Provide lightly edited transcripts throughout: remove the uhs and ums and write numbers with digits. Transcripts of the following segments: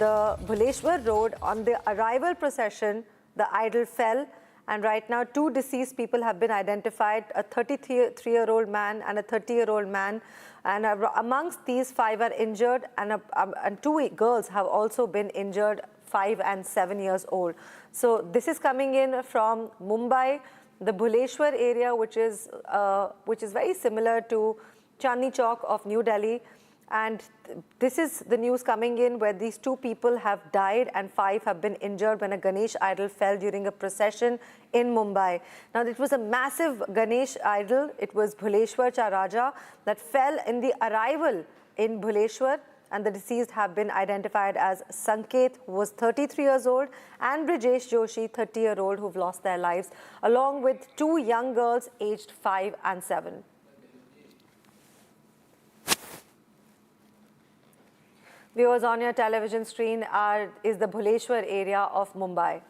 the Bhuleshwar Road. On the arrival procession, the idol fell, and right now 2 deceased people have been identified, a 33-year-old man and a 30-year-old man. And amongst these, 5 are injured, and 2 girls have also been injured, 5 and 7 years old. So this is coming in from Mumbai, the Bhuleshwar area, which is very similar to Chandni Chowk of New Delhi. And this is the news coming in where these 2 people have died and 5 have been injured when a Ganesh idol fell during a procession in Mumbai. Now, it was a massive Ganesh idol. It was Bhuleshwar Cha Raja that fell in the arrival in Bhuleshwar, and the deceased have been identified as Sanket, who was 33 years old, and Brijesh Joshi, 30-year-old, who've lost their lives, along with 2 young girls aged 5 and 7. Viewers, on your television screen is the Bhuleshwar area of Mumbai.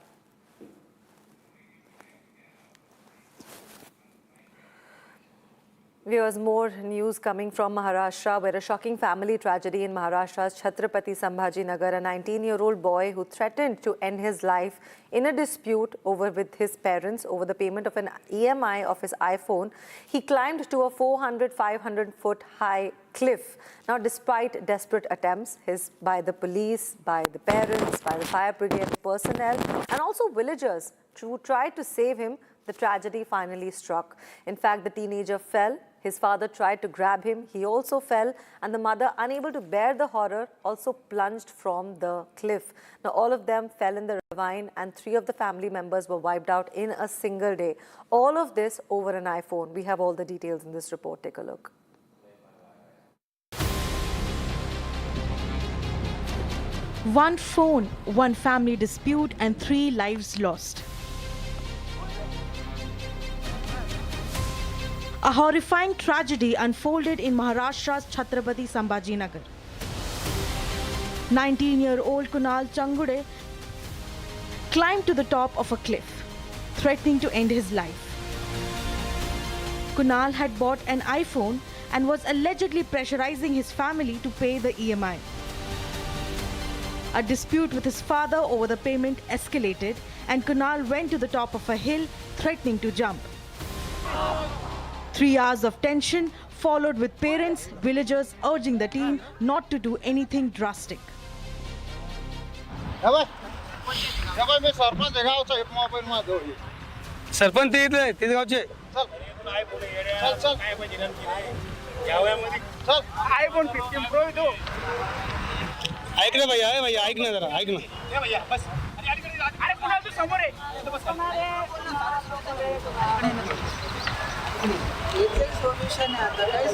Viewers, more news coming from Maharashtra, where a shocking family tragedy in Maharashtra's Chhatrapati Sambhaji Nagar. A 19-year-old boy who threatened to end his life in a dispute with his parents over the payment of an EMI of his iPhone. He climbed to a 400-500 foot high cliff. Now, despite desperate attempts by the police, by the parents, by the fire brigade personnel, and also villagers who tried to save him, the tragedy finally struck. In fact, the teenager fell. His father tried to grab him. He also fell, and the mother, unable to bear the horror, also plunged from the cliff. Now, all of them fell in the ravine, and 3 of the family members were wiped out in a single day. All of this over an iPhone. We have all the details in this report. Take a look. One phone, one family dispute, and 3 lives lost. A horrifying tragedy unfolded in Maharashtra's Chhatrapati Sambhaji Nagar. 19-year-old Kunal Changude climbed to the top of a cliff, threatening to end his life. Kunal had bought an iPhone and was allegedly pressurizing his family to pay the EMI. A dispute with his father over the payment escalated, and Kunal went to the top of a hill, threatening to jump. 3 hours of tension followed, with parents, villagers urging the teen not to do anything drastic. ऐक ना भैया ऐक ना जरा ऐक ना भैया बस अरे कुणाल तू समोर आहे सोल्यूशन आहे आता काही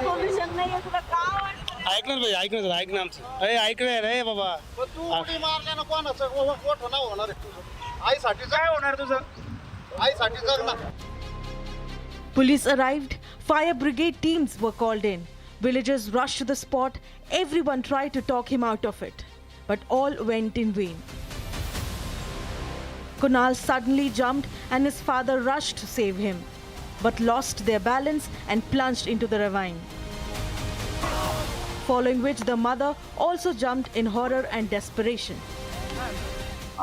सोल्यूशन नाहीये तुला का वाटतं ऐक ना भैया ऐक ना जरा ऐक ना आमचं अरे ऐक रे बाबा तू उडी मारल्यानं कोणाचं मोठं नाव होणार आहे तुझं आईसाठी काय होणार तुझं आईसाठी जग ना. Police arrived, fire brigade teams were called in. Villagers rushed to the spot. Everyone tried to talk him out of it, but all went in vain. Kunal suddenly jumped and his father rushed to save him, but lost their balance and plunged into the ravine. Following which the mother also jumped in horror and desperation.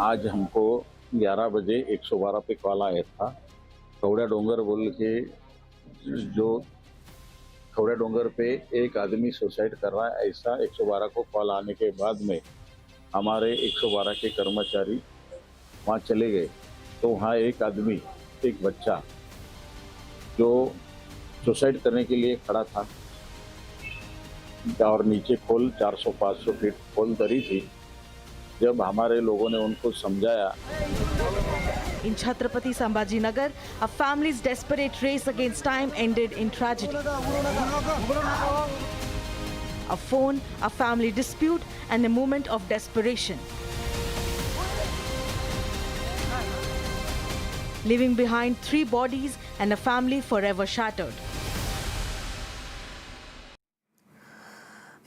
आज हमको 11 बजे 112 पे call आया था. खौड़ा डोंगर बोल के जो खौड़ा डोंगर पे एक आदमी सुसाइड कर रहा है, ऐसा 112 को कॉल आने के बाद में हमारे 112 के कर्मचारी वहाँ चले गए. तो वहाँ एक आदमी, एक बच्चा जो सुसाइड करने के लिए खड़ा था और नीचे खोल 400-500 फीट खोल दरी थी. जब हमारे लोगों ने उनको समझाया. In Chhatrapati Sambhaji Nagar, a family's desperate race against time ended in tragedy. A phone, a family dispute, and a moment of desperation. Leaving behind 3 bodies and a family forever shattered.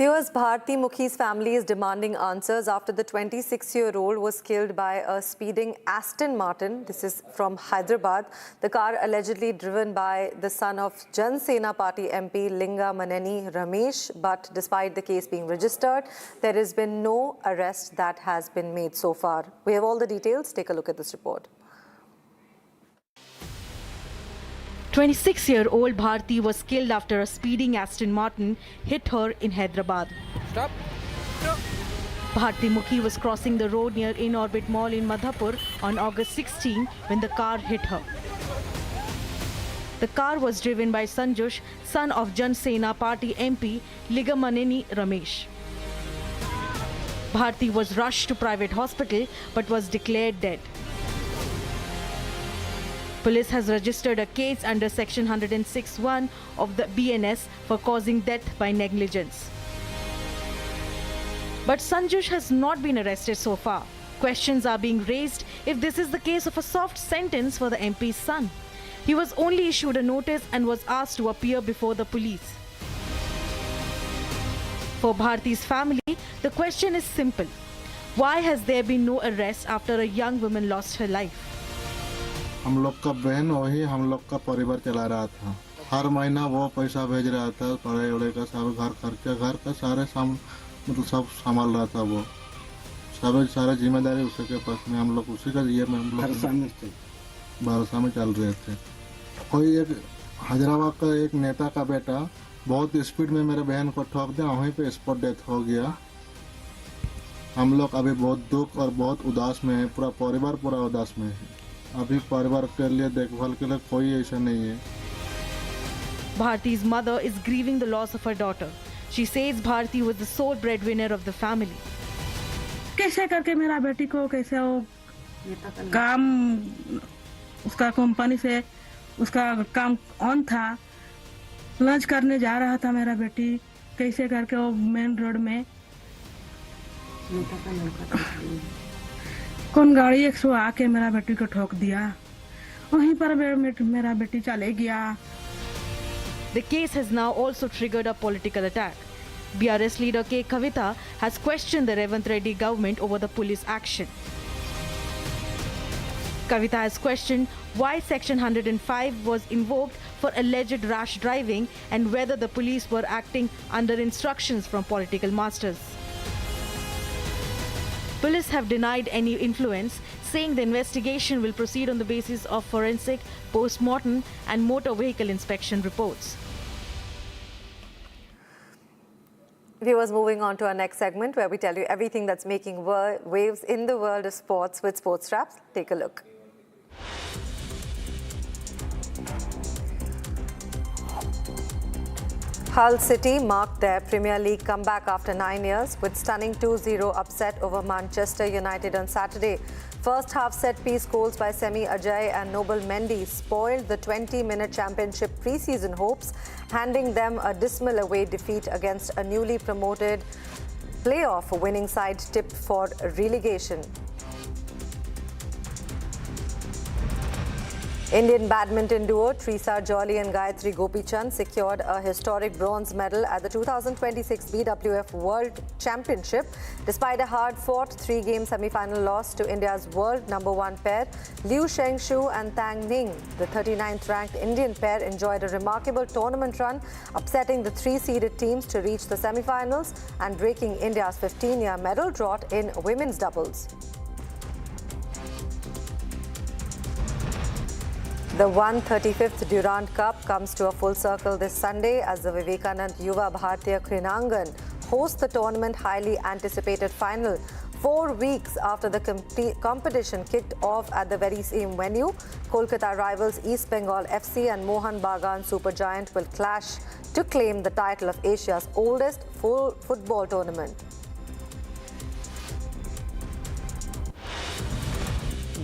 Viewers, Bharti Mukhi's family is demanding answers after the 26-year-old was killed by a speeding Aston Martin. This is from Hyderabad. The car allegedly driven by the son of Jan Sena Party MP Linga Maneni Ramesh. But despite the case being registered, there has been no arrest that has been made so far. We have all the details. Take a look at this report. 26-year-old Bharti was killed after a speeding Aston Martin hit her in Hyderabad. Stop. Bharti Mukhi was crossing the road near Orbit Mall in Madhapur on August 16 when the car hit her. The car was driven by Sanjush, son of Jan Sena Party MP Ligamaneni Ramesh. Bharti was rushed to private hospital but was declared dead. Police has registered a case under Section 106(1) of the BNS for causing death by negligence. But Sanjush has not been arrested so far. Questions are being raised if this is the case of a soft sentence for the MP's son. He was only issued a notice and was asked to appear before the police. For Bharti's family, the question is simple. Why has there been no arrest after a young woman lost her life? हम लोग का बहन वही हम लोग का परिवार चला रहा था। हर महीना वो पैसा भेज रहा था, पढ़ाई वढ़ाई का सब घर का सारे मतलब सब संभाल रहा था। वो सारा जिम्मेदारी उसी के पास में, हम लोग उसी का ये में हम लोग भरोसा में चल रहे थे। कोई एक हैदराबाद का एक नेता का बेटा बहुत स्पीड में मेरे बहन को ठोक दिया, वहीं पे स्पॉट डेथ हो गया। हम लोग अभी बहुत दुख और बहुत उदास में है, पूरा परिवार पूरा उदास में है। अभी परिवार के लिए देखभाल के लिए कोई ऐसा नहीं है। Bharti's mother is grieving the loss of her daughter. She says Bharti was the sole breadwinner of the family. कैसे करके मेरा बेटी को कैसे वो काम उसका कंपनी से उसका काम ऑन था, लंच करने जा रहा था मेरा बेटी, कैसे करके वो मेन रोड में कौन गाड़ी 100 आके मेरा बेटी को ठोक दिया, वहीं पर मेरा बेटी चले गया। The case has now also triggered a political attack. BRS leader K. Kavita has questioned the Revanth Reddy government over the police action. Kavita has questioned why Section 105 was invoked for alleged rash driving and whether the police were acting under instructions from political masters. Police have denied any influence, saying the investigation will proceed on the basis of forensic, post-mortem and motor vehicle inspection reports. Viewers, moving on to our next segment where we tell you everything that's making waves in the world of sports with Sports Wraps. Take a look. Hull City marked their Premier League comeback after 9 years with stunning 2-0 upset over Manchester United on Saturday. First half set-piece goals by Semi Ajay and Noble Mendy spoiled the 20-minute championship pre-season hopes, handing them a dismal away defeat against a newly promoted playoff winning side tipped for relegation. Indian badminton duo Trisa Jolly and Gayatri Gopichand secured a historic bronze medal at the 2026 BWF World Championship despite a hard-fought 3-game semi-final loss to India's world #1 pair Liu Shengshu and Tang Ning. The 39th ranked Indian pair enjoyed a remarkable tournament run, upsetting the 3-seeded teams to reach the semi-finals and breaking India's 15-year medal drought in women's doubles. The 135th Durand Cup comes to a full circle this Sunday as the Vivekanand Yuva Bharatiya Krinangan hosts the tournament highly anticipated final. 4 weeks after the competition kicked off at the very same venue, Kolkata rivals East Bengal FC and Mohan Bagan Supergiant will clash to claim the title of Asia's oldest football tournament.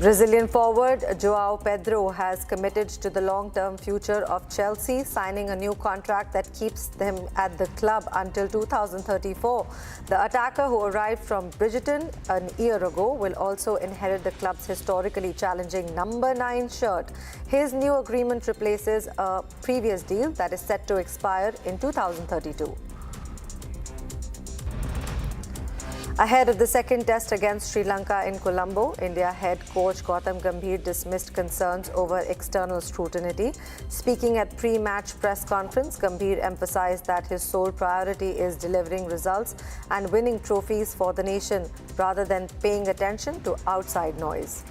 Brazilian forward João Pedro has committed to the long-term future of Chelsea, signing a new contract that keeps him at the club until 2034. The attacker, who arrived from Bridgeton a year ago, will also inherit the club's historically challenging number 9 shirt. His new agreement replaces a previous deal that is set to expire in 2032. Ahead of the second test against Sri Lanka in Colombo, India head coach Gautam Gambhir dismissed concerns over external scrutiny. Speaking at pre-match press conference, Gambhir emphasized that his sole priority is delivering results and winning trophies for the nation rather than paying attention to outside noise.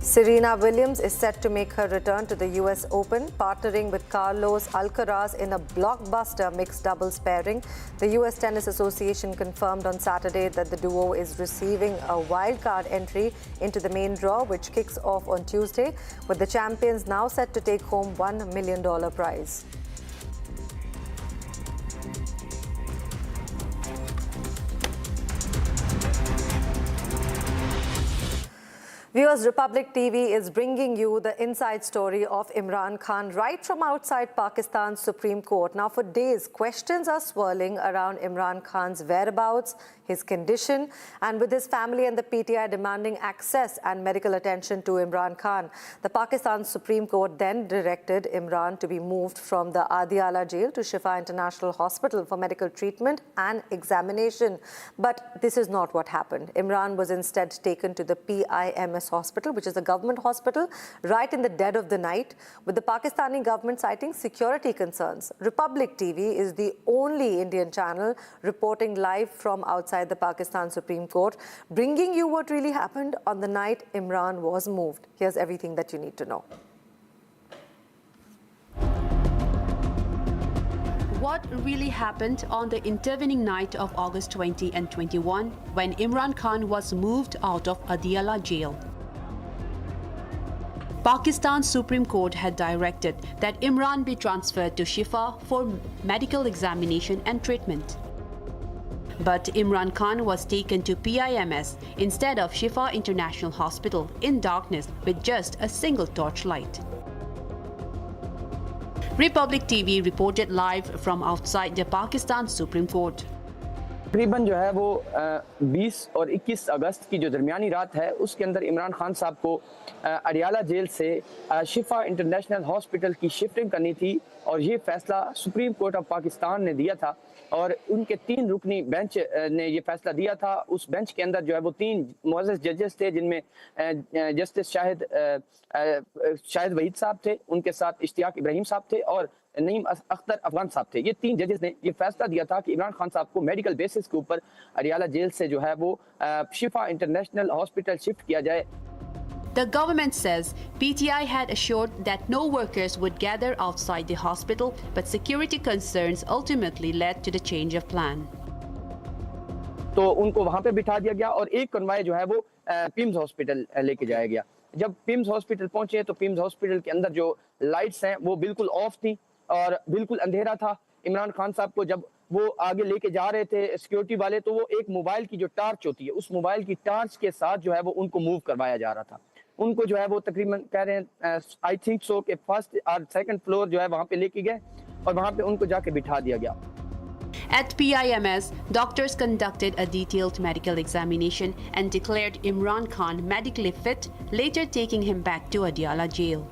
Serena Williams is set to make her return to the US Open, partnering with Carlos Alcaraz in a blockbuster mixed doubles pairing. The US Tennis Association confirmed on Saturday that the duo is receiving a wildcard entry into the main draw, which kicks off on Tuesday, with the champions now set to take home $1 million prize. Viewers, Republic TV is bringing you the inside story of Imran Khan right from outside Pakistan's Supreme Court. Now, for days, questions are swirling around Imran Khan's whereabouts, his condition, and with his family and the PTI demanding access and medical attention to Imran Khan. The Pakistan Supreme Court then directed Imran to be moved from the Adiala jail to Shifa International Hospital for medical treatment and examination. But this is not what happened. Imran was instead taken to the PIMS hospital, which is a government hospital, right in the dead of the night, with the Pakistani government citing security concerns. Republic TV is the only Indian channel reporting live from outside the Pakistan Supreme Court, bringing you what really happened on the night Imran was moved. Here's everything that you need to know. What really happened on the intervening night of August 20 and 21 when Imran Khan was moved out of Adiala jail? Pakistan Supreme Court had directed that Imran be transferred to Shifa for medical examination and treatment. But Imran Khan was taken to PIMS instead of Shifa International Hospital in darkness with just a single torchlight. Republic TV reported live from outside the Pakistan Supreme Court. तकरीबन जो है वो 20 और 21 अगस्त की जो दरमियानी रात है उसके अंदर इमरान खान साहब को अडियाला जेल से शिफा इंटरनेशनल हॉस्पिटल की शिफ्टिंग करनी थी और ये फैसला सुप्रीम कोर्ट ऑफ पाकिस्तान ने दिया था और उनके 3 रुकनी बेंच ने ये फैसला दिया था। उस बेंच के अंदर जो है वो 3 मुअज़्ज़ज़ जजेस थे जिनमें जस्टिस शाहिद वहीद साहब थे, उनके साथ इश्तियाक इब्राहिम साहब थे और नईम अख्तर अफगान साहब थे। ये 3 जजेस ने ये फैसला दिया था कि इमरान खान साहब को मेडिकल बेसिस के ऊपर अडियाला जेल से जो है वो शिफा इंटरनेशनल हॉस्पिटल शिफ्ट किया जाए। The government says PTI had assured that no workers would gather outside the hospital, but security concerns ultimately led to the change of plan. तो उनको वहां पे बिठा दिया गया और एक कन्वाय जो है वो पिम्स हॉस्पिटल लेके जाया गया। जब पिम्स हॉस्पिटल पहुंचे तो पिम्स हॉस्पिटल के अंदर जो लाइट्स हैं वो बिल्कुल ऑफ थी और बिल्कुल अंधेरा था। इमरान खान साहब को जब वो आगे लेके जा रहे थे सिक्योरिटी वाले तो वो एक मोबाइल की जो टार्च होती है उस मोबाइल की टार्च के साथ जो है वो उनको मूव करवाया जा रहा था। उनको जो है वो तकरीबन कह रहे हैं आई थिंक सो कि फर्स्ट और सेकंड फ्लोर जो है वहां पे लेके गए और वहां पे उनको जाके बिठा दिया गया। At PIMS, doctors conducted a detailed medical examination and declared Imran Khan medically fit, later taking him back to Adiala jail.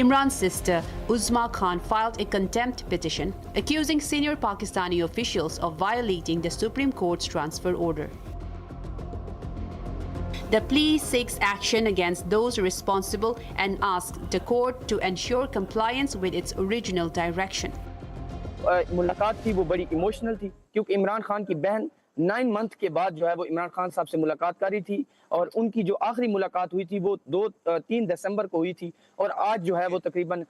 Imran's sister, Uzma Khan, filed a contempt petition accusing senior Pakistani officials of violating the Supreme Court's transfer order. The plea seeks action against those responsible and asks the court to ensure compliance with its original direction. मुलाकात थी वो बड़ी emotional थी क्योंकि इमरान खान की बहन 9 month के बाद जो है वो इमरान खान साहब से मुलाकात कर रही थी और उनकी जो आखिरी मुलाकात हुई थी वो 3 दिसंबर को हुई थी और आज जो है वो तकरीबन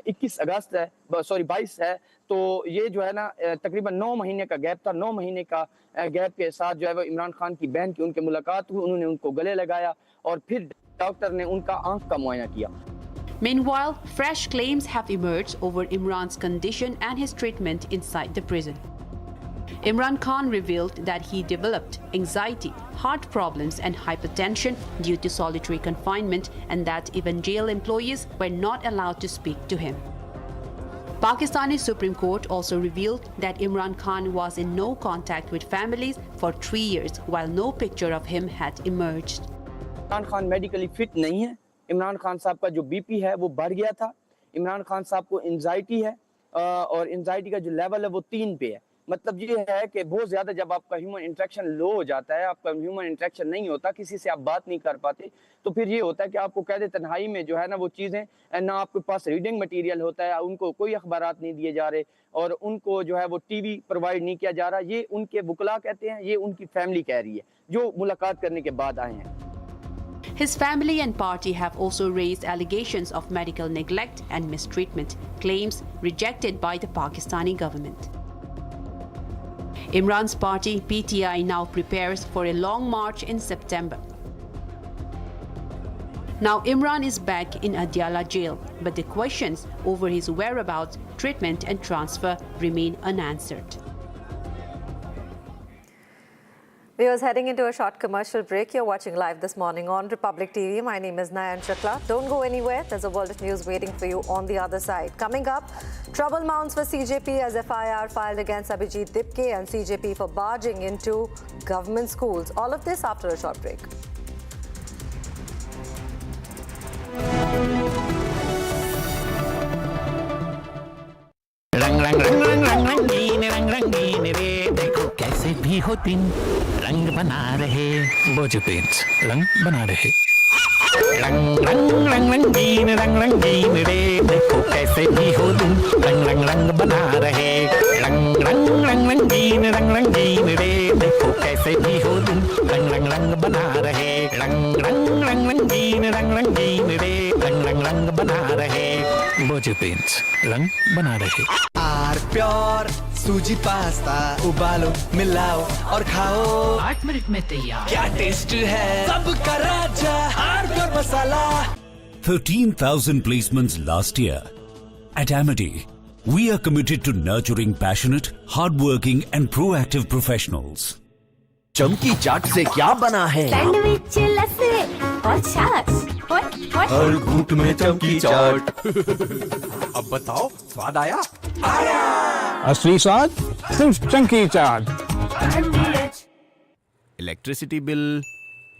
22 है तो ये जो है ना तकरीबन 9 महीने का गैप था। 9 महीने का गैप के साथ जो है वो इमरान खान की बहन की उनके मुलाकात हुई, उन्होंने उनको गले लगाया और फिर डॉक्टर ने उनका आंख का मुआयना किया। Meanwhile, fresh claims have emerged over Imran's condition and his treatment inside the prison. Imran Khan revealed that he developed anxiety, heart problems and hypertension due to solitary confinement and that even jail employees were not allowed to speak to him. Pakistani Supreme Court also revealed that Imran Khan was in no contact with families for 3 years while no picture of him had emerged. Imran Khan medically fit नहीं है। इमरान खान साहब का जो BP है वो बढ़ गया था। इमरान खान साहब को एंजाइटी है। और एंजाइटी का जो लेवल है वो 3 पे है। मतलब ये है कि बहुत ज्यादा जब आपका ह्यूमन इंटरेक्शन लो हो जाता है, आपका ह्यूमन इंटरेक्शन नहीं होता, किसी से आप बात नहीं कर पाते, तो फिर ये होता है कि आपको कैद तन्हाई में जो है ना वो चीजें, ना आपके पास रीडिंग मटेरियल होता है, उनको कोई अखबारात नहीं दिए जा रहे और उनको जो है वो टीवी प्रोवाइड नहीं किया जा रहा। ये उनके वकला कहते हैं, ये उनकी फैमिली कह रही है जो मुलाकात करने के बाद आए हैं। His family and party have also raised allegations of medical neglect and mistreatment, claims rejected by the Pakistani government. Imran's party, PTI, now prepares for a long march in September. Now Imran is back in Adyala jail, but the questions over his whereabouts, treatment and transfer remain unanswered. We are heading into a short commercial break. You're watching live this morning on Republic TV. My name is Nayan Shukla. Don't go anywhere. There's a world of news waiting for you on the other side. Coming up, trouble mounts for CJP as FIR filed against Abhijit Dipke and CJP for barging into government schools. All of this after a short break. रंग रंग रंग रंग रंग रंगीन रे, देखो कैसे भी हो दिन रंग बना रहे। बोझ पेंट्स रंग बना रहे। रंग रंग रंग रंगीन रे, देखो कैसे भी हो दिन रंग रंग रंग बना रहे। रंग रंग रंग रंगीन रे, देखो कैसे भी हो दिन रंग रंग रंग बना रहे। रंग रंग रंग रंगीन रे, रंग रंग रंग बना रहे। बोझ पेंट्स रंग बना रहे। प्योर सूजी पास्ता उबालो, मिलाओ और खाओ, 8 मिनट में तैयार। क्या टेस्ट है सबका राजा pure masala. 13,000 placements last year. At Amity, we are committed to nurturing passionate, hardworking and proactive professionals. चमकी चाट से क्या बना है? सैंडविच, लस्सी और छाछ। हर घूंट में चमकी चाट। अब बताओ स्वाद आया? असली स्वाद सिर्फ चमकी चाट। Electricity bill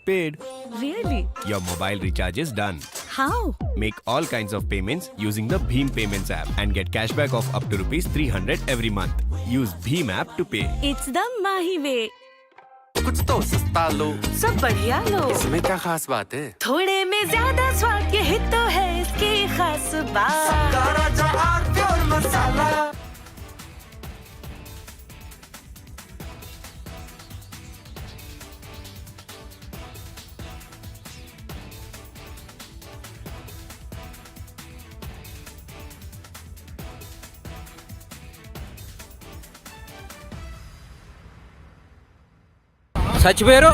paid. Really? Your mobile recharge is done. How? Make all kinds of payments using the Bheem Payments app and get cashback of up to ₹300 every month. Use Bheem app to pay. It's the Mahi way. कुछ तो सस्ता लो, सब बढ़िया लो। इसमें क्या खास बात है? थोड़े में ज्यादा स्वाद, यही तो है इसकी खास बात। सबका राजा प्योर मसाला। सच बेरो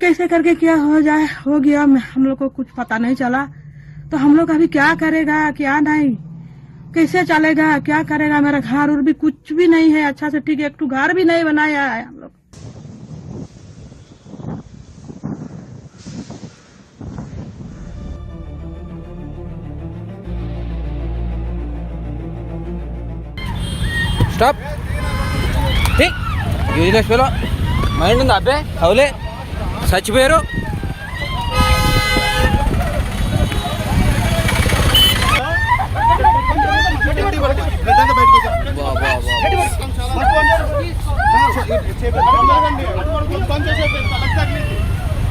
कैसे करके क्या हो गया हम लोग को कुछ पता नहीं चला, तो हम लोग अभी क्या करेगा क्या नहीं, कैसे चलेगा क्या करेगा। मेरा घर और भी कुछ भी नहीं है अच्छा से, ठीक है, एक तो घर भी नहीं बनाया है हम लोग। स्टॉप ठीक यूजलेस फेलो మైండ్ అబ్బే హౌలే చచ్చిపోయారు।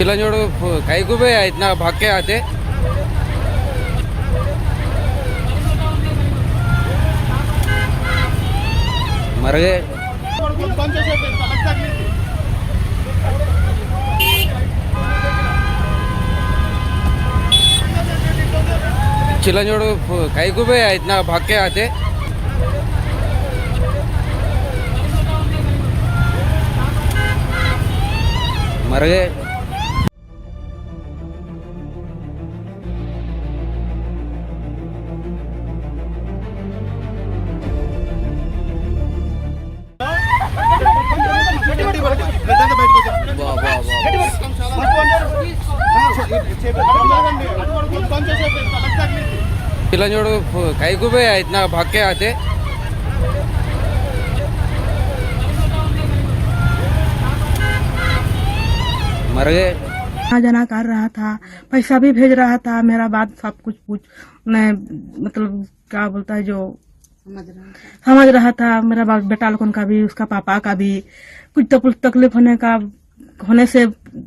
ఇలా చూడు కైకు పోయి ఇतना भाग के आते मर गए। चिल्ला जोड़ कई को भी इतना भाग के आते मर गए। चिल्ला जोड़ कई को भी इतना भाग के आते मर गए। आ जाना कर रहा था, पैसा भी भेज रहा था, मेरा बात सब कुछ मतलब क्या बोलता है जो समझ रहा था, मेरा बेटा लोगों का भी, उसका पापा का भी, कुछ तकलीफ होने से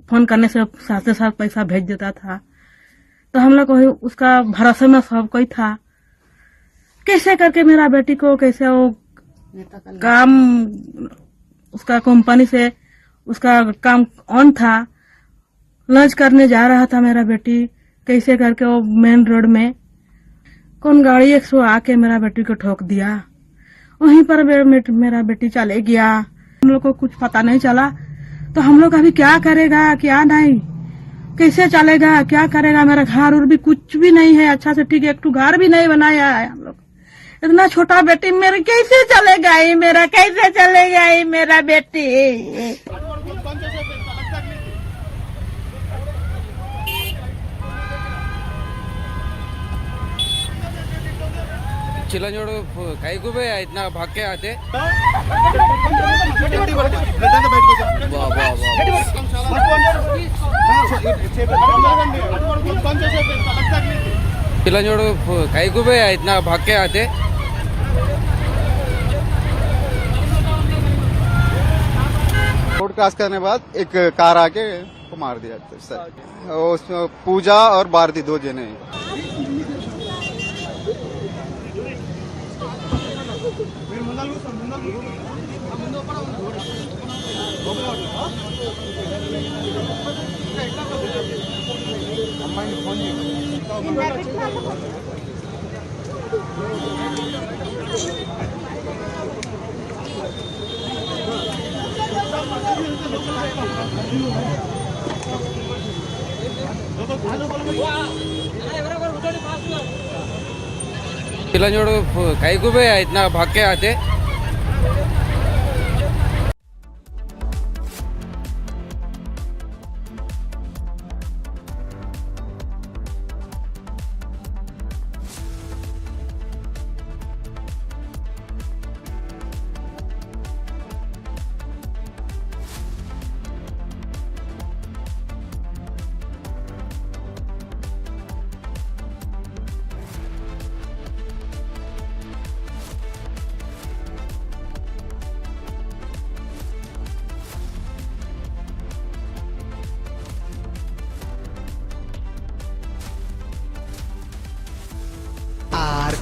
फोन करने से साथ के साथ पैसा भेज देता था। तो हम लोग को उसका भरोसे में सब कोई था। कैसे करके मेरा बेटी को कैसे वो काम, उसका कंपनी से उसका काम ऑन था, लंच करने जा रहा था मेरा बेटी, कैसे करके वो मेन रोड में कौन गाड़ी 100 आके मेरा बेटी को ठोक दिया। वहीं पर मेरा बेटी चले गया, हम लोग को कुछ पता नहीं चला। तो हम लोग अभी क्या करेगा, क्या नहीं, कैसे चलेगा, क्या करेगा। मेरा घर और भी कुछ भी नहीं है अच्छा से, ठीक है, एक घर भी नहीं बनाया है हम लोग। इतना छोटा बेटी मेरे कैसे चलेगा, मेरा कैसे चलेगा मेरा बेटी। चिलंजोड़ काई को भैया इतना भाग के आते। वाह वाह वाह, चिलंजोड़ काई को भैया इतना भाग के आते। रोड क्रॉस करने के बाद एक कार आके को मार दिया सर। उसमें पूजा और भारती 2 जने। चिलंजोड़ काई को भैया इतना भाग के आते।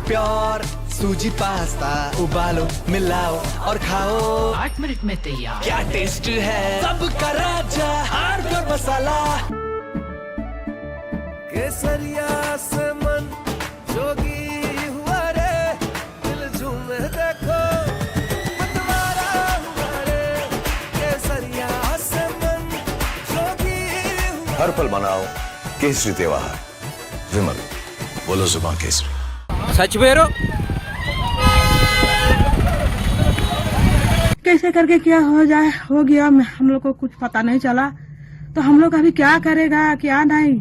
प्योर सूजी पास्ता उबालो, मिलाओ और खाओ, 8 मिनट में तैयार। क्या टेस्ट है, सबका राजा प्योर मसाला। केसरिया से मन जोगी हुआ रे, दिल झूमे देखो मतवारा हुआ रे। केसरिया से मन जोगी हुआ। हर पल मनाओ केसरी त्योहार। विमल, बोलो जुबान केसरी। सच बेरो कैसे करके क्या हो गया हम लोग को कुछ पता नहीं चला। तो हम लोग अभी क्या करेगा, क्या नहीं,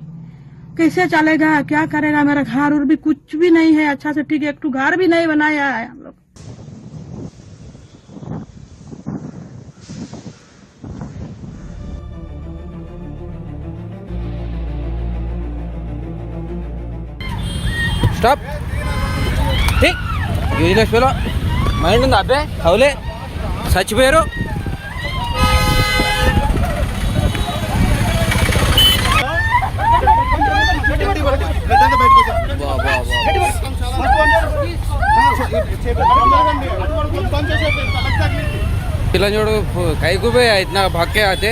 कैसे चलेगा, क्या करेगा। मेरा घर और भी कुछ भी नहीं है अच्छा से, ठीक है, एक घर भी नहीं बनाया है हम लोग। स्टॉप ठीक यूनिलेस पेलो మైండ్ ఉందా అబ్బే హౌలే చచ్చిపోయారు चिलंजोड़ काई को भैया इतना भाग के आते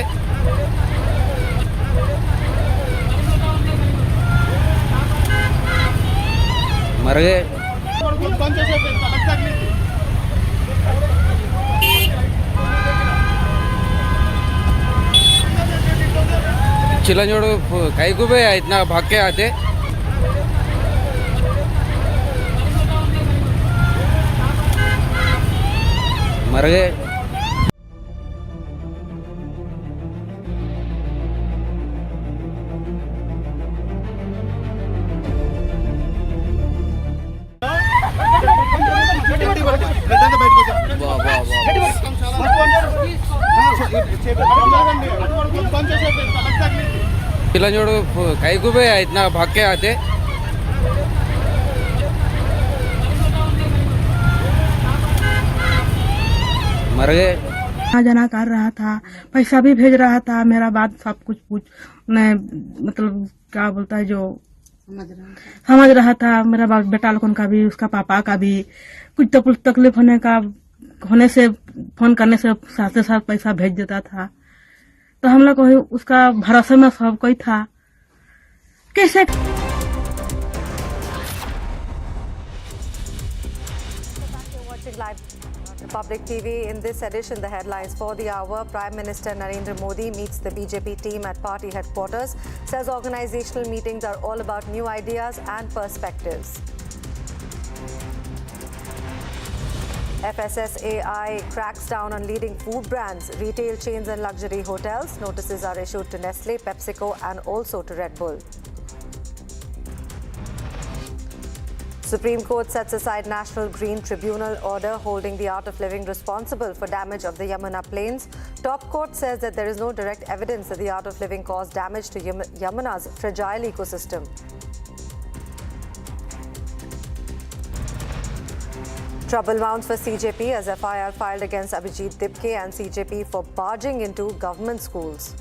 मर गए चिलंजोड़ काई को भैया इतना भाग के आते मर गए पिला जोड़ कई को भी इतना भाग के आते मर गए। जना कर रहा था, पैसा भी भेज रहा था, मेरा बात सब कुछ मतलब क्या बोलता है जो समझ रहा था। मेरा बेटा लोगों का भी, उसका पापा का भी कुछ तकलीफ होने से फोन करने से साथ साथ पैसा भेज देता था। तो हम लोग उसका भरोसे में सब कोई था। कैसे Republic TV. In this edition, the headlines for the hour: Prime Minister Narendra Modi meets the BJP team at party headquarters, says organizational meetings are all about new ideas and perspectives. FSSAI cracks down on leading food brands, retail chains and luxury hotels. Notices are issued to Nestle, PepsiCo and also to Red Bull. Supreme Court sets aside National Green Tribunal order holding the Art of Living responsible for damage of the Yamuna plains. Top court says that there is no direct evidence that the Art of Living caused damage to Yamuna's fragile ecosystem. Trouble mounts for CJP as FIR filed against Abhijit Dipke and CJP for barging into government schools.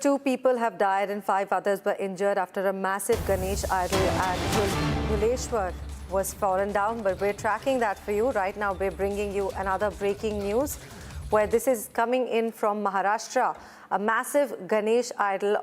Two people have died and 5 others were injured after a massive Ganesh idol at Bhuleshwar was fallen down. But we're tracking that for you. Right now, we're bringing you another breaking news where this is coming in from Maharashtra. A massive Ganesh idol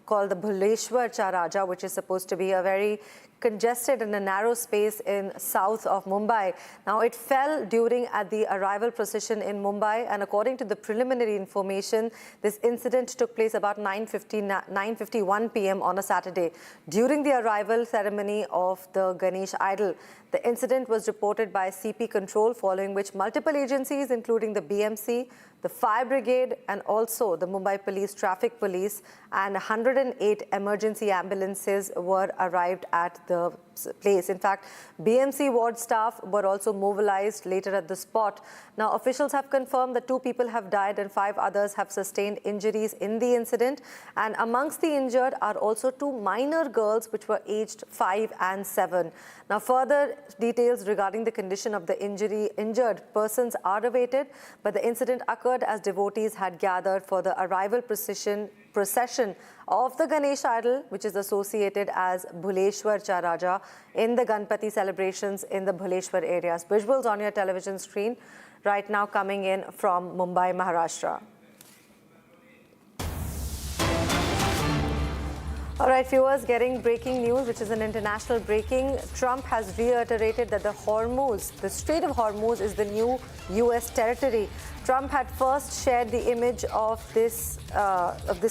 called the Bhuleshwar Charaja, which is supposed to be a very congested in a narrow space in south of Mumbai. Now, it fell during the arrival procession in Mumbai, and according to the preliminary information, this incident took place about 9:51 p.m. on a Saturday. During the arrival ceremony of the Ganesh idol, the incident was reported by CP Control, following which multiple agencies, including the BMC, the Fire Brigade, and also the Mumbai Police, Traffic Police, and 108 emergency ambulances were arrived at the place. In fact, BMC ward staff were also mobilized later at the spot. Now, officials have confirmed that 2 people have died and 5 others have sustained injuries in the incident. And amongst the injured are also 2 minor girls which were aged 5 and 7. Now, further details regarding the condition of the injured persons are awaited, but the incident occurred as devotees had gathered for the arrival procession of the Ganesh idol, which is associated as Bhuleshwar Charaja, in the Ganpati celebrations in the Bhuleshwar areas. Visuals on your television screen right now coming in from Mumbai, Maharashtra. All right, viewers, getting breaking news, which is an international breaking. Trump has reiterated that the Strait of Hormuz is the new U.S. territory. Trump had first shared the image of this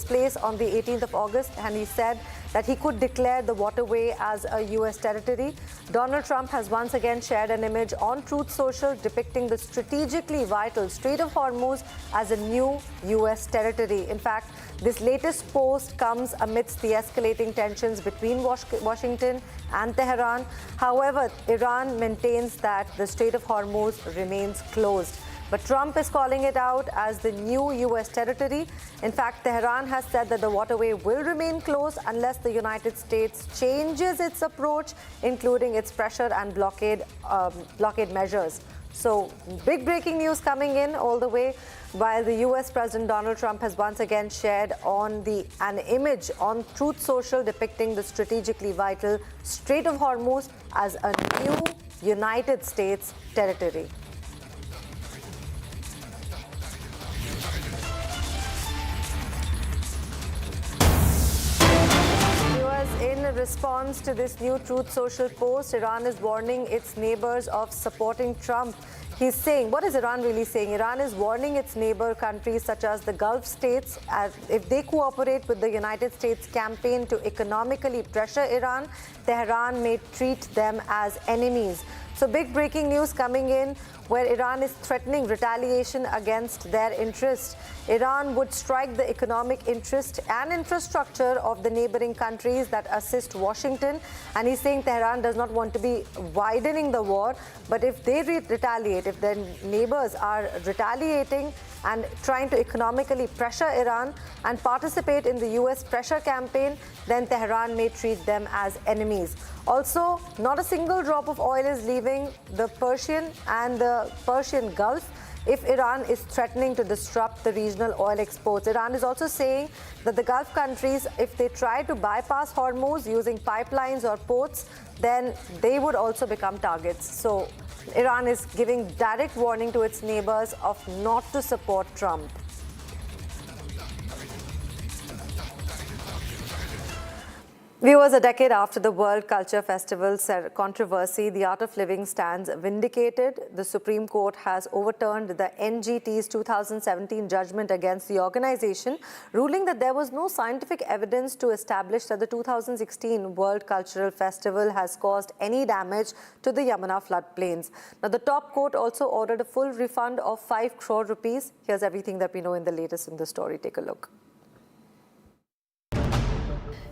place on the 18th of August, and he said that he could declare the waterway as a U.S. territory. Donald Trump has once again shared an image on Truth Social depicting the strategically vital Strait of Hormuz as a new U.S. territory. In fact, this latest post comes amidst the escalating tensions between Washington and Tehran. However, Iran maintains that the Strait of Hormuz remains closed. But Trump is calling it out as the new U.S. territory. In fact, Tehran has said that the waterway will remain closed unless the United States changes its approach, including its pressure and blockade measures. So, big breaking news coming in all the way, while the U.S. President Donald Trump has once again shared an image on Truth Social depicting the strategically vital Strait of Hormuz as a new United States territory. In response to this new Truth Social post, Iran is warning its neighbors of supporting Trump. He's saying, what is Iran really saying? Iran is warning its neighbor countries such as the Gulf states, if they cooperate with the United States campaign to economically pressure Iran, Tehran may treat them as enemies. So big breaking news coming in where Iran is threatening retaliation against their interest. Iran would strike the economic interest and infrastructure of the neighboring countries that assist Washington. And he's saying Tehran does not want to be widening the war. But if they retaliate, if their neighbors are retaliating and trying to economically pressure Iran and participate in the US pressure campaign, then Tehran may treat them as enemies. Also, not a single drop of oil is leaving the Persian and the Persian Gulf if Iran is threatening to disrupt the regional oil exports. Iran is also saying that the Gulf countries, if they try to bypass Hormuz using pipelines or ports, then they would also become targets. So Iran is giving direct warning to its neighbors of not to support Trump. Viewers, a decade after the World Culture Festival controversy, the Art of Living stands vindicated. The Supreme Court has overturned the NGT's 2017 judgment against the organization, ruling that there was no scientific evidence to establish that the 2016 World Cultural Festival has caused any damage to the Yamuna floodplains. Now, the top court also ordered a full refund of 5 crore rupees. Here's everything that we know in the latest in the story. Take a look.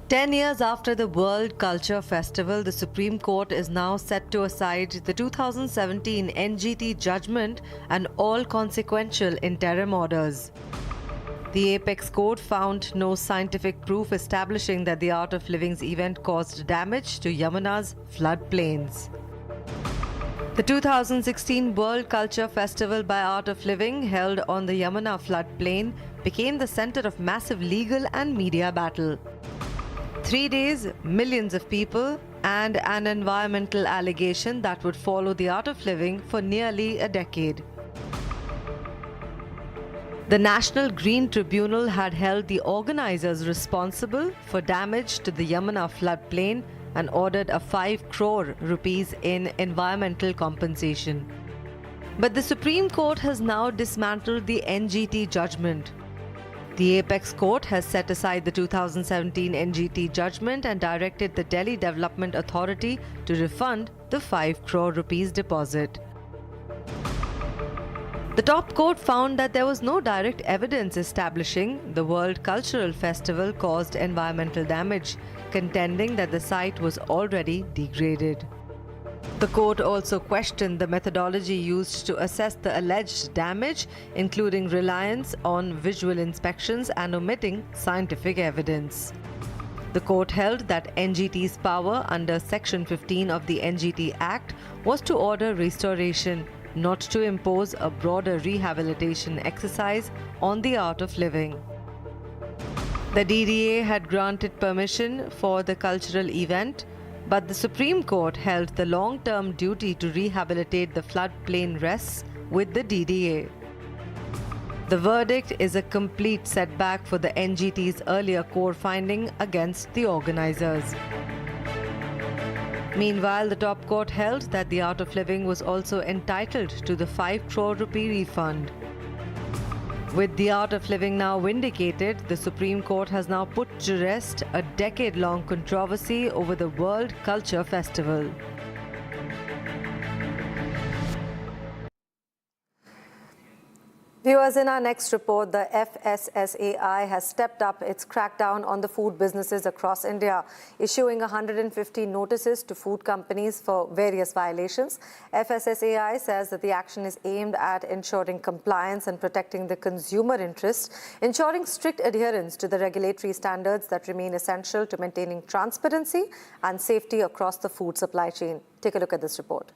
10 years after the World Culture Festival, the Supreme Court is now set to aside the 2017 NGT judgment and all consequential interim orders. The Apex Court found no scientific proof establishing that the Art of Living's event caused damage to Yamuna's floodplains. The 2016 World Culture Festival by Art of Living, held on the Yamuna floodplain, became the center of massive legal and media battle. 3 days, millions of people, and an environmental allegation that would follow the Art of Living for nearly a decade. The National Green Tribunal had held the organizers responsible for damage to the Yamuna floodplain and ordered a 5 crore rupees in environmental compensation. But the Supreme Court has now dismantled the NGT judgment. The Apex Court has set aside the 2017 NGT judgment and directed the Delhi Development Authority to refund the 5 crore rupees deposit. The top court found that there was no direct evidence establishing the World Cultural Festival caused environmental damage, contending that the site was already degraded. The court also questioned the methodology used to assess the alleged damage, including reliance on visual inspections and omitting scientific evidence. The court held that NGT's power under Section 15 of the NGT Act was to order restoration, not to impose a broader rehabilitation exercise on the Art of Living. The DDA had granted permission for the cultural event, but the Supreme Court held the long-term duty to rehabilitate the floodplain rests with the DDA. The verdict is a complete setback for the NGT's earlier core finding against the organizers. Meanwhile, the top court held that the Art of Living was also entitled to the 5 crore rupee refund. With the Art of Living now vindicated, the Supreme Court has now put to rest a decade-long controversy over the World Culture Festival. Viewers, in our next report, the FSSAI has stepped up its crackdown on the food businesses across India, issuing 150 notices to food companies for various violations. FSSAI says that the action is aimed at ensuring compliance and protecting the consumer interest, ensuring strict adherence to the regulatory standards that remain essential to maintaining transparency and safety across the food supply chain. Take a look at this report.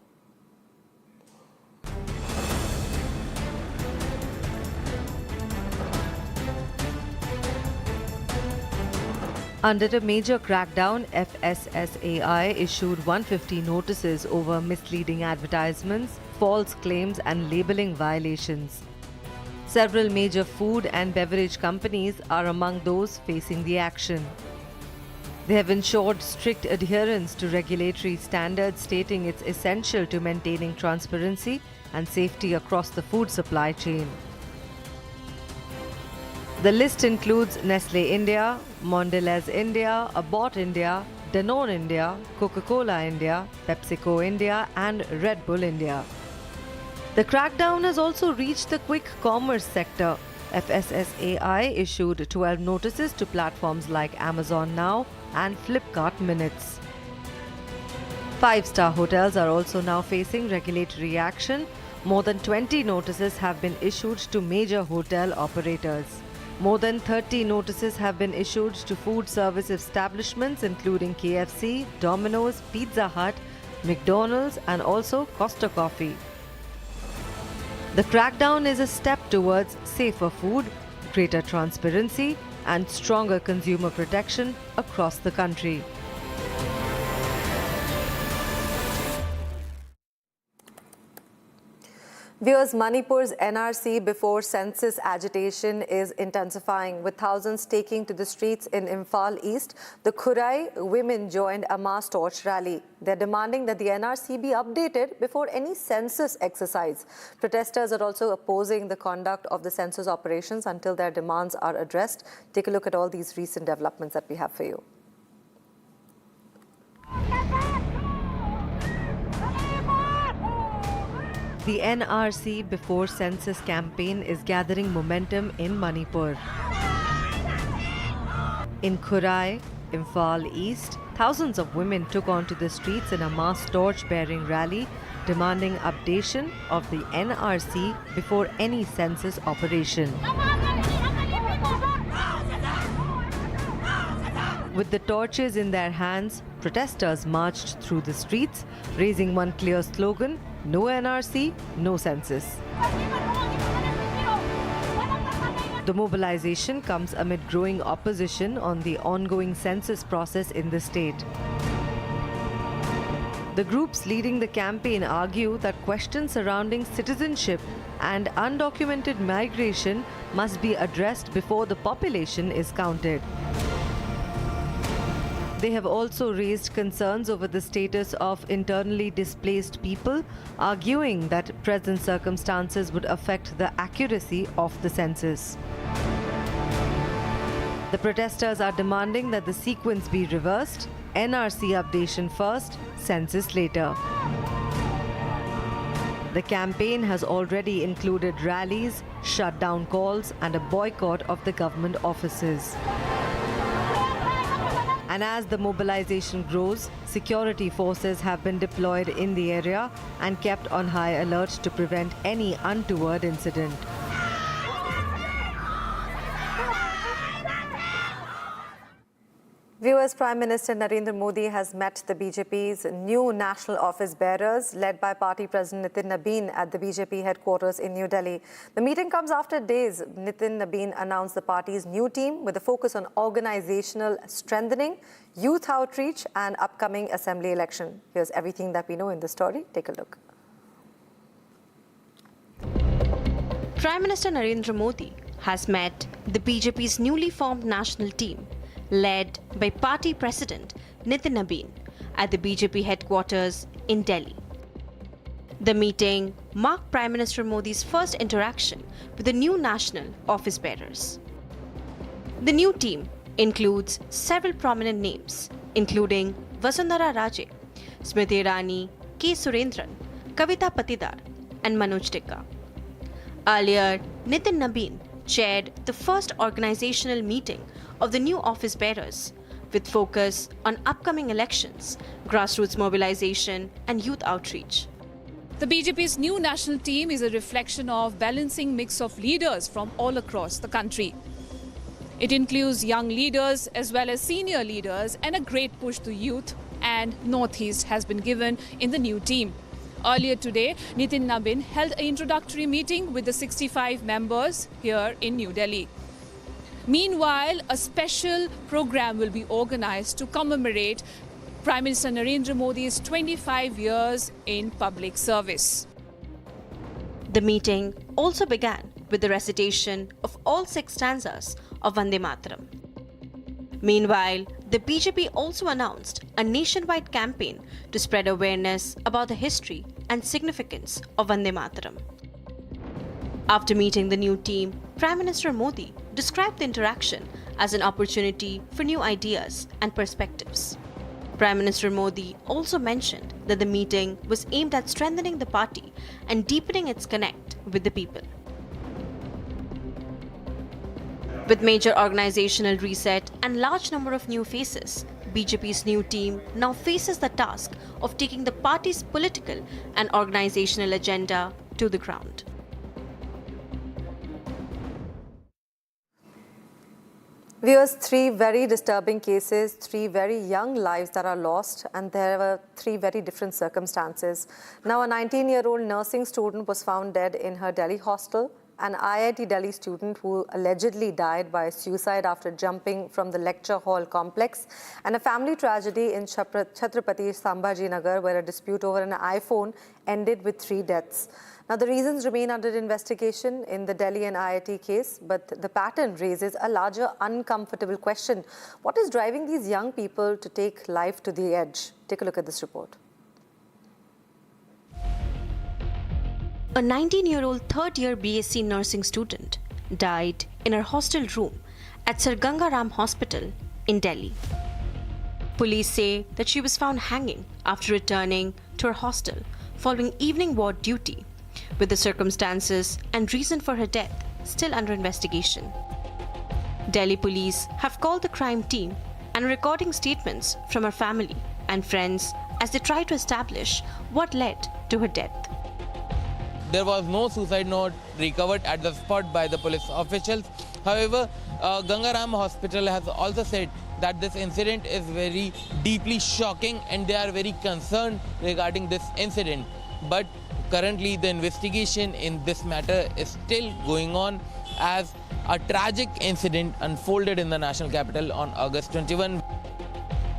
Under a major crackdown, FSSAI issued 150 notices over misleading advertisements, false claims and labeling violations. Several major food and beverage companies are among those facing the action. They have ensured strict adherence to regulatory standards, stating it's essential to maintaining transparency and safety across the food supply chain. The list includes Nestle India, Mondelez India, Abbott India, Danone India, Coca-Cola India, PepsiCo India and Red Bull India. The crackdown has also reached the quick commerce sector. FSSAI issued 12 notices to platforms like Amazon Now and Flipkart Minutes. 5-star hotels are also now facing regulatory action. More than 20 notices have been issued to major hotel operators. More than 30 notices have been issued to food service establishments including KFC, Domino's, Pizza Hut, McDonald's and also Costa Coffee. The crackdown is a step towards safer food, greater transparency and stronger consumer protection across the country. Viewers, Manipur's NRC before census agitation is intensifying, with thousands taking to the streets in Imphal East. The Khurai women joined a mass torch rally. They're demanding that the NRC be updated before any census exercise. Protesters are also opposing the conduct of the census operations until their demands are addressed. Take a look at all these recent developments that we have for you. The NRC before census campaign is gathering momentum in Manipur. In Khurai, Imphal East, thousands of women took onto the streets in a mass torch-bearing rally demanding updation of the NRC before any census operation. With the torches in their hands, protesters marched through the streets, raising one clear slogan: "No NRC, no census." The mobilization comes amid growing opposition on the ongoing census process in the state. The groups leading the campaign argue that questions surrounding citizenship and undocumented migration must be addressed before the population is counted. They have also raised concerns over the status of internally displaced people, arguing that present circumstances would affect the accuracy of the census. The protesters are demanding that the sequence be reversed: NRC updation first, census later. The campaign has already included rallies, shutdown calls, and a boycott of the government offices. And as the mobilization grows, security forces have been deployed in the area and kept on high alert to prevent any untoward incident. Viewers, Prime Minister Narendra Modi has met the BJP's new national office bearers, led by party President Nitin Nabin at the BJP headquarters in New Delhi. The meeting comes after days Nitin Nabin announced the party's new team with a focus on organizational strengthening, youth outreach and upcoming assembly election. Here's everything that we know in the story. Take a look. Prime Minister Narendra Modi has met the BJP's newly formed national team, led by party president Nitin Nabin at the BJP headquarters in Delhi. The meeting marked Prime Minister Modi's first interaction with the new national office bearers. The new team includes several prominent names, including Vasundhara Raje, Smriti Irani, K. Surendran, Kavita Patidar, and Manoj Tikka. Earlier, Nitin Nabin chaired the first organizational meeting of the new office bearers, with focus on upcoming elections, grassroots mobilization, and youth outreach. The BJP's new national team is a reflection of balancing mix of leaders from all across the country. It includes young leaders as well as senior leaders, and a great push to youth and Northeast has been given in the new team. Earlier today, Nitin Nabin held an introductory meeting with the 65 members here in New Delhi. Meanwhile, a special program will be organized to commemorate Prime Minister Narendra Modi's 25 years in public service. The meeting also began with the recitation of all 6 stanzas of Vande Mataram. Meanwhile, the BJP also announced a nationwide campaign to spread awareness about the history and significance of Vande Mataram. After meeting the new team, Prime Minister Modi described the interaction as an opportunity for new ideas and perspectives. Prime Minister Modi also mentioned that the meeting was aimed at strengthening the party and deepening its connect with the people. With major organizational reset and large number of new faces, BJP's new team now faces the task of taking the party's political and organizational agenda to the ground. Viewers, three very disturbing cases, three very young lives that are lost, and there were three very different circumstances. Now, a 19-year-old nursing student was found dead in her Delhi hostel. An IIT Delhi student who allegedly died by suicide after jumping from the lecture hall complex, and a family tragedy in Chhatrapati Sambhaji Nagar where a dispute over an iPhone ended with 3 deaths. Now, the reasons remain under investigation in the Delhi and IIT case, but the pattern raises a larger uncomfortable question. What is driving these young people to take life to the edge? Take a look at this report. A 19-year-old third-year BSc nursing student died in her hostel room at Sir Gangaram Hospital in Delhi. Police say that she was found hanging after returning to her hostel following evening ward duty, with the circumstances and reason for her death still under investigation. Delhi police have called the crime team and are recording statements from her family and friends as they try to establish what led to her death. There was no suicide note recovered at the spot by the police officials. However, Gangaram Hospital has also said that this incident is very deeply shocking and they are very concerned regarding this incident. But currently the investigation in this matter is still going on as a tragic incident unfolded in the national capital on August 21.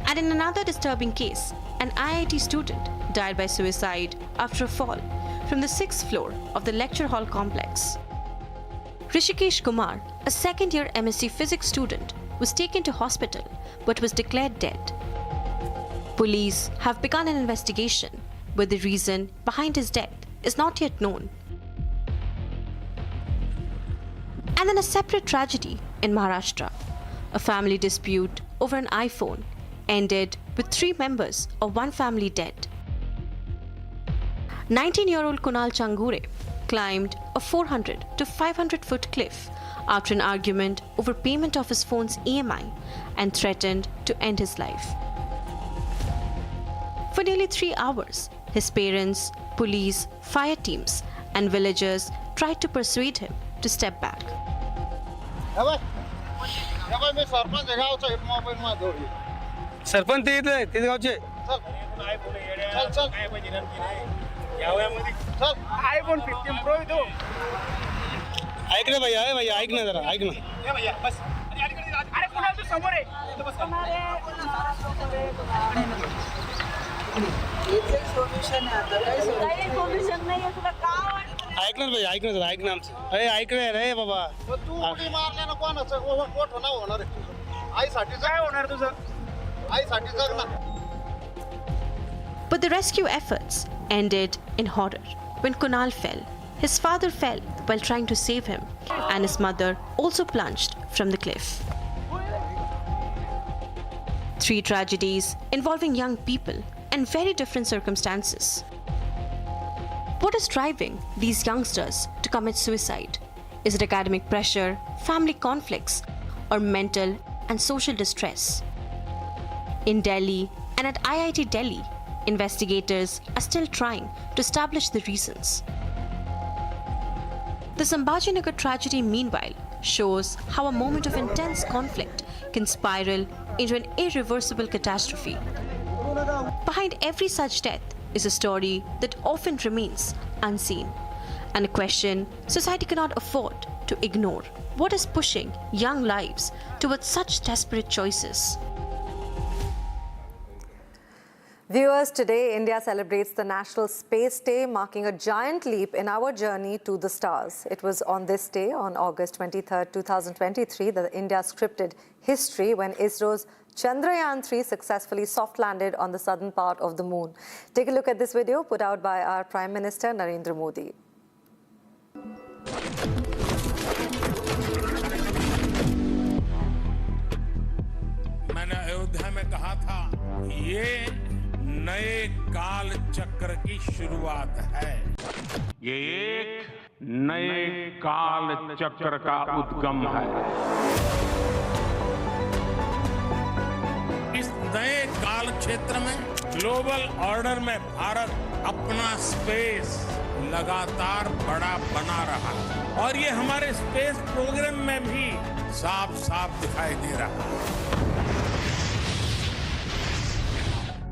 And in another disturbing case, an IIT student died by suicide after a fall from the 6th floor of the lecture hall complex. Rishikesh Kumar, a second-year MSc Physics student, was taken to hospital but was declared dead. Police have begun an investigation, but the reason behind his death is not yet known. And then a separate tragedy in Maharashtra. A family dispute over an iPhone ended with 3 members of one family dead. 19-year-old Kunal Changure climbed a 400 to 500-foot cliff after an argument over payment of his phone's EMI and threatened to end his life. For nearly 3 hours, his parents, police, fire teams, and villagers tried to persuade him to step back. Sarpanch ते इथले ते गावचे iPhone 15 pro आहे तो ऐक रे भैया ऐक ना जरा ऐक ना ए भैया बस अरे कुणाल तू समोर आहे इथं बस इथे सोल्युशन आहे आता काय सोल्युशन नाही आहे तुला का ऐक ना भैया ऐक ना जरा ऐक ना आमचं अरे ऐक रे बाबा तू उडी मारल्यानं कोणाचं मोठं नाव होणार आहे आईसाठी काय होणार तुझं आईसाठी जग ना. But the rescue efforts ended in horror when Kunal fell. His father fell while trying to save him, and his mother also plunged from the cliff. 3 tragedies involving young people and very different circumstances. What is driving these youngsters to commit suicide? Is it academic pressure, family conflicts, or mental and social distress? In Delhi and at IIT Delhi, investigators are still trying to establish the reasons. The Sambhaji Nagar tragedy, meanwhile, shows how a moment of intense conflict can spiral into an irreversible catastrophe. Behind every such death is a story that often remains unseen, and a question society cannot afford to ignore. What is pushing young lives towards such desperate choices? Viewers, today India celebrates the National Space Day, marking a giant leap in our journey to the stars. It was on this day, on August 23, 2023, that India scripted history when ISRO's Chandrayaan-3 successfully soft-landed on the southern part of the moon. Take a look at this video put out by our Prime Minister Narendra Modi. मैंने अयोध्या में कहा था ये नए काल चक्र की शुरुआत है। ये एक नए काल चक्र का उद्गम है। इस नए काल क्षेत्र में ग्लोबल ऑर्डर में भारत अपना स्पेस लगातार बड़ा बना रहा है और ये हमारे स्पेस प्रोग्राम में भी साफ साफ दिखाई दे रहा है।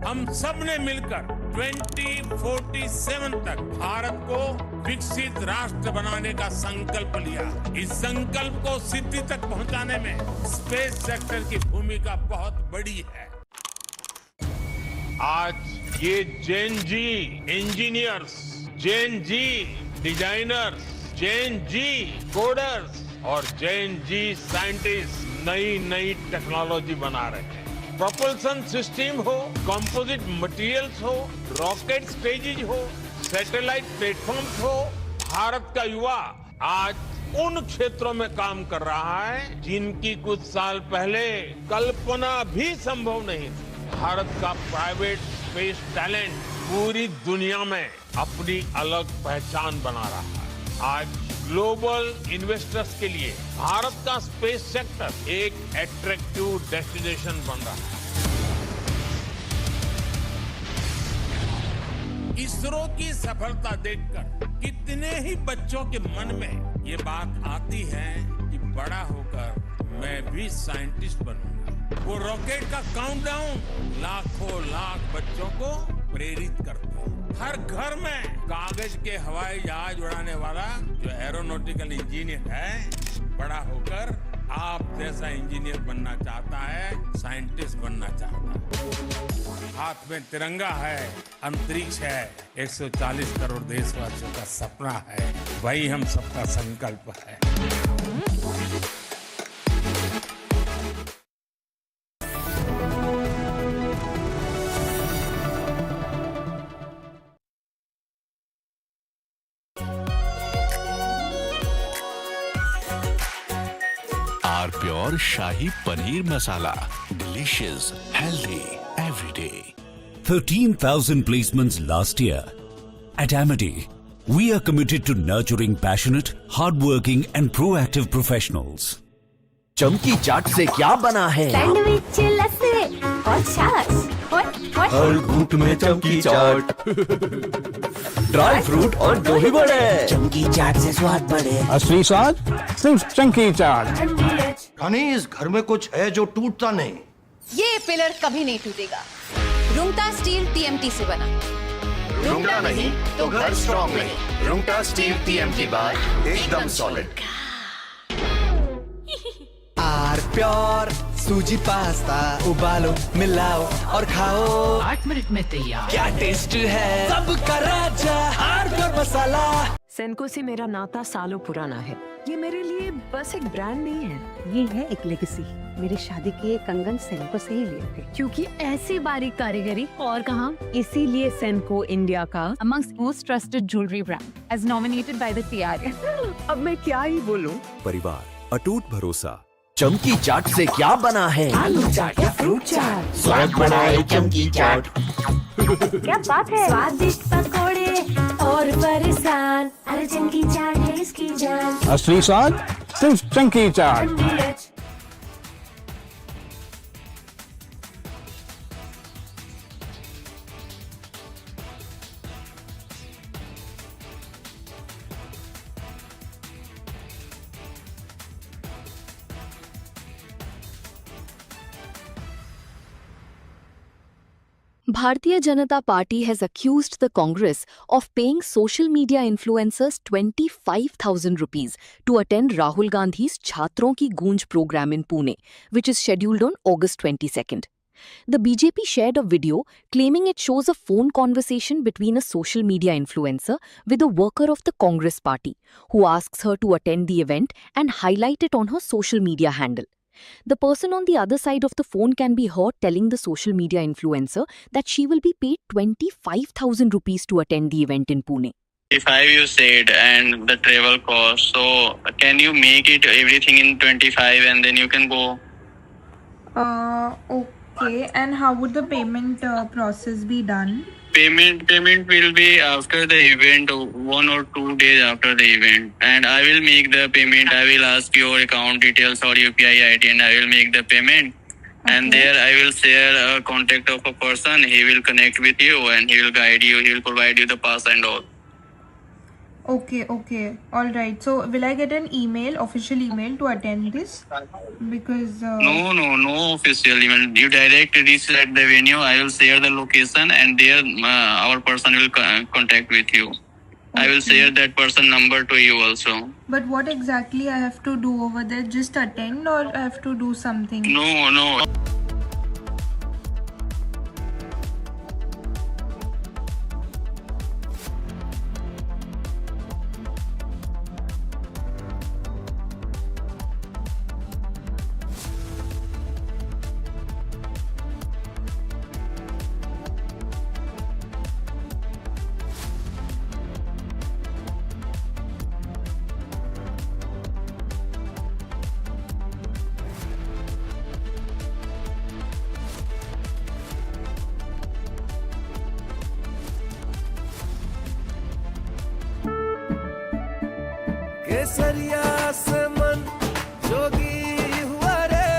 हम सब ने मिलकर 2047 तक भारत को विकसित राष्ट्र बनाने का संकल्प लिया। इस संकल्प को सिद्धि तक पहुंचाने में स्पेस सेक्टर की भूमिका बहुत बड़ी है। आज ये जेन जी इंजीनियर्स, जेन जी डिजाइनर्स, जेन जी कोडर्स और जेन जी साइंटिस्ट नई नई टेक्नोलॉजी बना रहे हैं। प्रोपल्सन सिस्टम हो, कंपोजिट मटेरियल्स हो, रॉकेट स्टेजेज हो, सैटेलाइट प्लेटफॉर्म्स हो, भारत का युवा आज उन क्षेत्रों में काम कर रहा है जिनकी कुछ साल पहले कल्पना भी संभव नहीं थी। भारत का प्राइवेट स्पेस टैलेंट पूरी दुनिया में अपनी अलग पहचान बना रहा है। आज ग्लोबल इन्वेस्टर्स के लिए भारत का स्पेस सेक्टर एक अट्रैक्टिव डेस्टिनेशन बन रहा है। इसरो की सफलता देखकर कितने ही बच्चों के मन में ये बात आती है कि बड़ा होकर मैं भी साइंटिस्ट बनूंगा। वो रॉकेट का काउंटडाउन लाखों लाख बच्चों को प्रेरित करता है। हर घर में कागज के हवाई जहाज उड़ाने वाला जो एरोनॉटिकल इंजीनियर है, बड़ा होकर आप जैसा इंजीनियर बनना चाहता है, साइंटिस्ट बनना चाहता है। हाथ में तिरंगा है, अंतरिक्ष है, 140 करोड़ देशवासियों का सपना है, वही हम सबका संकल्प है। Our pure shahi paneer masala, delicious, healthy every day. 13,000 placements last year. At Amity, we are committed to nurturing passionate, hardworking and proactive professionals. चमकी चाट से क्या बना है? सैंडविच, लस्सी और छाछ हर घूंट में चमकी चाट, ड्राई फ्रूट और दही बड़े। चमकी चाट से स्वाद बढ़े। असली स्वाद सिर्फ चमकी चाट। रानी, इस घर में कुछ है जो टूटता नहीं। ये पिलर कभी नहीं टूटेगा। रुंगटा स्टील TMT से बना। रुंगटा नहीं तो घर स्ट्रॉन्ग नहीं। रुंगटा स्टील TMT बार एकदम सॉलिड। आर प्योर सूजी पास्ता, उबालो, मिलाओ और खाओ। 8 मिनट में तैयार। क्या टेस्ट है, सबका राजा आर प्योर मसाला। सेनको से मेरा नाता सालों पुराना है। ये मेरे लिए बस एक ब्रांड नहीं है, ये है एक लेगेसी। मेरी शादी के कंगन सेनको से ही लिए थे, क्योंकि ऐसी बारीक कारीगरी और कहाँ। इसीलिए सेनको इंडिया का amongst most trusted jewellery brand as nominated by the TRA। अब मैं क्या ही बोलूं। परिवार, अटूट भरोसा। चमकी चाट से क्या बना है? आलू चाट या फ्रूट चाट, स्वाद बढ़ाए चमकी चाट। क्या बात है। स्वादिष्ट पकोड़े और परेशान, अरे चमकी चाट है इसकी जान। असली स्वाद सिर्फ चमकी चाट। Bharatiya Janata Party has accused the Congress of paying social media influencers 25,000 rupees to attend Rahul Gandhi's Chhatron Ki Goonj program in Pune, which is scheduled on August 22nd. The BJP shared a video claiming it shows a phone conversation between a social media influencer with a worker of the Congress party, who asks her to attend the event and highlight it on her social media handle. The person on the other side of the phone can be heard telling the social media influencer that she will be paid 25,000 rupees to attend the event in Pune. 25 you said, and the travel cost. So can you make it everything in 25 and then you can go? Okay, and how would the payment process be done? Payment will be after the event, 1 or 2 days after the event, and I will make the payment. I will ask your account details or UPI ID, and I will make the payment. And there I will share a contact of a person. He will connect with you and he will guide you. He will provide you the pass and all. Okay, all right. So will I get an official email to attend this? Because No official email. You direct reach at the venue. I will share the location, and there our person will contact with you. I will share that person number to you also. But what exactly I have to do over there? Just attend, or I have to do something? No. केसरिया से मन जोगी हुआ रे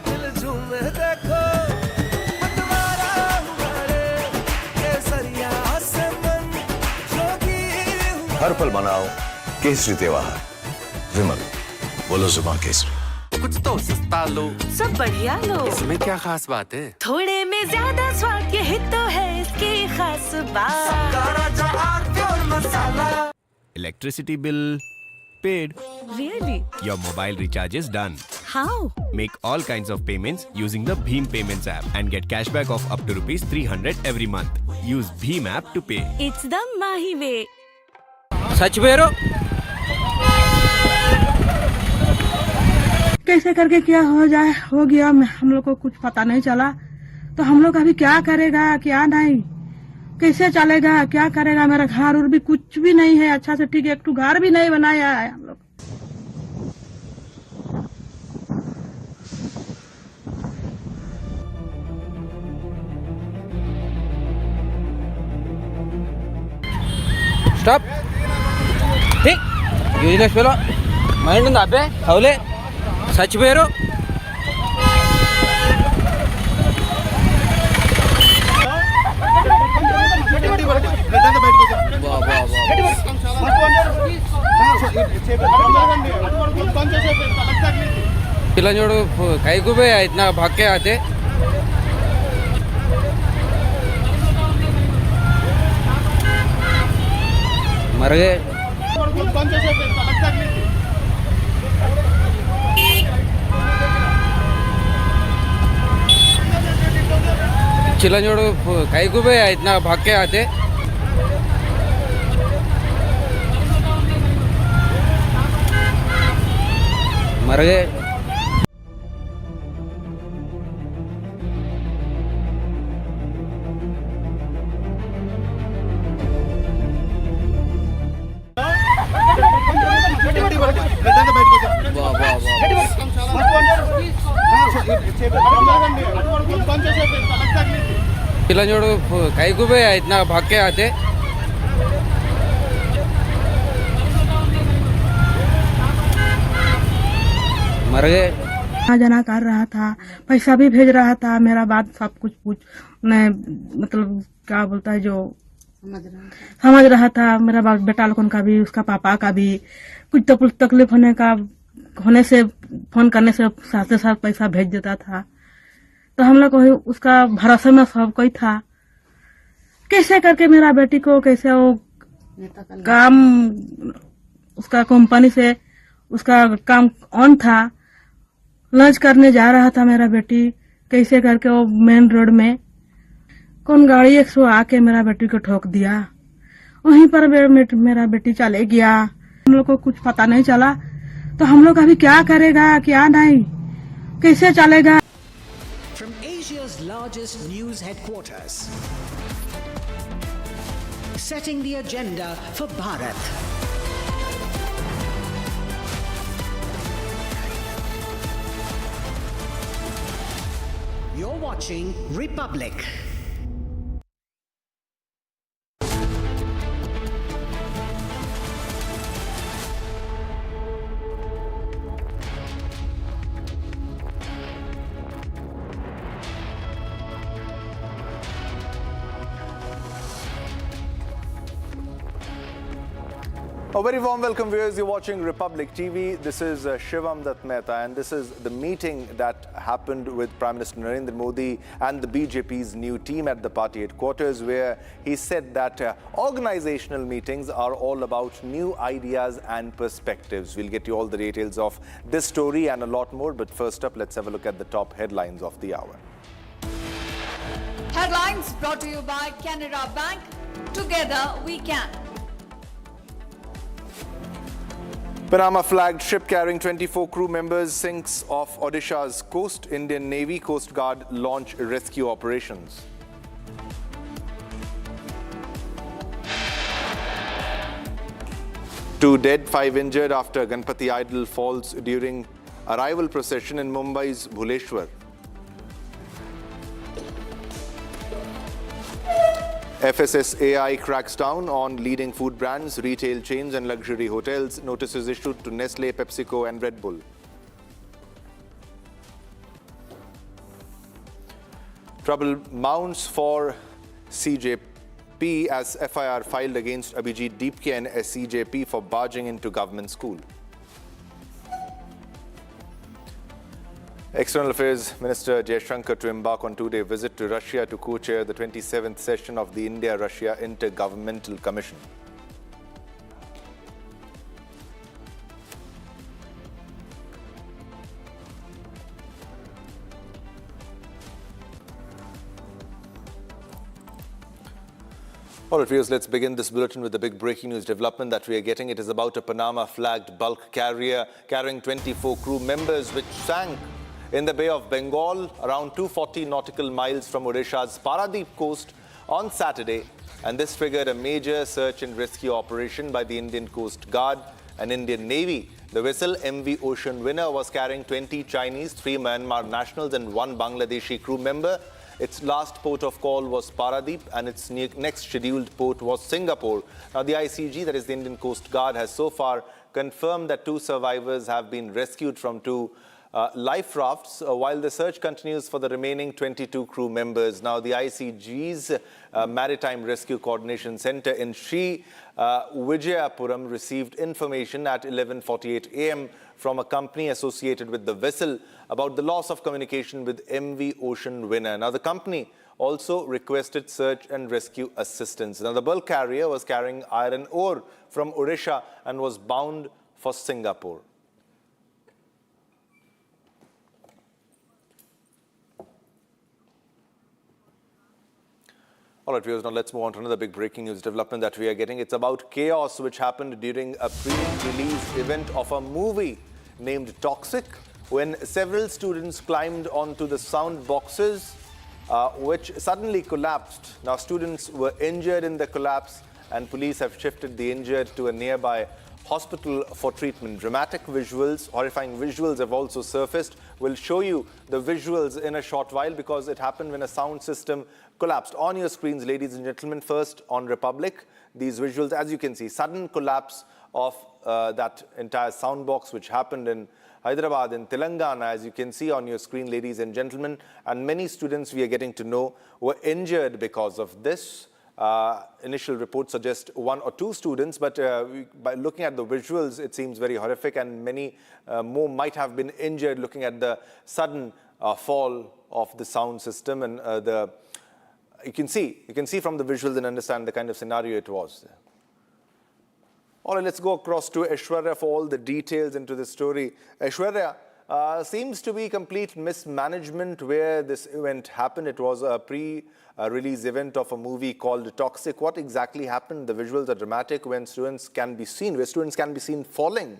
दिल झूमे देखो मतवारा हुआ रे केसरिया से मन जोगी हुआ हर पल मनाओ केसरी त्योहार विमल बोलो जुबान केसरी कुछ तो सस्ता लो सब बढ़िया लो इसमें क्या खास बात है थोड़े में ज्यादा स्वाद यही तो है इसकी खास बात मसाला Electricity bill paid. Really? Your mobile recharge is done. How? Make all kinds of payments using the Bheem Payments app and get cashback of up to rupees 300 every month. Use Bheem app to pay. It's the Mahi way. सच बेरो कैसे करके क्या हो गया हम लोग को कुछ पता नहीं चला। तो हम लोग अभी क्या करेगा क्या नहीं, कैसे चलेगा क्या करेगा। मेरा घर और भी कुछ भी नहीं है अच्छा से, ठीक है, एक तो घर भी नहीं बनाया है हम लोग। स्टॉप ठीक यूजलेस फेलो మైండ్ ఉందా అబ్బే హౌలే చచ్చిపోయారు पिला जोड़ कई को भी इतना भाग के आते मर गए चिला जोड़ कई को भी इतना भाग के आते मर गए। चिला जोड़ कई को भी इतना भाग के आते मर गए। जना कर रहा था, पैसा भी भेज रहा था, मेरा बात सब कुछ मतलब क्या बोलता है जो समझ रहा था। मेरा बेटा लोगों का भी उसका पापा का भी कुछ तकलीफ होने से फोन करने से साथ के साथ पैसा भेज देता था। तो हम लोग उसका भरोसे में सब कोई था। कैसे करके मेरा बेटी को कैसे वो काम उसका कंपनी से उसका काम ऑन था, लंच करने जा रहा था मेरा बेटी। कैसे करके वो मेन रोड में कौन गाड़ी 100 आके मेरा बेटी को ठोक दिया। वहीं पर मेरा बेटी चले गया। हम लोग को कुछ पता नहीं चला। तो हम लोग अभी क्या करेगा क्या नहीं, कैसे चलेगा। From Asia's largest news headquarters, setting the agenda for Bharat. You're watching watching Republic. A very warm welcome, viewers. You're watching Republic TV. This is Shivam Dutt Mehta, and this is the meeting that happened with Prime Minister Narendra Modi and the BJP's new team at the party headquarters, where he said that organizational meetings are all about new ideas and perspectives. We'll get you all the details of this story and a lot more, but first up, let's have a look at the top headlines of the hour. Headlines brought to you by Canara Bank. Together we can. Panama-flagged ship carrying 24 crew members sinks off Odisha's coast. Indian Navy Coast Guard launch rescue operations. Two dead, 5 injured after Ganpati idol falls during arrival procession in Mumbai's Bhuleshwar. FSSAI cracks down on leading food brands, retail chains and luxury hotels. Notices issued to Nestle, PepsiCo and Red Bull. Trouble mounts for CJP as FIR filed against Abhijit Deepke and SCJP for barging into government school. External Affairs Minister Jaishankar to embark on two-day visit to Russia to co-chair the 27th session of the India-Russia Intergovernmental Commission. All right, viewers, let's begin this bulletin with the big breaking news development that we are getting. It is about a Panama-flagged bulk carrier carrying 24 crew members which sank in the Bay of Bengal, around 240 nautical miles from Odisha's Paradip coast on Saturday. And this triggered a major search and rescue operation by the Indian Coast Guard and Indian Navy. The vessel MV Ocean Winner was carrying 20 Chinese, 3 Myanmar nationals and 1 Bangladeshi crew member. Its last port of call was Paradip and its next scheduled port was Singapore. Now, the ICG, that is the Indian Coast Guard, has so far confirmed that 2 survivors have been rescued from 2 life rafts, while the search continues for the remaining 22 crew members. Now, the ICG's Maritime Rescue Coordination Centre in Sri Vijayapuram received information at 11:48 a.m. from a company associated with the vessel about the loss of communication with MV Ocean Winner. Now, the company also requested search and rescue assistance. Now, the bulk carrier was carrying iron ore from Odisha and was bound for Singapore. All right, viewers, now let's move on to another big breaking news development that we are getting. It's about chaos which happened during a pre-release event of a movie named Toxic, when several students climbed onto the sound boxes, which suddenly collapsed. Now, students were injured in the collapse, and police have shifted the injured to a nearby hospital for treatment. Dramatic visuals, horrifying visuals have also surfaced. We'll show you the visuals in a short while because it happened when a sound system collapsed. On your screens, ladies and gentlemen, first on Republic, these visuals, as you can see, sudden collapse of that entire sound box which happened in Hyderabad in Telangana, as you can see on your screen, ladies and gentlemen, and many students we are getting to know were injured because of this. Initial reports suggest 1 or 2 students, but by looking at the visuals, it seems very horrific, and many more might have been injured looking at the sudden fall of the sound system. And you can see from the visuals and understand the kind of scenario it was. All right, let's go across to Aishwarya for all the details into the story. Aishwarya, seems to be complete mismanagement where this event happened. It was a pre-release event of a movie called Toxic. What exactly happened? The visuals are dramatic when students can be seen, falling.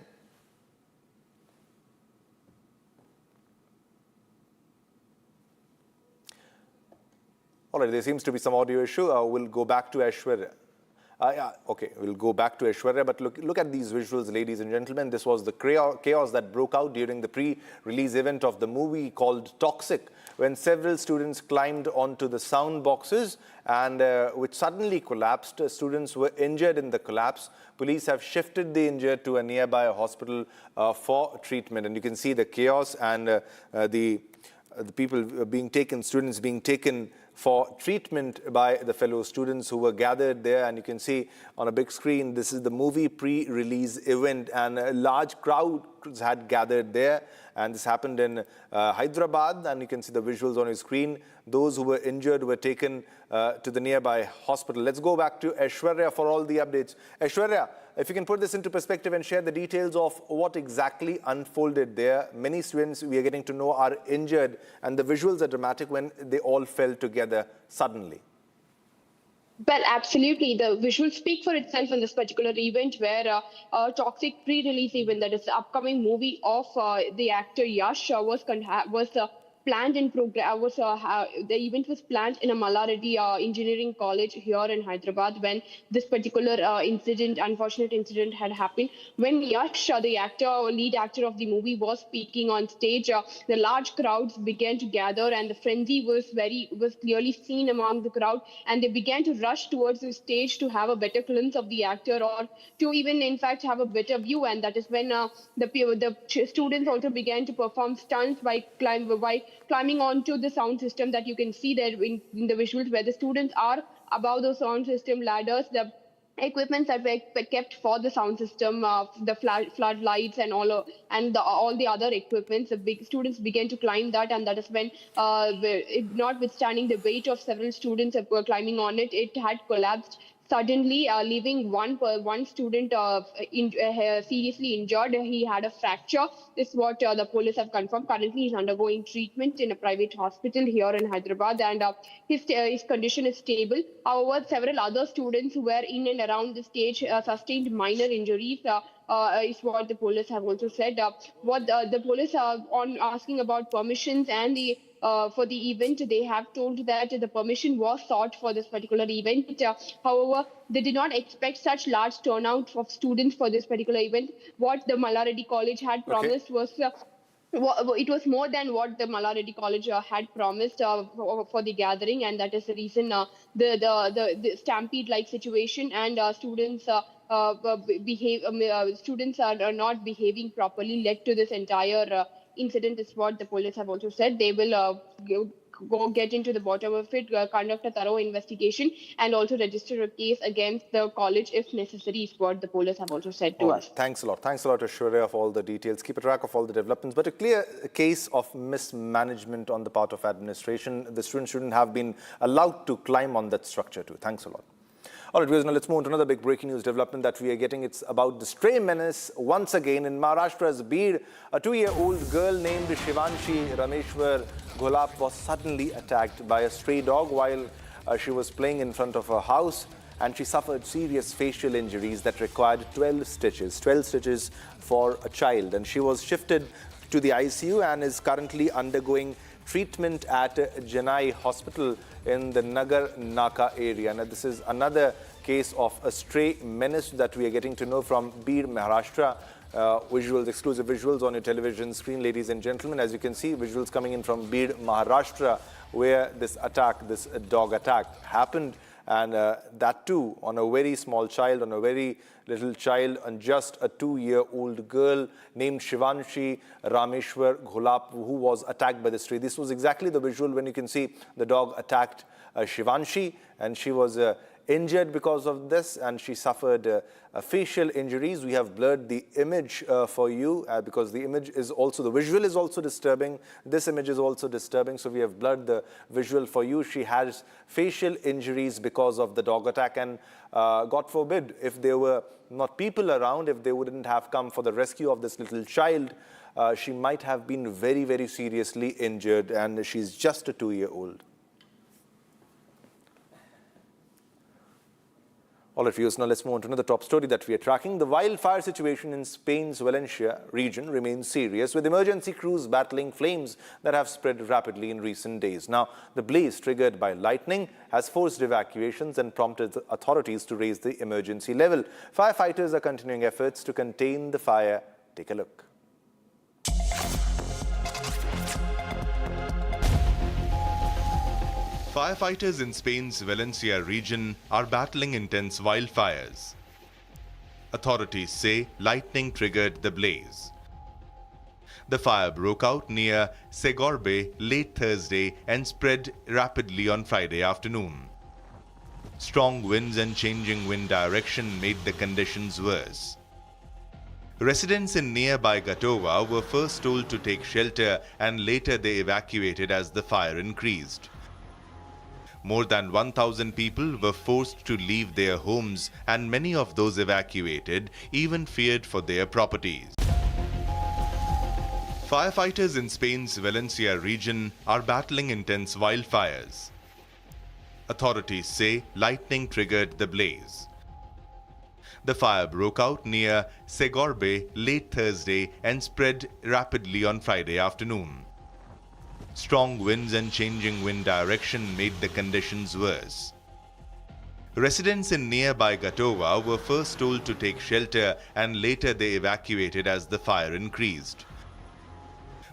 All right, there seems to be some audio issue. We'll go back to Aishwarya. Yeah, okay, we'll go back to Aishwarya, but look at these visuals, ladies and gentlemen. This was the chaos that broke out during the pre-release event of the movie called Toxic, when several students climbed onto the sound boxes and which suddenly collapsed. Students were injured in the collapse. Police have shifted the injured to a nearby hospital for treatment. And you can see the chaos and the people being taken, students being taken for treatment by the fellow students who were gathered there. And you can see on a big screen, this is the movie pre-release event, and a large crowd had gathered there. And this happened in Hyderabad, and you can see the visuals on your screen. Those who were injured were taken to the nearby hospital. Let's go back to Aishwarya for all the updates. Aishwarya, if you can put this into perspective and share the details of what exactly unfolded there. Many students we are getting to know are injured, and the visuals are dramatic when they all fell together suddenly. Well, absolutely. The visuals speak for itself in this particular event, where a Toxic pre-release event, that is the upcoming movie of the actor Yash, was planned in progress. The event was planned in a Mallareddy Engineering College here in Hyderabad when this particular unfortunate incident had happened. When Yash, the lead actor of the movie, was speaking on stage, the large crowds began to gather, and the frenzy was clearly seen among the crowd, and they began to rush towards the stage to have a better glimpse of the actor, or to even, in fact, have a better view. And that is when the students also began to perform stunts by climbing onto the sound system that you can see there in the visuals, where the students are above the sound system ladders, the equipments that were kept for the sound system, the floodlights and all the other equipments. The big students began to climb that, and that is when, notwithstanding the weight of several students that were climbing on it, it had collapsed suddenly, leaving one student seriously injured. He had a fracture. This is what the police have confirmed. Currently, he's undergoing treatment in a private hospital here in Hyderabad, and his condition is stable. However, several other students who were in and around the stage sustained minor injuries. Is what the police have also said. What the police are on asking about permissions and for the event, they have told that the permission was sought for this particular event. However, they did not expect such large turnout of students for this particular event. What the Mallareddy College had promised was it was more than what the Mallareddy College had promised for the gathering, and that is the reason the stampede-like situation and students students are not behaving properly led to this entire incident, is what the police have also said. They will go get into the bottom of it, conduct a thorough investigation, and also register a case against the college if necessary, is what the police have also said to us. Thanks a lot. Thanks a lot, Aishwarya, for all the details. Keep a track of all the developments. But a clear case of mismanagement on the part of administration. The students shouldn't have been allowed to climb on that structure too. Thanks a lot. All right, viewers, now let's move on to another big breaking news development that we are getting. It's about the stray menace once again in Maharashtra's Beed. A 2-year-old girl named Shivanshi Rameshwar Gholap was suddenly attacked by a stray dog while she was playing in front of her house, and she suffered serious facial injuries that required 12 stitches for a child. And she was shifted to the ICU and is currently undergoing treatment at Janai Hospital in the Nagar Naka area. Now, this is another case of a stray menace that we are getting to know from Beed, Maharashtra. Exclusive visuals on your television screen, ladies and gentlemen. As you can see, visuals coming in from Beed, Maharashtra, where this dog attack happened. And that too on a very small child, on a very little child, and just a 2-year-old girl named Shivanshi Rameshwar Gholap, who was attacked by the stray. This was exactly the visual when you can see the dog attacked Shivanshi, and she was injured because of this, and she suffered facial injuries. We have blurred the image for you because the visual is also disturbing. This image is also disturbing, so we have blurred the visual for you. She has facial injuries because of the dog attack, and God forbid, if there were not people around, if they wouldn't have come for the rescue of this little child, she might have been very, very seriously injured, and she's just a 2-year-old. All right, viewers, now let's move on to another top story that we are tracking. The wildfire situation in Spain's Valencia region remains serious, with emergency crews battling flames that have spread rapidly in recent days. Now, the blaze triggered by lightning has forced evacuations and prompted authorities to raise the emergency level. Firefighters are continuing efforts to contain the fire. Take a look. Firefighters in Spain's Valencia region are battling intense wildfires. Authorities say lightning triggered the blaze. The fire broke out near Segorbe late Thursday and spread rapidly on Friday afternoon. Strong winds and changing wind direction made the conditions worse. Residents in nearby Gatova were first told to take shelter and later they evacuated as the fire increased. More than 1,000 people were forced to leave their homes, and many of those evacuated even feared for their properties. Firefighters in Spain's Valencia region are battling intense wildfires. Authorities say lightning triggered the blaze. The fire broke out near Segorbe late Thursday and spread rapidly on Friday afternoon. Strong winds and changing wind direction made the conditions worse. Residents in nearby Gatova were first told to take shelter and later they evacuated as the fire increased.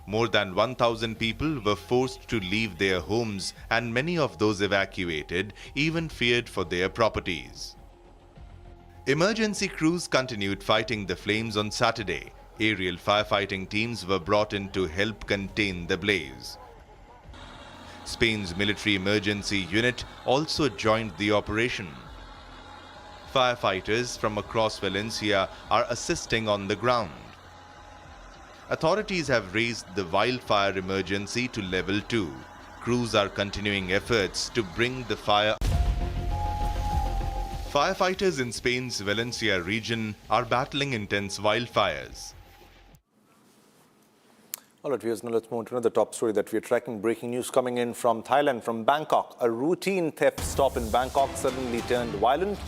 More than 1,000 people were forced to leave their homes, and many of those evacuated even feared for their properties. Emergency crews continued fighting the flames on Saturday. Aerial firefighting teams were brought in to help contain the blaze. Spain's military emergency unit also joined the operation. Firefighters from across Valencia are assisting on the ground. Authorities have raised the wildfire emergency to level 2. Crews are continuing efforts to bring the fire. Firefighters in Spain's Valencia region are battling intense wildfires. All right, viewers, now let's move on to another top story that we are tracking. Breaking news coming in from Thailand, from Bangkok. A routine theft stop in Bangkok suddenly turned violent.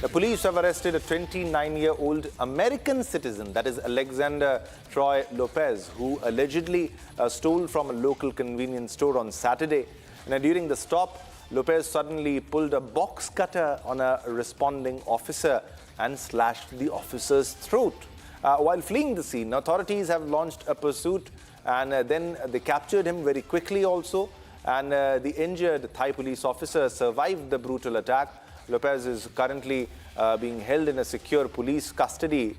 The police have arrested a 29-year-old American citizen, that is Alexander Troy Lopez, who allegedly stole from a local convenience store on Saturday. And during the stop, Lopez suddenly pulled a box cutter on a responding officer and slashed the officer's throat. While fleeing the scene, authorities have launched a pursuit, and then they captured him very quickly also, and the injured Thai police officer survived the brutal attack. Lopez is currently being held in a secure police custody.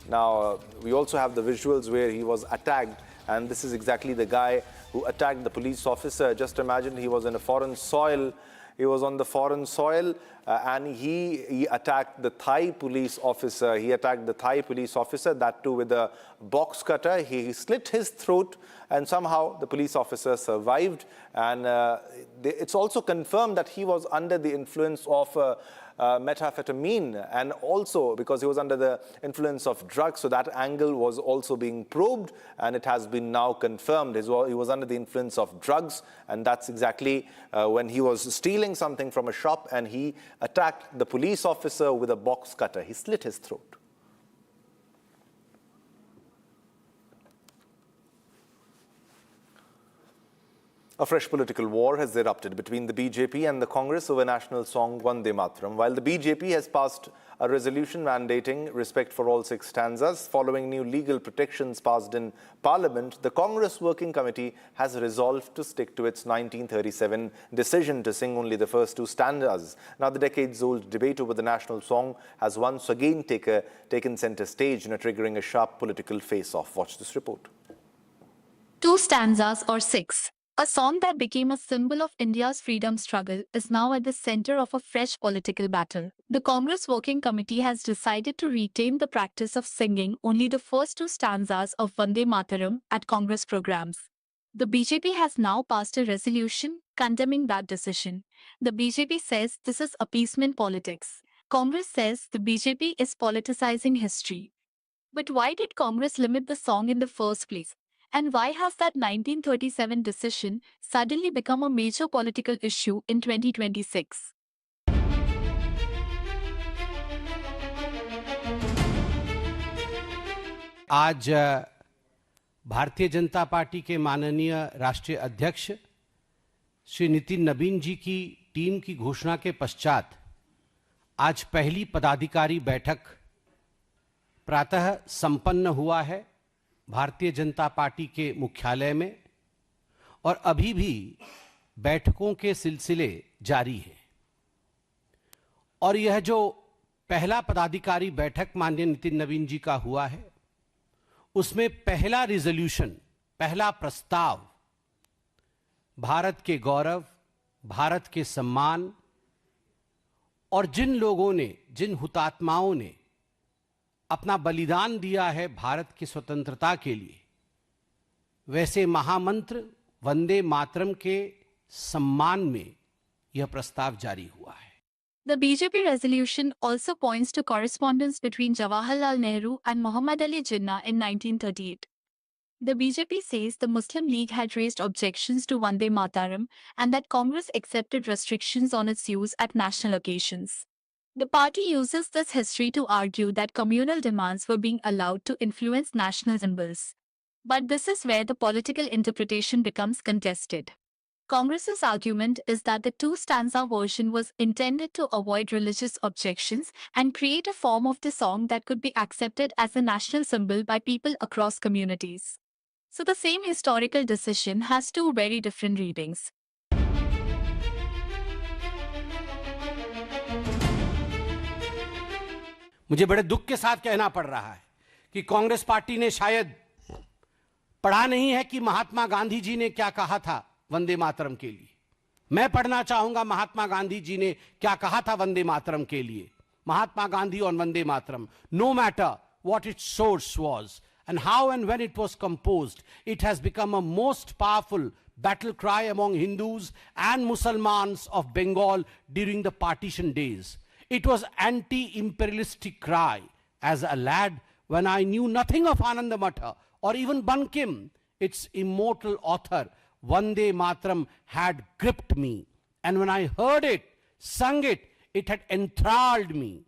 Now, we also have the visuals where he was attacked, and this is exactly the guy who attacked the police officer. Just imagine, he was in a foreign soil. He was on the foreign soil and he attacked the Thai police officer. He attacked the Thai police officer, that too with a box cutter. He slit his throat and somehow the police officer survived. And it's also confirmed that he was under the influence of methamphetamine, and also because he was under the influence of drugs, so that angle was also being probed, and it has been now confirmed. He was under the influence of drugs, and that's exactly when he was stealing something from a shop and he attacked the police officer with a box cutter. He slit his throat. A fresh political war has erupted between the BJP and the Congress over national song Vande Mataram. While the BJP has passed a resolution mandating respect for all 6 stanzas following new legal protections passed in Parliament, the Congress Working Committee has resolved to stick to its 1937 decision to sing only the first 2 stanzas. Now, the decades-old debate over the national song has once again taken centre stage, triggering a sharp political face-off. Watch this report. 2 stanzas or 6. A song that became a symbol of India's freedom struggle is now at the center of a fresh political battle. The Congress Working Committee has decided to retain the practice of singing only the first 2 stanzas of Vande Mataram at Congress programs. The BJP has now passed a resolution condemning that decision. The BJP says this is appeasement politics. Congress says the BJP is politicizing history. But why did Congress limit the song in the first place? And why has that 1937 decision suddenly become a major political issue in 2026? आज Bharatiya Janata party के माननीय राष्ट्रीय अध्यक्ष श्री नितिन नवीन जी की team की घोषणा के पश्चात आज पहली पदाधिकारी बैठक प्रातः संपन्न हुआ है भारतीय जनता पार्टी के मुख्यालय में और अभी भी बैठकों के सिलसिले जारी हैं। और यह जो पहला पदाधिकारी बैठक माननीय नितिन नवीन जी का हुआ है, उसमें पहला रिजोल्यूशन, पहला प्रस्ताव भारत के गौरव, भारत के सम्मान और जिन लोगों ने, जिन हुतात्माओं ने अपना बलिदान दिया है भारत की स्वतंत्रता के लिए, वैसे महामंत्र वंदे मातरम के सम्मान में यह प्रस्ताव जारी हुआ है। The BJP resolution also points to correspondence between Jawaharlal Nehru and Muhammad Ali Jinnah in 1938. The BJP says the Muslim League had raised objections to Vande Mataram and that Congress accepted restrictions on its use at national occasions. The party uses this history to argue that communal demands were being allowed to influence national symbols. But this is where the political interpretation becomes contested. Congress's argument is that the two-stanza version was intended to avoid religious objections and create a form of the song that could be accepted as a national symbol by people across communities. So the same historical decision has two very different readings. मुझे बड़े दुख के साथ कहना पड़ रहा है कि कांग्रेस पार्टी ने शायद पढ़ा नहीं है कि महात्मा गांधी जी ने क्या कहा था वंदे मातरम के लिए। मैं पढ़ना चाहूंगा महात्मा गांधी जी ने क्या कहा था वंदे मातरम के लिए। Mahatma Gandhi on Vande Mataram, no matter what its source was and how and when it was composed, it has become a most powerful battle cry among Hindus and Muslims of Bengal during the partition days. It was anti-imperialistic cry. As a lad, when I knew nothing of Ananda Matha or even Bankim, its immortal author, Vande Mataram had gripped me. And when I heard it, sung it, it had enthralled me.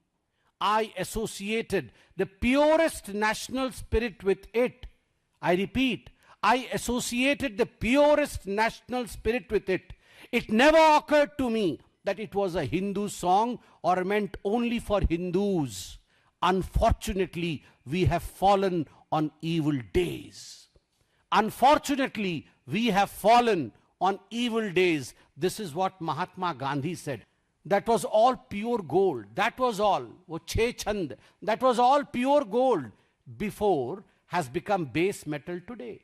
I associated the purest national spirit with it. I repeat, I associated the purest national spirit with it. It never occurred to me that it was a Hindu song or meant only for Hindus. Unfortunately, we have fallen on evil days. Unfortunately, we have fallen on evil days. This is what Mahatma Gandhi said. That was all pure gold. That was all. वो छह छंद, that was all pure gold before has become base metal today.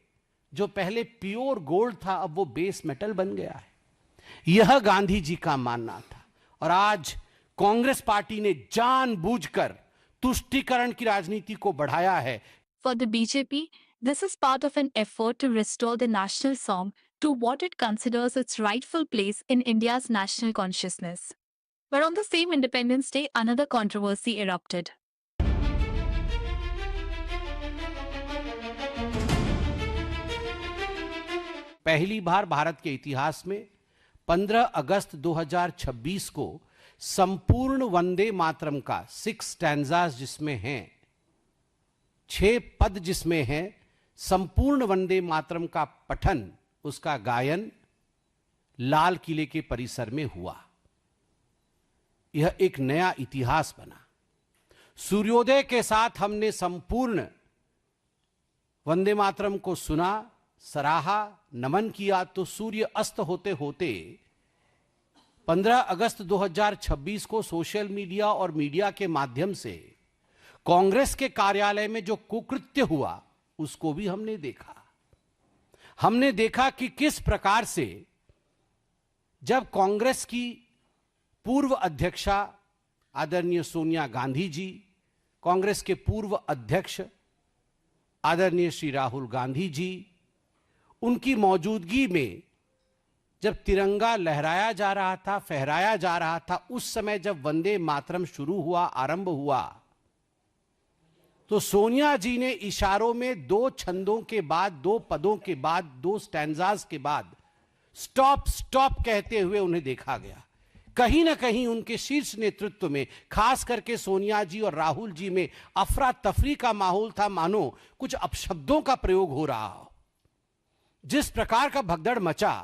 जो पहले pure gold था अब वो base metal बन गया है। यह गांधी जी का मानना था और आज कांग्रेस पार्टी ने जानबूझकर तुष्टीकरण की राजनीति को बढ़ाया है। For the BJP, this is part of an effort to restore the national song to what it considers its rightful place in India's national consciousness. But on the same Independence Day, another controversy erupted. पहली बार भारत के इतिहास में 15 अगस्त 2026 को संपूर्ण वंदे मातरम का 6 stanzas जिसमें हैं, 6 पद जिसमें हैं, संपूर्ण वंदे मातरम का पठन, उसका गायन लाल किले के परिसर में हुआ। यह एक नया इतिहास बना। सूर्योदय के साथ हमने संपूर्ण वंदे मातरम को सुना, सराहा, नमन किया, तो सूर्य अस्त होते होते 15 अगस्त 2026 को सोशल मीडिया और मीडिया के माध्यम से कांग्रेस के कार्यालय में जो कुकृत्य हुआ उसको भी हमने देखा। हमने देखा कि किस प्रकार से जब कांग्रेस की पूर्व अध्यक्षा आदरणीय सोनिया गांधी जी, कांग्रेस के पूर्व अध्यक्ष आदरणीय श्री राहुल गांधी जी, उनकी मौजूदगी में जब तिरंगा लहराया जा रहा था, फहराया जा रहा था, उस समय जब वंदे मातरम शुरू हुआ, आरंभ हुआ, तो सोनिया जी ने इशारों में 2 छंदों के बाद, 2 पदों के बाद, 2 स्टैंजास के बाद स्टॉप स्टॉप कहते हुए उन्हें देखा गया कहीं ना कहीं उनके शीर्ष नेतृत्व में, खास करके सोनिया जी और राहुल जी में अफरा तफरी का माहौल था, मानो कुछ अपशब्दों का प्रयोग हो रहा हो। जिस प्रकार का भगदड़ मचा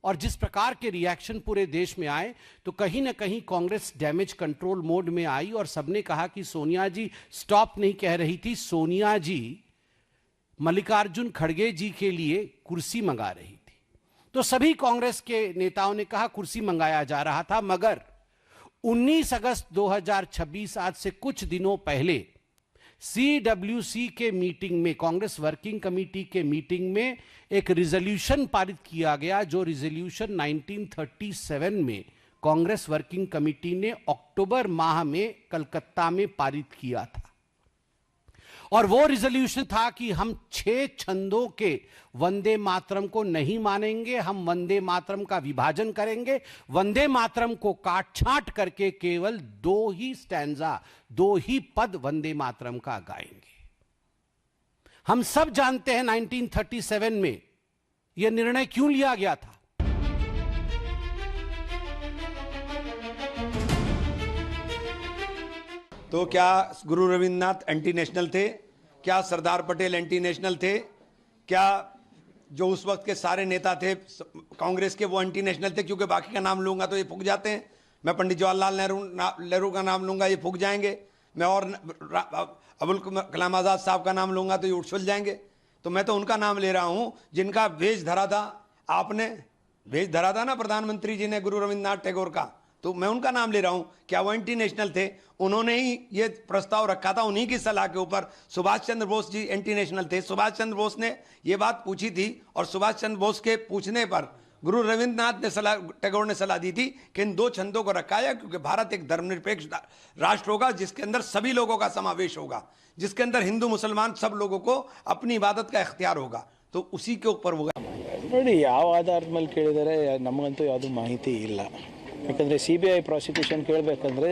और जिस प्रकार के रिएक्शन पूरे देश में आए, तो कहीं ना कहीं कांग्रेस डैमेज कंट्रोल मोड में आई और सबने कहा कि सोनिया जी स्टॉप नहीं कह रही थी, सोनिया जी मल्लिकार्जुन खड़गे जी के लिए कुर्सी मंगा रही थी। तो सभी कांग्रेस के नेताओं ने कहा कुर्सी मंगाया जा रहा था, मगर 19 अगस्त 2026 आज से कुछ दिनों पहले CWC के मीटिंग में, कांग्रेस वर्किंग कमेटी के मीटिंग में एक रिजोल्यूशन पारित किया गया, जो रिजोल्यूशन 1937 में कांग्रेस वर्किंग कमेटी ने अक्टूबर माह में कलकत्ता में पारित किया था। और वो रिजोल्यूशन था कि हम 6 छंदों के वंदे मातरम को नहीं मानेंगे, हम वंदे मातरम का विभाजन करेंगे, वंदे मातरम को काट छांट करके केवल 2 ही स्टैंजा, 2 ही पद वंदे मातरम का गाएंगे। हम सब जानते हैं 1937 में यह निर्णय क्यों लिया गया था। तो क्या गुरु रविन्द्रनाथ एंटी नेशनल थे? क्या सरदार पटेल एंटी नेशनल थे? क्या जो उस वक्त के सारे नेता थे कांग्रेस के वो एंटी नेशनल थे? क्योंकि बाकी का नाम लूंगा तो ये फूक जाते हैं। मैं पंडित जवाहरलाल नेहरू का नाम लूंगा, ये फूक जाएंगे। मैं और अबुल कलाम आज़ाद साहब का नाम लूंगा तो ये उछल जाएंगे। तो मैं तो उनका नाम ले रहा हूं जिनका भेज धरा था, आपने भेज धरा था ना प्रधानमंत्री जी ने गुरु रविन्द्रनाथ टैगोर का, तो मैं उनका नाम ले रहा हूं। क्या वो एंटी नेशनल थे? उन्होंने ही ये प्रस्ताव रखा था, उन्हीं की सलाह के ऊपर। सुभाष चंद्र बोस जी एंटी नेशनल थे। सुभाष चंद्र बोस ने ये बात पूछी थी और सुभाष चंद्र बोस के पूछने पर गुरु रविन्द्रनाथ ने टैगोर ने सलाह दी थी कि इन 2 छंदों को रखा है, क्योंकि भारत एक धर्मनिरपेक्ष राष्ट्र होगा जिसके अंदर सभी लोगों का समावेश होगा, जिसके अंदर हिंदू मुसलमान सब लोगों को अपनी इबादत का इख्तियार होगा। तो उसी के ऊपर होगा। ನೋಡಿ, ಯಾವ ಆಧಾರದ ಮೇಲೆ ಕೇಳಿದರೆ ನಮಗಂತೂ ಯಾವುದು ಮಾಹಿತಿ ಇಲ್ಲ। ಯಾಕಂದರೆ CBI ಪ್ರಾಸಿಕ್ಯೂಷನ್ ಕೇಳಬೇಕಂದ್ರೆ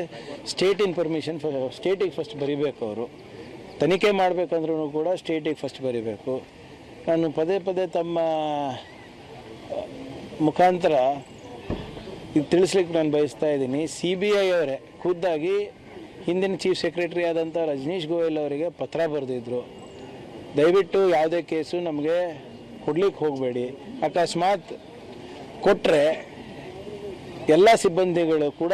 ಸ್ಟೇಟ್ ಇನ್ಫಾರ್ಮೇಷನ್ ಸ್ಟೇಟಿಗೆ ಫಸ್ಟ್ ಬರೀಬೇಕು, ಅವರು ತನಿಖೆ ಮಾಡಬೇಕಂದ್ರೂ ಕೂಡ ಸ್ಟೇಟಿಗೆ ಫಸ್ಟ್ ಬರೀಬೇಕು। ನಾನು ಪದೇ ಪದೇ ತಮ್ಮ ಮುಖಾಂತರ ಇದು ತಿಳಿಸ್ಲಿಕ್ಕೆ ನಾನು ಬಯಸ್ತಾ ಇದ್ದೀನಿ, CBI ಅವರೇ ಖುದ್ದಾಗಿ ಹಿಂದಿನ ಚೀಫ್ ಸೆಕ್ರೆಟರಿ ಆದಂಥ ರಜನೀಶ್ ಗೋಯಲ್ ಅವರಿಗೆ ಪತ್ರ ಬರೆದಿದ್ರು, ದಯವಿಟ್ಟು ಯಾವುದೇ ಕೇಸು ನಮಗೆ ಕೊಡ್ಲಿಕ್ಕೆ ಹೋಗಬೇಡಿ, ಅಕಸ್ಮಾತ್ ಕೊಟ್ಟರೆ ಎಲ್ಲ ಸಿಬ್ಬಂದಿಗಳು ಕೂಡ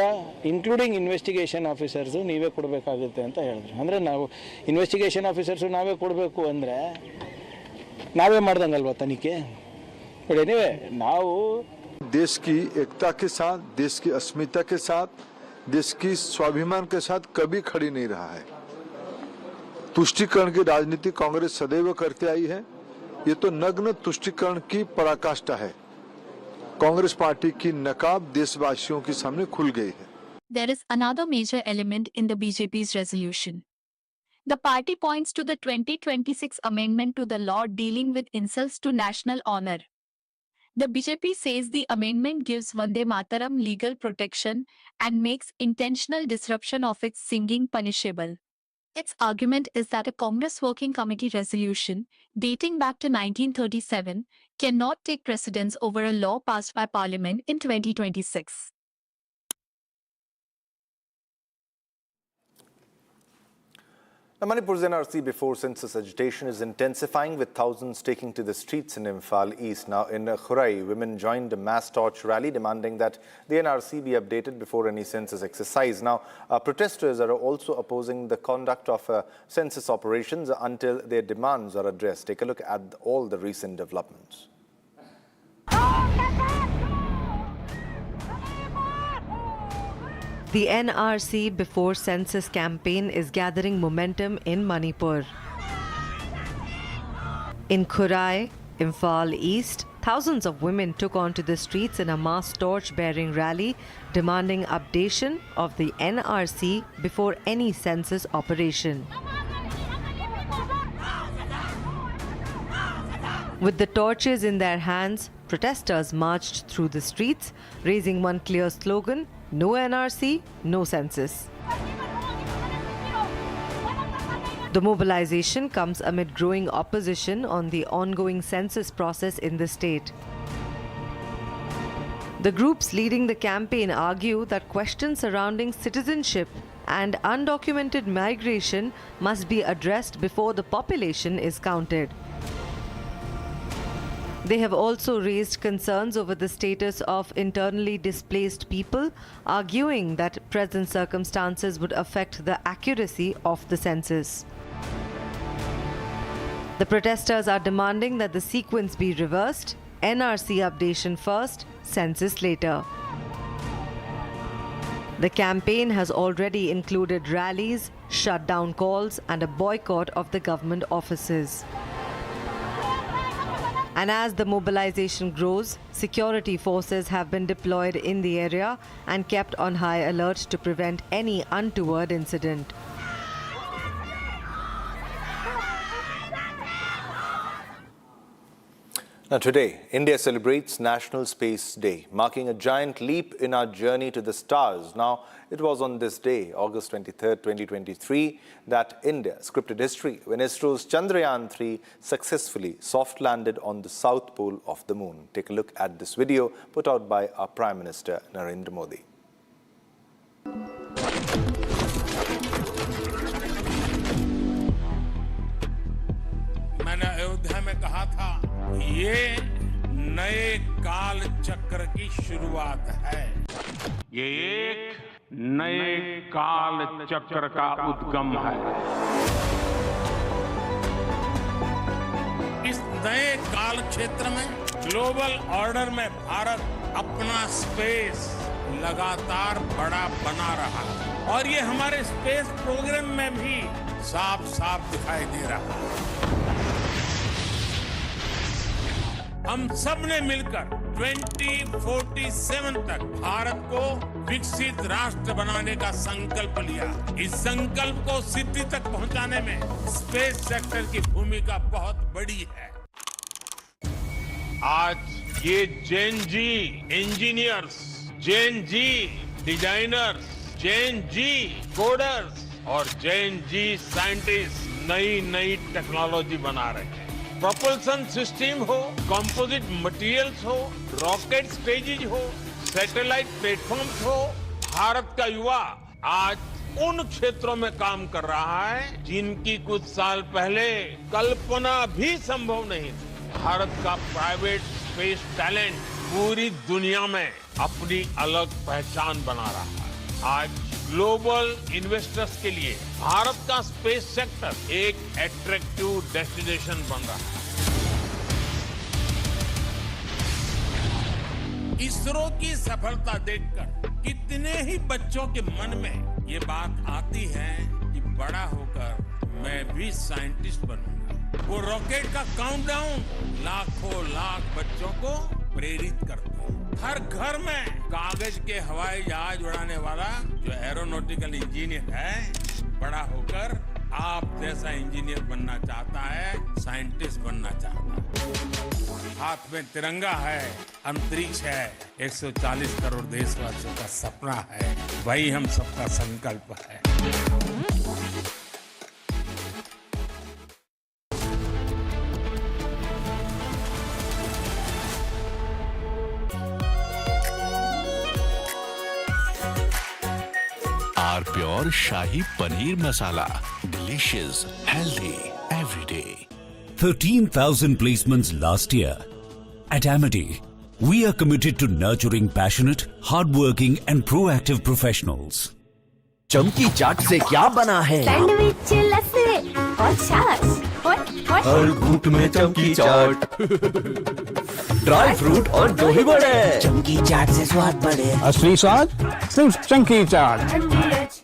ಇನ್ಕ್ಲೂಡಿಂಗ್ ಇನ್ವೆಸ್ಟಿಗೇಷನ್ ಆಫೀಸರ್ಸು ನೀವೇ ಕೊಡಬೇಕಾಗುತ್ತೆ ಅಂತ ಹೇಳಿದ್ರು। ಅಂದರೆ ನಾವು ಇನ್ವೆಸ್ಟಿಗೇಷನ್ ಆಫೀಸರ್ಸು ನಾವೇ ಕೊಡಬೇಕು ಅಂದರೆ ನಾವೇ ಮಾಡ್ದಂಗಲ್ವಾ ತನಿಖೆ? ನೀವೇ ನಾವು देश की एकता के साथ, देश की अस्मिता के साथ, देश की स्वाभिमान के साथ कभी खड़ी नहीं रहा है। तुष्टीकरण की राजनीति कांग्रेस सदैव करते आई है। ये तो नग्न तुष्टीकरण की पराकाष्ठा है। कांग्रेस पार्टी की नकाब देशवासियों के सामने खुल गई है। There is another major element in the BJP's resolution. The party points to the 2026 amendment to the law dealing with insults to national honor. The BJP says the amendment gives Vande Mataram legal protection and makes intentional disruption of its singing punishable. Its argument is that a Congress Working Committee resolution dating back to 1937 cannot take precedence over a law passed by Parliament in 2026. Now, Manipur's NRC before census agitation is intensifying, with thousands taking to the streets in Imphal East. Now, in Khurai, women joined a mass torch rally demanding that the NRC be updated before any census exercise. Now, protesters are also opposing the conduct of census operations until their demands are addressed. Take a look at all the recent developments. The NRC before census campaign is gathering momentum in Manipur. In Khurai, Imphal East, thousands of women took onto the streets in a mass torch-bearing rally demanding updation of the NRC before any census operation. With the torches in their hands, protesters marched through the streets, raising one clear slogan: no NRC, no census. The mobilization comes amid growing opposition on the ongoing census process in the state. The groups leading the campaign argue that questions surrounding citizenship and undocumented migration must be addressed before the population is counted. They have also raised concerns over the status of internally displaced people, arguing that present circumstances would affect the accuracy of the census. The protesters are demanding that the sequence be reversed, NRC updation first, census later. The campaign has already included rallies, shutdown calls, and a boycott of the government offices. And as the mobilization grows, security forces have been deployed in the area and kept on high alert to prevent any untoward incident. Now today, India celebrates National Space Day, marking a giant leap in our journey to the stars. Now, it was on this day, August 23rd, 2023, that India scripted history when ISRO's Chandrayaan-3 successfully soft-landed on the south pole of the moon. Take a look at this video put out by our Prime Minister, Narendra Modi. मैंने अयोध्या में कहा था, ये नए काल चक्र की शुरुआत है। ये एक नए काल चक्र का उद्गम है। इस नए काल क्षेत्र में ग्लोबल ऑर्डर में भारत अपना स्पेस लगातार बड़ा बना रहा है और ये हमारे स्पेस प्रोग्राम में भी साफ साफ दिखाई दे रहा है। हम सब ने मिलकर 2047 तक भारत को विकसित राष्ट्र बनाने का संकल्प लिया। इस संकल्प को सिद्धि तक पहुंचाने में स्पेस सेक्टर की भूमिका बहुत बड़ी है। आज ये जेन जी इंजीनियर्स, जेन जी डिजाइनर्स, जेन जी कोडर्स और जेन जी साइंटिस्ट नई नई टेक्नोलॉजी बना रहे हैं। प्रोपल्सन सिस्टम हो, कंपोजिट मटेरियल्स हो, रॉकेट स्टेजेज हो, सैटेलाइट प्लेटफॉर्म्स हो, भारत का युवा आज उन क्षेत्रों में काम कर रहा है जिनकी कुछ साल पहले कल्पना भी संभव नहीं थी। भारत का प्राइवेट स्पेस टैलेंट पूरी दुनिया में अपनी अलग पहचान बना रहा है। आज ग्लोबल इन्वेस्टर्स के लिए भारत का स्पेस सेक्टर एक अट्रैक्टिव डेस्टिनेशन बन रहा है। इसरो की सफलता देखकर कितने ही बच्चों के मन में ये बात आती है कि बड़ा होकर मैं भी साइंटिस्ट बनूंगा। वो रॉकेट का काउंटडाउन लाखों लाख बच्चों को प्रेरित करता है। हर घर में कागज के हवाई जहाज उड़ाने वाला जो एरोनॉटिकल इंजीनियर है, बड़ा होकर आप जैसा इंजीनियर बनना चाहता है, साइंटिस्ट बनना चाहता है। हाथ में तिरंगा है, अंतरिक्ष है, 140 करोड़ देशवासियों का सपना है, वही हम सबका संकल्प है। Our pure shahi paneer masala, delicious, healthy, every day. 13,000 placements last year. At Amity, we are committed to nurturing passionate, hardworking and proactive professionals. चमकी चाट से क्या बना है? सैंडविच, लस्सी और छाछ। हर घूंट में चमकी चाट। ड्राई फ्रूट और दही बड़े। चमकी चाट से स्वाद बढ़े। असली स्वाद सिर्फ चमकी चाट।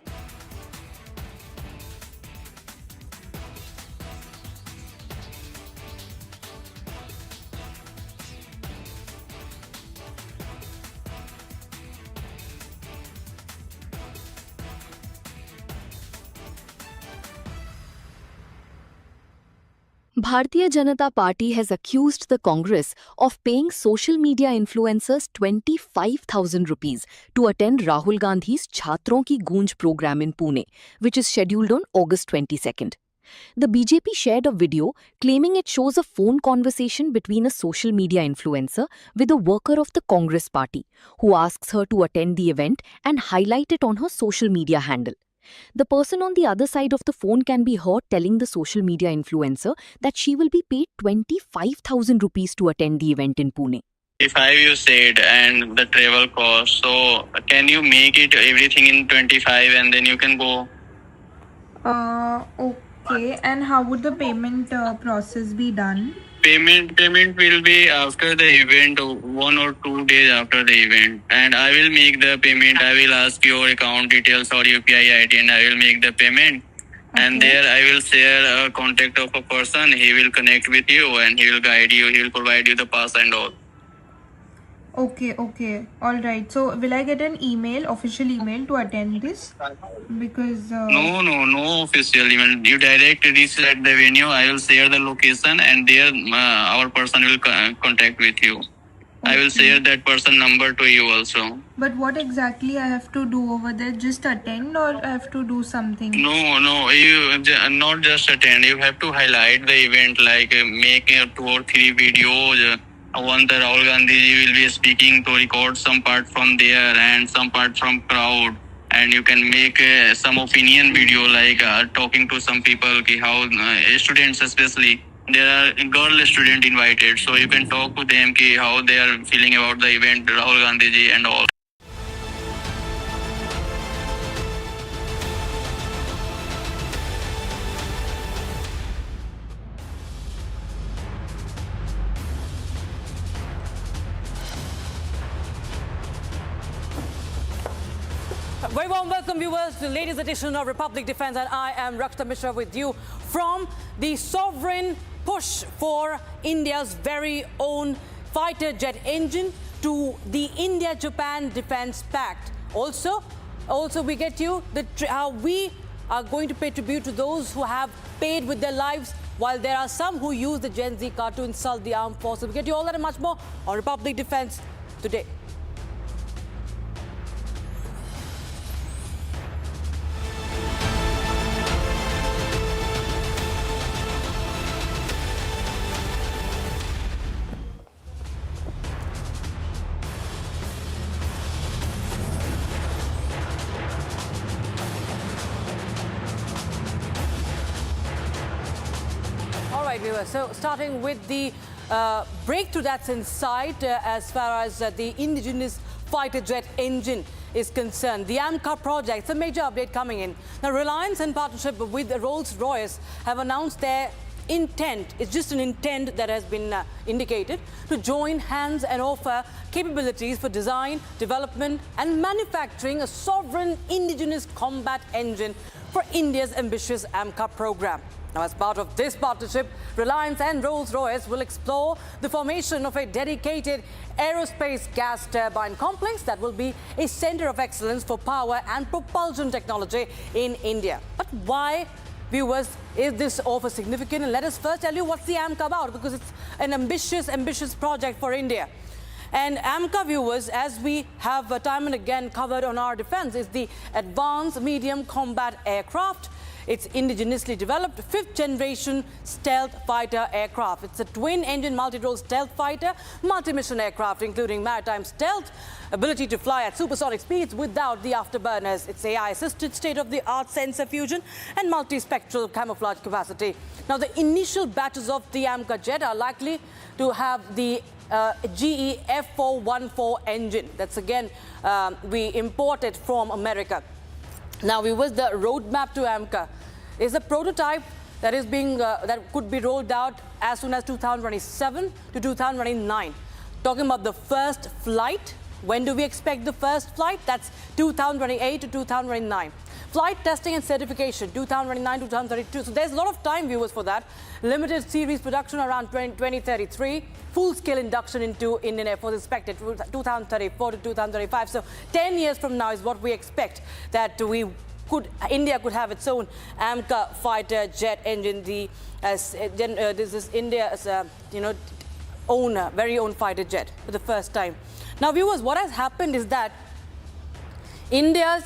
Bharatiya Janata Party has accused the Congress of paying social media influencers 25,000 rupees to attend Rahul Gandhi's Chhatron Ki Goonj program in Pune, which is scheduled on August 22nd. The BJP shared a video claiming it shows a phone conversation between a social media influencer with a worker of the Congress party, who asks her to attend the event and highlight it on her social media handle. The person on the other side of the phone can be heard telling the social media influencer that she will be paid 25,000 rupees to attend the event in Pune. 25 you said, and the travel cost. So can you make it everything in 25 and then you can go? Okay. And how would the payment process be done? Payment will be after the event, 1 or 2 days after the event. And I will make the payment. I will ask your account details or UPI ID and I will make the payment. Okay. And there I will share a contact of a person. He will connect with you and he will guide you. He will provide you the pass and all. Okay. All right. So will I get an official email to attend this? Because... No official email. You direct reach at the venue. I will share the location and there our person will contact with you. Okay. I will share that person number to you also. But what exactly I have to do over there? Just attend or I have to do something? No. You not just attend. You have to highlight the event, like make 2 or 3 videos. One, the Rahul Gandhi ji will be speaking, to record some part from there and some part from crowd. And you can make some opinion video, like talking to some people, how students especially, there are girl student invited. So you can talk to them how they are feeling about the event, Rahul Gandhi ji and all. Very warm welcome, viewers, to the latest edition of Republic Defense, and I am Rakshita Mishra with you from the sovereign push for India's very own fighter jet engine to the India-Japan Defense Pact. Also we get you how we are going to pay tribute to those who have paid with their lives, while there are some who use the Gen Z card to insult the armed forces. We get you all that and much more on Republic Defense today. So starting with the breakthrough that's in sight as far as the indigenous fighter jet engine is concerned. The AMCA project, it's a major update coming in. Now, Reliance, in partnership with Rolls-Royce, have announced their intent. It's just an intent that has been indicated to join hands and offer capabilities for design, development and manufacturing a sovereign indigenous combat engine for India's ambitious AMCA program. Now, as part of this partnership, Reliance and Rolls-Royce will explore the formation of a dedicated aerospace gas turbine complex that will be a center of excellence for power and propulsion technology in India. But why, viewers, is this offer significant? And let us first tell you what's the AMCA about, because it's an ambitious project for India. And AMCA, viewers, as we have time and again covered on our defense, is the Advanced Medium Combat Aircraft. It's indigenously developed 5th generation stealth fighter aircraft. It's a twin-engine multi-role stealth fighter, multi-mission aircraft, including maritime stealth, ability to fly at supersonic speeds without the afterburners. It's AI-assisted state-of-the-art sensor fusion and multispectral camouflage capacity. Now, the initial batches of the AMCA jet are likely to have the GE F414 engine. That's again, we imported from America. Now, viewers, the roadmap to AMCA is a prototype that is being that could be rolled out as soon as 2027 to 2029. Talking about the first flight, when do we expect the first flight? That's 2028 to 2029. Flight testing and certification, 2029 to 2032. So there's a lot of time, viewers, for that. Limited series production around 2033. Full-scale induction into Indian Air Force expected 2034 to 2035. So 10 years from now is what we expect that India could have its own AMCA fighter jet engine. This is India's very own fighter jet for the first time. Now, viewers, what has happened is that India's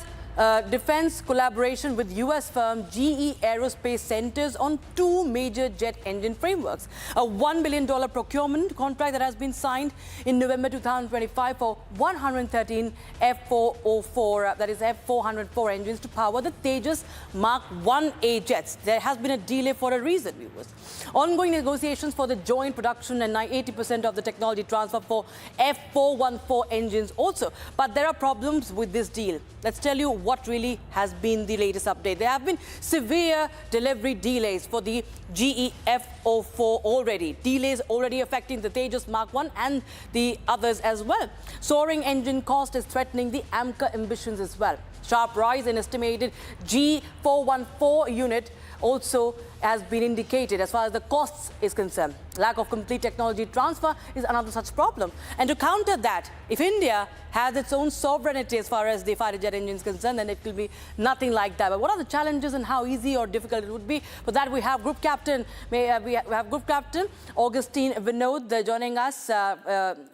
defense collaboration with US firm GE Aerospace centers on 2 major jet engine frameworks. A $1 billion procurement contract that has been signed in November 2025 for 113 F404, that is F404 engines to power the Tejas Mark 1A jets. There has been a delay for a reason, viewers. Ongoing negotiations for the joint production and 80% of the technology transfer for F414 engines also. But there are problems with this deal. Let's tell you what really has been the latest update. There have been severe delivery delays for the GE F04 already. Delays already affecting the Tejas Mark 1 and the others as well. Soaring engine cost is threatening the AMCA ambitions as well. Sharp rise in estimated G414 unit also has been indicated as far as the costs is concerned. Lack of complete technology transfer is another such problem. And to counter that, if India has its own sovereignty as far as the fighter jet engine is concerned, then it will be nothing like that. But what are the challenges and how easy or difficult it would be? For that, we have Group Captain, we have Group Captain Augustine Vinod joining us,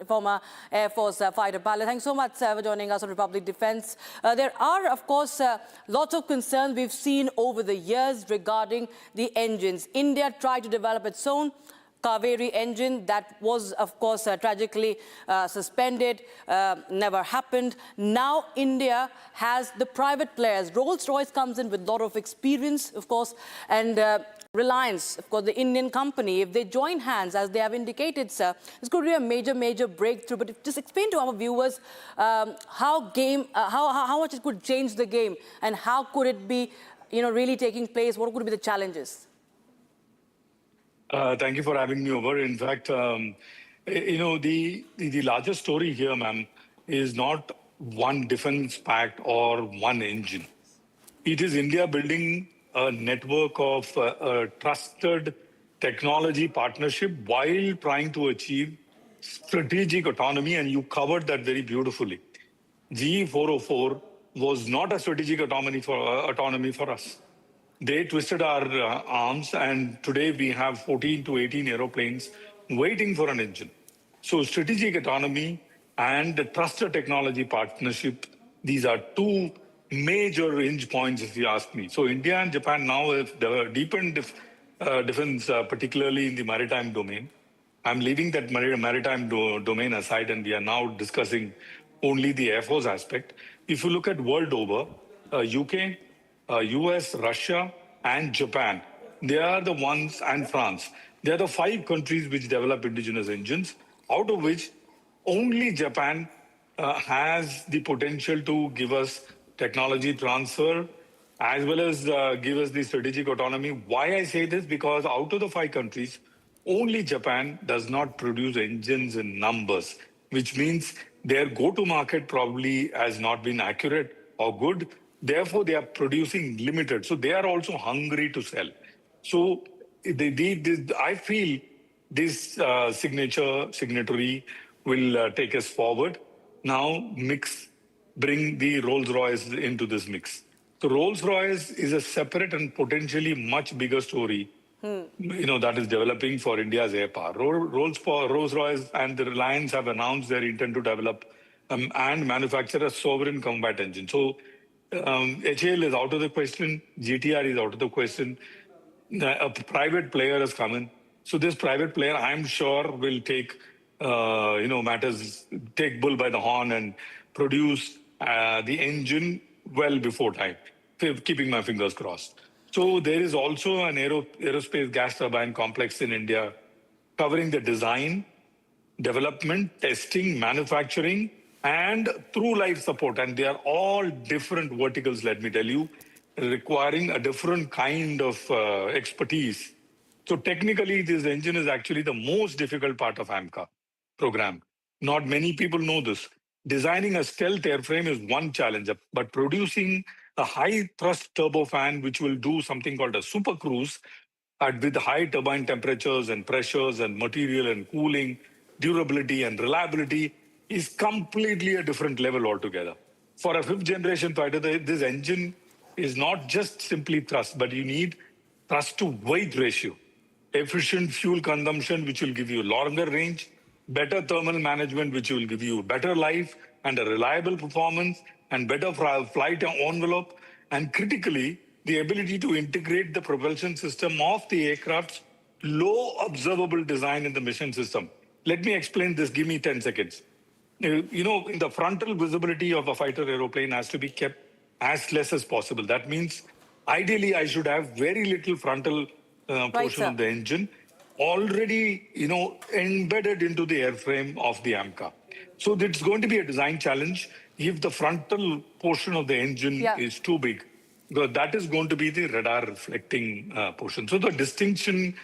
former Air Force fighter pilot. Thanks so much for joining us on Republic Defense. There are, of course, lots of concerns we've seen over the years regarding the engines. India tried to develop its own Kaveri engine that was, of course, tragically suspended, never happened. Now India has the private players. Rolls-Royce comes in with a lot of experience, of course, and Reliance, of course, the Indian company. If they join hands, as they have indicated, sir, this could be a major breakthrough. But just explain to our viewers how much it could change the game and how could it be, really taking place. What could be the challenges? Thank you for having me over. In fact, the larger story here, ma'am, is not one defense pact or one engine. It is India building a network of trusted technology partnership while trying to achieve strategic autonomy, and you covered that very beautifully. GE404 was not a strategic autonomy for us. They twisted our arms, and today we have 14 to 18 aeroplanes waiting for an engine. So strategic autonomy and the trusted technology partnership, these are two major hinge points, if you ask me. So India and Japan now have deepened defense, particularly in the maritime domain. I'm leaving that maritime domain aside, and we are now discussing only the Air Force aspect. If you look at world over, UK, US, Russia, and Japan, they are the ones, and France. They are the 5 countries which develop indigenous engines, out of which only Japan has the potential to give us technology transfer as well as give us the strategic autonomy. Why I say this? Because out of the 5 countries, only Japan does not produce engines in numbers, which means their go-to-market probably has not been accurate or good. Therefore, they are producing limited. So they are also hungry to sell. So I feel this signatory will take us forward. Now bring the Rolls-Royce into this mix. So Rolls-Royce is a separate and potentially much bigger story, that is developing for India's air power. Rolls-Royce and the Reliance have announced their intent to develop and manufacture a sovereign combat engine. So HAL is out of the question. GTR is out of the question. A private player has come in. So this private player, I'm sure, will take, take bull by the horn and produce the engine well before time, keeping my fingers crossed. So there is also an aerospace gas turbine complex in India covering the design, development, testing, manufacturing, and through life support. And they are all different verticals, let me tell you, requiring a different kind of expertise. So technically, this engine is actually the most difficult part of AMCA program. Not many people know this. Designing a stealth airframe is one challenge, but producing a high thrust turbofan, which will do something called a super cruise with high turbine temperatures and pressures and material and cooling, durability and reliability, is completely a different level altogether. For a 5th generation fighter, this engine is not just simply thrust, but you need thrust to weight ratio, efficient fuel consumption, which will give you longer range, better thermal management, which will give you better life and a reliable performance, and better flight envelope, and critically, the ability to integrate the propulsion system of the aircraft's low observable design in the mission system. Let me explain this. Give me 10 seconds. You know, the frontal visibility of a fighter aeroplane has to be kept as less as possible. That means, ideally, I should have very little frontal portion of the engine already, you know, embedded into the airframe of the AMCA. So it's going to be a design challenge if the frontal portion of the engine is too big. Because that is going to be the radar reflecting portion. So the distinction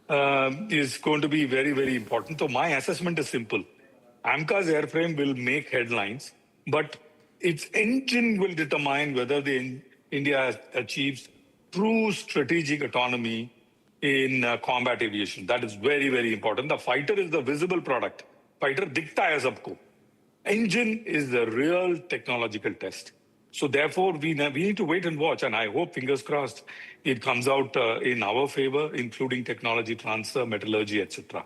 is going to be very, very important. So my assessment is simple. AMCA's airframe will make headlines, but its engine will determine whether India achieves true strategic autonomy in combat aviation. That is very, very important. The fighter is the visible product. Fighter dikhta hai sabko. Engine is the real technological test. So therefore, we need to wait and watch. And I hope, fingers crossed, it comes out in our favor, including technology transfer, metallurgy, etc.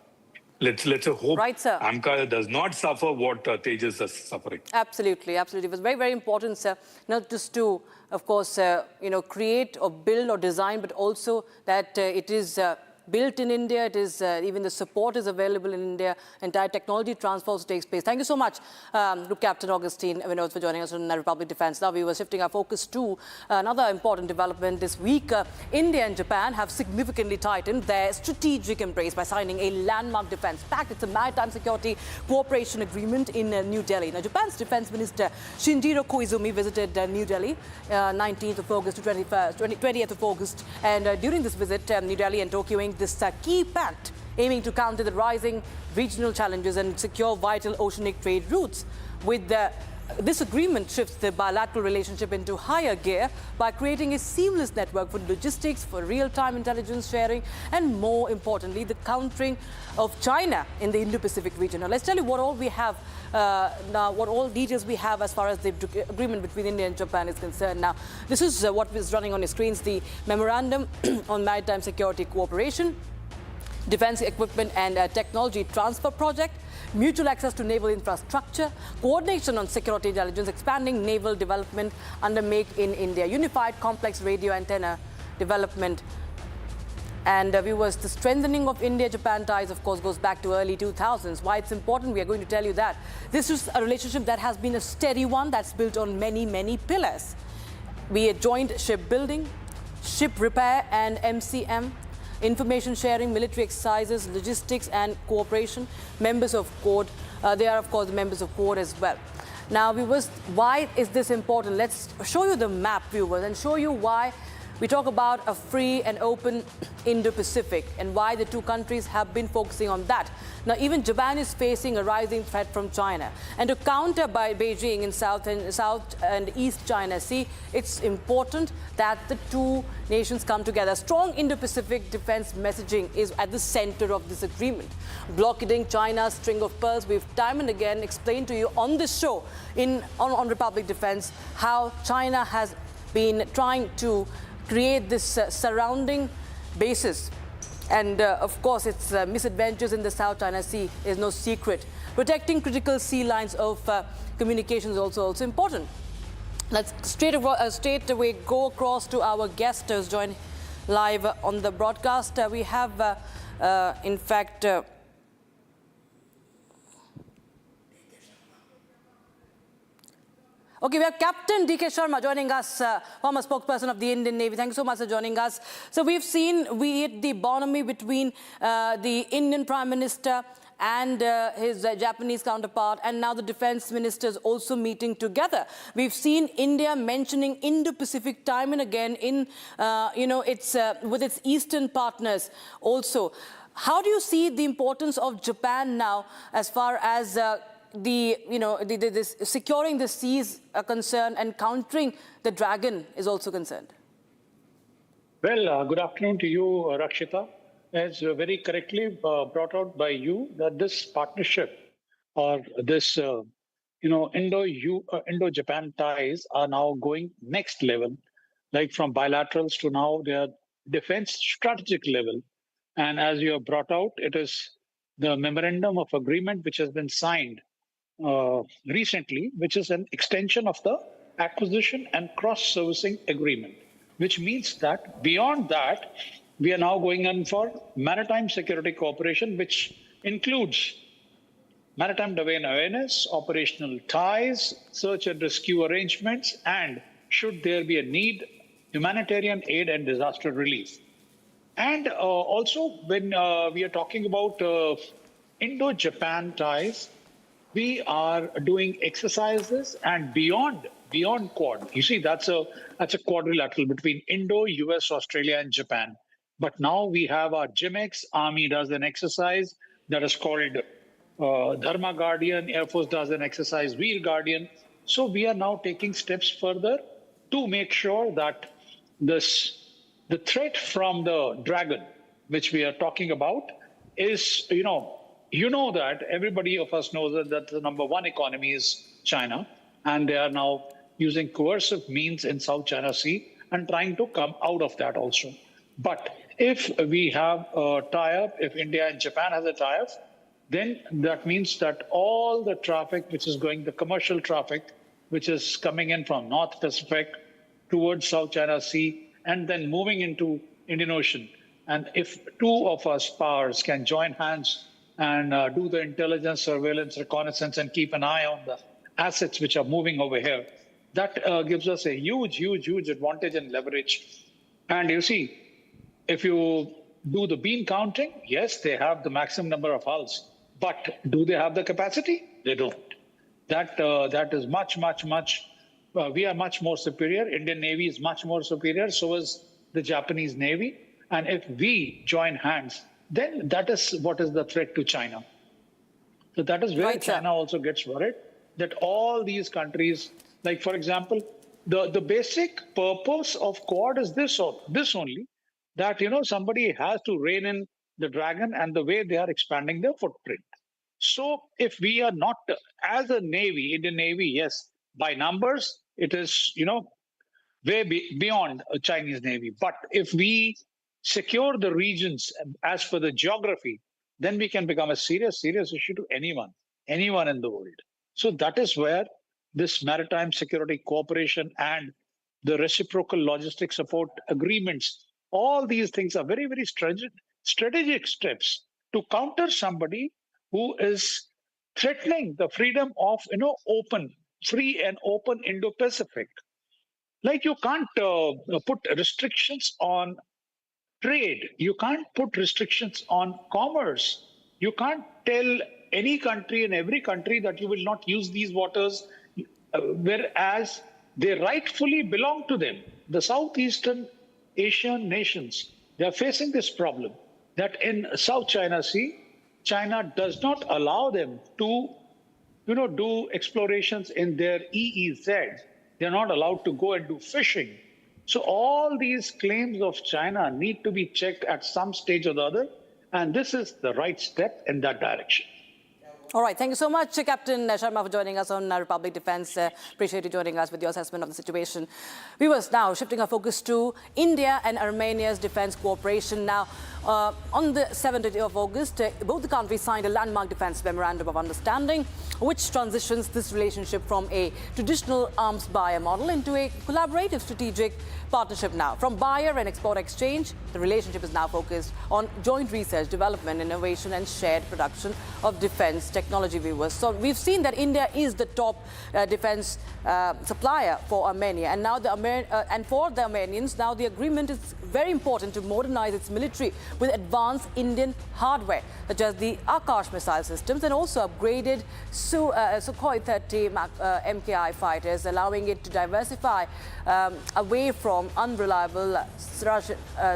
Let's hope AMCA does not suffer what Tejas is suffering. Absolutely, absolutely. It was very, very important, sir, not just to, of course, create or build or design, but also that it is built in India. It is even the support is available in India. Entire technology transfer also takes place. Thank you so much, Group Captain Augustine Vinod, for joining us on Republic Defence. Now we were shifting our focus to another important development this week. India and Japan have significantly tightened their strategic embrace by signing a landmark defence pact. It's a maritime security cooperation agreement in New Delhi. Now, Japan's Defence Minister Shinjiro Koizumi visited New Delhi 19th of August to 20th of August, and during this visit, New Delhi and Tokyo inked this key pact aiming to counter the rising regional challenges and secure vital oceanic trade routes. With this agreement shifts the bilateral relationship into higher gear by creating a seamless network for logistics, for real-time intelligence sharing, and more importantly, the countering of China in the Indo-Pacific region. Now, let's tell you what all we have what all details we have as far as the agreement between India and Japan is concerned. Now, this is what is running on your screens, the Memorandum on Maritime Security Cooperation, Defence Equipment and Technology Transfer Project, mutual access to naval infrastructure, coordination on security intelligence, expanding naval development under Make in India, unified complex radio antenna development. And viewers, the strengthening of India-Japan ties, of course, goes back to early 2000s. Why it's important, we are going to tell you that. This is a relationship that has been a steady one that's built on many, many pillars. Be it joint shipbuilding, ship repair and MCM, information sharing, military exercises, logistics and cooperation, members of Quad. They are, of course, members of Quad as well. Now, viewers, why is this important? Let's show you the map, viewers, and show you why we talk about a free and open Indo-Pacific and why the two countries have been focusing on that. Now, even Japan is facing a rising threat from China. And to counter by Beijing in South and East China Sea, it's important that the two nations come together. Strong Indo-Pacific defense messaging is at the center of this agreement. Blockading China's string of pearls, we've time and again explained to you on this show on Republic Defense how China has been trying to create this surrounding basis. And of course, its misadventures in the South China Sea is no secret. Protecting critical sea lines of communication is also important. Let's straight away go across to our guest who's joined live on the broadcast. We have, in fact, okay, we have Captain D.K. Sharma joining us, former spokesperson of the Indian Navy. Thank you so much for joining us. So we've seen the bonhomie between the Indian Prime Minister and his Japanese counterpart, and now the defense ministers also meeting together. We've seen India mentioning Indo-Pacific time and again in, with its eastern partners also. How do you see the importance of Japan now as far as securing the seas are concerned and countering the dragon is also concerned? Well, good afternoon to you, Rakshita. As very correctly brought out by you, that this partnership or this, Indo-Japan ties are now going next level, like from bilaterals to now they are defense strategic level. And as you have brought out, it is the memorandum of agreement which has been signed recently, which is an extension of the acquisition and cross-servicing agreement, which means that beyond that, we are now going in for maritime security cooperation, which includes maritime domain awareness, operational ties, search and rescue arrangements, and should there be a need, humanitarian aid and disaster relief. And also, when we are talking about Indo-Japan ties, we are doing exercises and beyond Quad. You see, that's a quadrilateral between Indo, US, Australia, and Japan. But now we have our GIMEX. Army does an exercise that is called Dharma Guardian. Air Force does an exercise, Veer Guardian. So we are now taking steps further to make sure that the threat from the dragon, which we are talking about, is, you know that everybody of us knows that the number one economy is China, and they are now using coercive means in South China Sea and trying to come out of that also. But if we have a tie-up, if India and Japan has a tie-up, then that means that all the traffic which is going, the commercial traffic, which is coming in from North Pacific towards South China Sea and then moving into Indian Ocean. And if two of us powers can join hands and do the intelligence, surveillance, reconnaissance, and keep an eye on the assets which are moving over here, that gives us a huge advantage and leverage. And you see, if you do the beam counting, yes, they have the maximum number of hulls, but do they have the capacity? They don't. That is much, we are much more superior. Indian Navy is much more superior. So is the Japanese Navy. And if we join hands, then that is what is the threat to China. So that is where China also gets worried, that all these countries, like for example, the basic purpose of Quad is this only, that somebody has to rein in the dragon and the way they are expanding their footprint. So if we are not, as a Navy, Indian Navy, yes, by numbers, it is, way beyond a Chinese Navy. But if we secure the regions as per the geography, then we can become a serious issue to anyone in the world. So that is where this maritime security cooperation and the reciprocal logistic support agreements, all these things are very, very strategic steps to counter somebody who is threatening the freedom of, free and open Indo-Pacific. Like you can't put restrictions on trade. You can't put restrictions on commerce. You can't tell any country and every country that you will not use these waters, whereas they rightfully belong to them. The Southeastern Asian nations, they are facing this problem that in South China Sea, China does not allow them to, do explorations in their EEZ. They're not allowed to go and do fishing. So all these claims of China need to be checked at some stage or the other, and this is the right step in that direction. All right, thank you so much, Captain Sharma, for joining us on Republic Defense. Appreciate you joining us with your assessment of the situation. Viewers, now shifting our focus to India and Armenia's defense cooperation. Now, on the 7th of August, both the countries signed a landmark defense memorandum of understanding, which transitions this relationship from a traditional arms buyer model into a collaborative strategic partnership now. From buyer and export exchange, the relationship is now focused on joint research, development, innovation, and shared production of defense technology, viewers. So we've seen that India is the top defense supplier for Armenia, and now and for the Armenians, now the agreement is very important to modernize its military with advanced Indian hardware, such as the Akash missile systems and also upgraded Sukhoi 30 MKI fighters, allowing it to diversify away from unreliable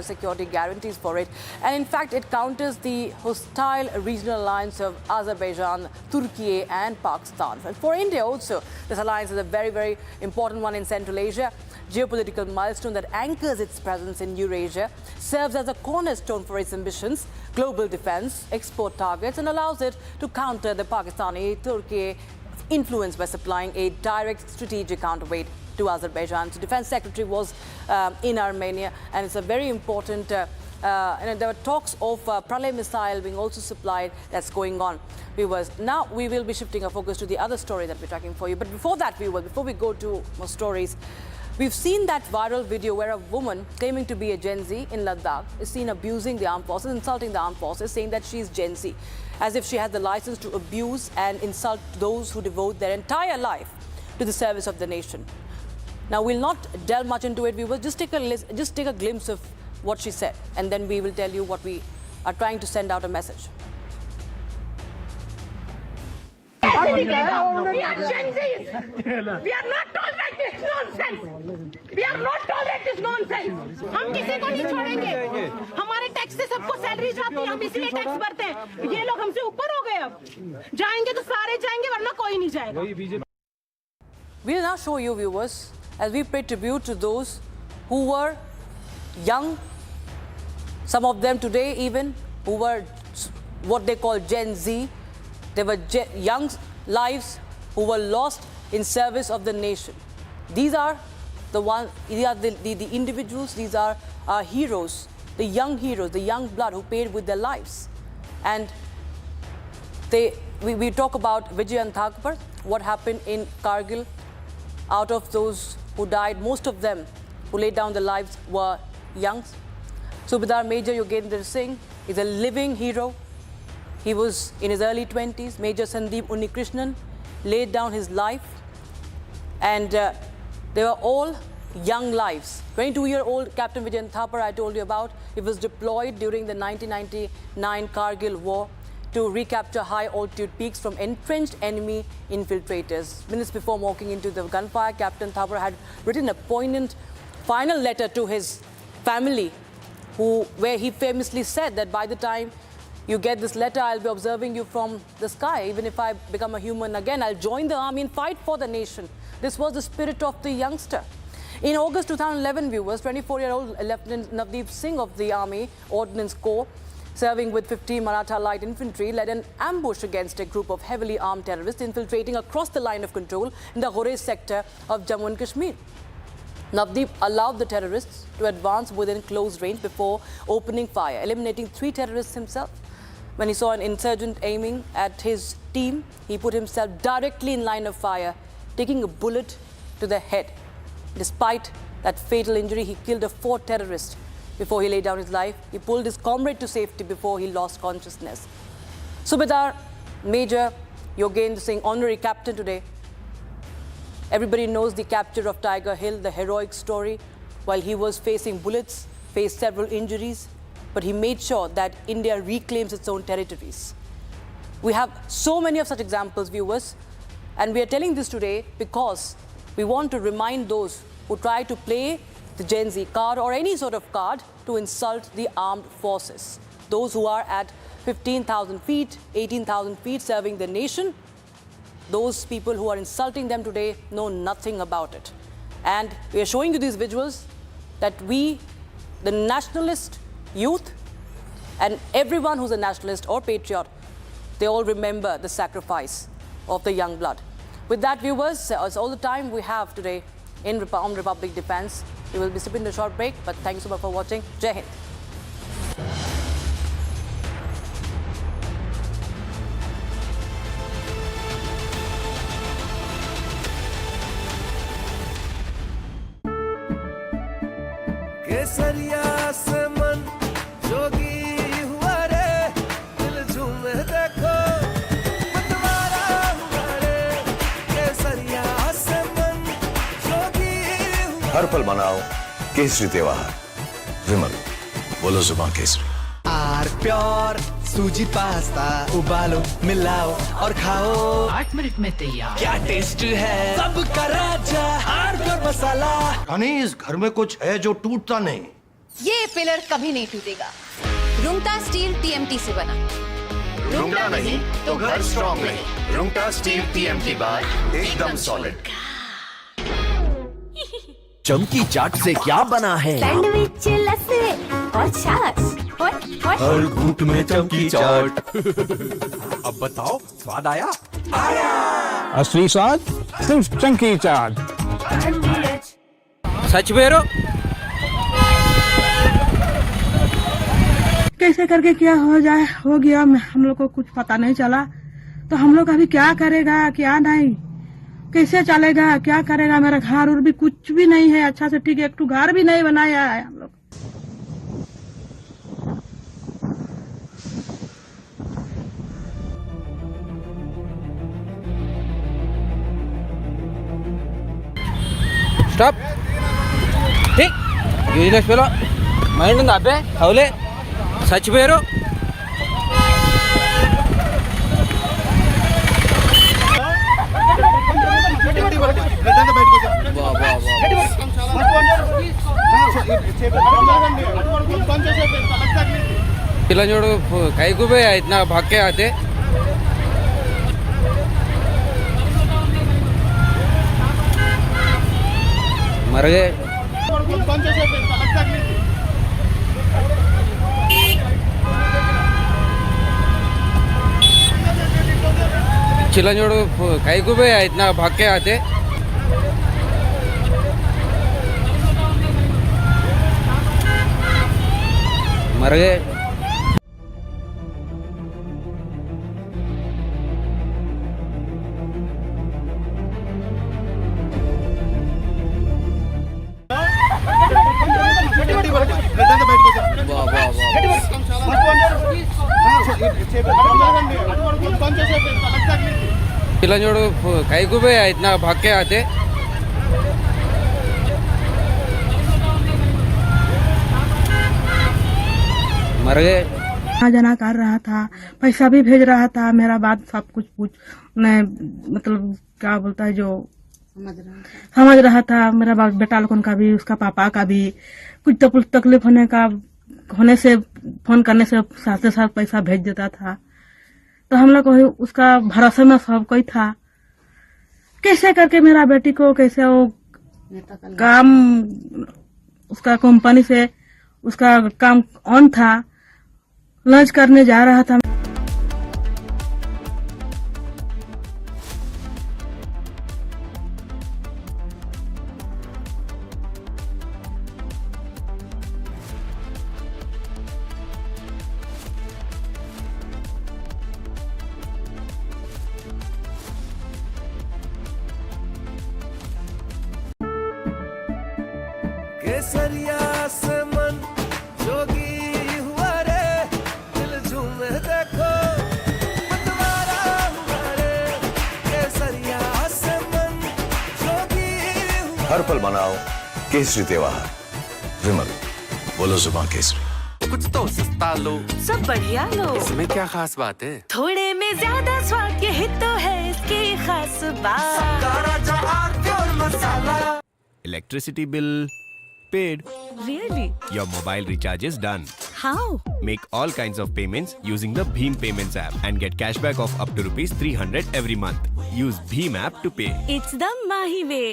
security guarantees for it. And in fact, it counters the hostile regional alliance of Azerbaijan, Turkey and Pakistan. And for India also, this alliance is a very, very important one in Central Asia. Geopolitical milestone that anchors its presence in Eurasia, serves as a cornerstone for its ambitions, global defense, export targets, and allows it to counter the Pakistani-Turkey influence by supplying a direct strategic counterweight to Azerbaijan. So Defense Secretary was in Armenia, and it's a very important there were talks of Pralay missile being also supplied. That's going on, viewers. Now we will be shifting our focus to the other story that we're tracking for you. But before that, viewers, before we go to more stories, we've seen that viral video where a woman claiming to be a Gen Z in Ladakh is seen abusing the armed forces, insulting the armed forces, saying that she's Gen Z, as if she has the license to abuse and insult those who devote their entire life to the service of the nation. Now, we'll not delve much into it. We will just take a glimpse of what she said, and then we will tell you what we are trying to send out a message. We are Gen Zs. We are not tolerate this nonsense. We are not tolerate this nonsense. हम किसी को नहीं छोड़ेंगे. हमारे tax से सबको salary जाती है. हम इसलिए टैक्स भरते हैं. ये लोग हमसे ऊपर हो गए अब. जाएंगे तो सारे जाएंगे, वरना कोई नहीं जाएगा. We'll now show you, viewers, as we pay tribute to those who were young, some of them today even, who were what they call Gen Z. They were young lives who were lost in service of the nation. These are the individuals, these are our heroes, the young blood who paid with their lives. And we talk about Vijay and Thakpar, what happened in Kargil. Out of those who died, most of them who laid down their lives were young. Subedar Major Yogendra Singh is a living hero. He was in his early 20s. Major Sandeep Unikrishnan laid down his life. And they were all young lives. 22-year-old Captain Vijay Thapar, I told you about, he was deployed during the 1999 Kargil War to recapture high-altitude peaks from entrenched enemy infiltrators. Minutes before walking into the gunfire, Captain Thapar had written a poignant final letter to his family, where he famously said that by the time you get this letter, I'll be observing you from the sky. Even if I become a human again, I'll join the army and fight for the nation. This was the spirit of the youngster. In August 2011, viewers, 24-year-old Lieutenant Navdeep Singh of the Army Ordnance Corps, serving with 50 Maratha Light Infantry, led an ambush against a group of heavily armed terrorists infiltrating across the line of control in the Ghore sector of Jammu and Kashmir. Navdeep allowed the terrorists to advance within close range before opening fire, eliminating 3 terrorists himself. When he saw an insurgent aiming at his team, he put himself directly in line of fire, taking a bullet to the head. Despite that fatal injury, he killed a 4th terrorist. Before he laid down his life, he pulled his comrade to safety before he lost consciousness. Subedar Major Yogendra Singh, honorary captain today. Everybody knows the capture of Tiger Hill, the heroic story. While he was facing bullets, faced several injuries, but he made sure that India reclaims its own territories. We have so many of such examples, viewers, and we are telling this today because we want to remind those who try to play the Gen Z card or any sort of card to insult the armed forces. Those who are at 15,000 feet, 18,000 feet serving the nation, those people who are insulting them today know nothing about it. And we are showing you these visuals that we, the nationalist youth, and everyone who's a nationalist or patriot, they all remember the sacrifice of the young blood. With that, viewers, that's all the time we have today in Armed Republic Defense. We will be sipping a short break, but thank you so much for watching. Jai Hind. केसरिया से मन जोगी हुआ रे दिल झूमे देखो मतवारा हुआ रे केसरिया से मन जोगी हुआ हर पल मनाओ केसरी त्योहार विमल बोलो जुबान केसरी आर प्योर सूजी पास्ता उबालो मिलाओ और खाओ 8 मिनट में तैयार क्या टेस्ट है सबका राजा हार्डकोर मसाला यानी इस घर में कुछ है जो टूटता नहीं ये पिलर कभी नहीं टूटेगा रुंगटा स्टील टीएमटी से बना रुंगटा नहीं तो घर स्ट्रॉन्ग नहीं रुंगटा स्टील टीएमटी बार एकदम सॉलिड चमकी चाट से क्या बना है सैंडविच लस्सी और छाछ हर घूंट में चमकी चाट अब बताओ स्वाद आया असली स्वाद सिर्फ चमकी चाट सच बेरो कैसे करके क्या हो गया हम लोग को कुछ पता नहीं चला। तो हम लोग अभी क्या करेगा क्या नहीं, कैसे चलेगा क्या करेगा। मेरा घर और भी कुछ भी नहीं है अच्छा से, ठीक है, एक तो घर भी नहीं बनाया है हम लोग। Stop. Hey, useless fellow. Mind on the howle. Such vero. पिला जोड़ो कई को भी इतना भाग के आते मर गए। चिला जोड़ो कई को भी इतना भाग के आते मर गए। चिला जोड़ो कई को भी इतना भाग के आते मर गए। जना कर रहा था, पैसा भी भेज रहा था, मेरा बात सब कुछ मतलब क्या बोलता है जो समझ रहा था। मेरा बेटा लोगों का भी, उसका पापा का भी कुछ तकलीफ होने से फोन करने से साथ साथ पैसा भेज देता था। तो हम लोग को उसका भरोसे में सब कोई था। कैसे करके मेरा बेटी को कैसे वो काम, उसका कंपनी से उसका काम ऑन था, लंच करने जा रहा था। केसरिया से मन जोगी हुआ रे, दिल झूमे देखो मतवारा हुआ रे। केसरिया से मन जोगी हुआ। हर पल मनाओ केसरी त्योहार। विमल, बोलो जुबान केसरी। कुछ तो सस्ता लो, सब बढ़िया लो। इसमें क्या खास बात है? थोड़े में ज्यादा स्वाद, यही तो है इसकी खास बात। और मसाला। Electricity bill paid. Really? Your mobile recharge is done. How? Make all kinds of payments using the Bheem Payments app and get cashback of up to ₹300 every month. Use Bheem app to pay. It's the Mahi way.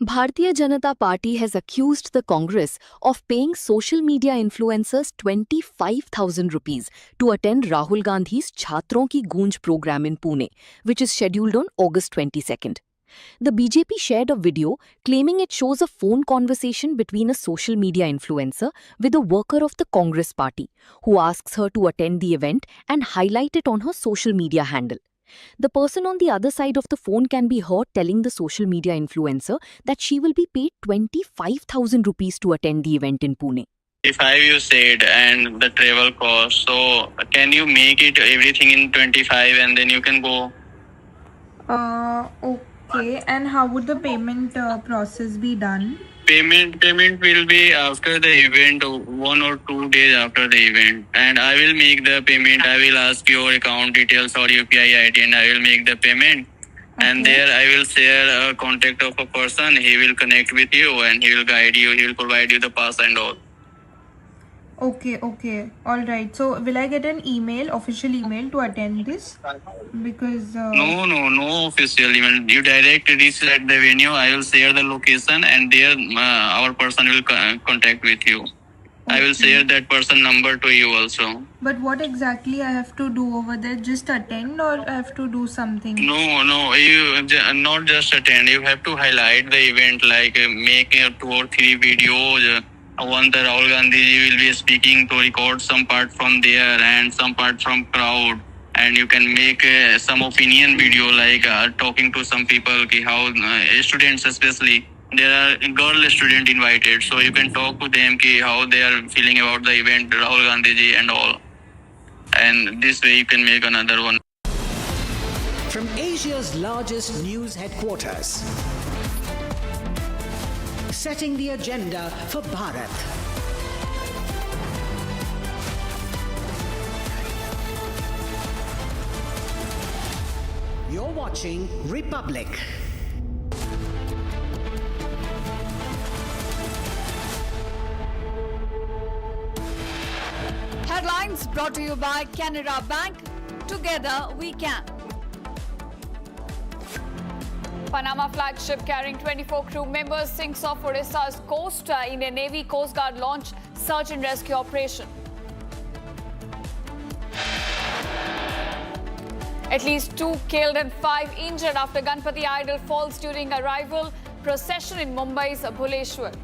Bharatiya Janata Party has accused the Congress of paying social media influencers 25,000 rupees to attend Rahul Gandhi's Chhatron Ki Goonj program in Pune, which is scheduled on August 22nd. The BJP shared a video claiming it shows a phone conversation between a social media influencer with a worker of the Congress party, who asks her to attend the event and highlight it on her social media handle. The person on the other side of the phone can be heard telling the social media influencer that she will be paid 25,000 rupees to attend the event in Pune. If you said and the travel cost, so can you make it everything in 25 and then you can go? Okay, and how would the payment process be done? Payment will be after the event, 1 or 2 days after the event, and I will make the payment. I will ask your account details or UPI ID and I will make the payment. Okay. And there I will share a contact of a person. He will connect with you and he will guide you. He will provide you the pass and all. Okay. All right. So will I get an email, official email to attend this? Because No official email. You direct reach at the venue. I will share the location, and there our person will contact with you. I will share that person number to you also. But what exactly I have to do over there? Just attend, or I have to do something? No. You not just attend. You have to highlight the event, like make 2 or 3 videos. One, the Rahul Gandhi ji will be speaking, to record some part from there and some part from crowd. And you can make some opinion video, like talking to some people, ki how students especially. There are girl student invited, so you can talk to them ki how they are feeling about the event, Rahul Gandhi ji and all. And this way you can make another one. From Asia's largest news headquarters, setting the agenda for Bharat. You're watching Republic. Headlines brought to you by Canara Bank. Together we can. Panama flagship carrying 24 crew members sinks off Odisha's coast in a Navy Coast Guard launch search and rescue operation. At least 2 killed and 5 injured after Ganpati idol falls during arrival procession in Mumbai's Bhuleshwar.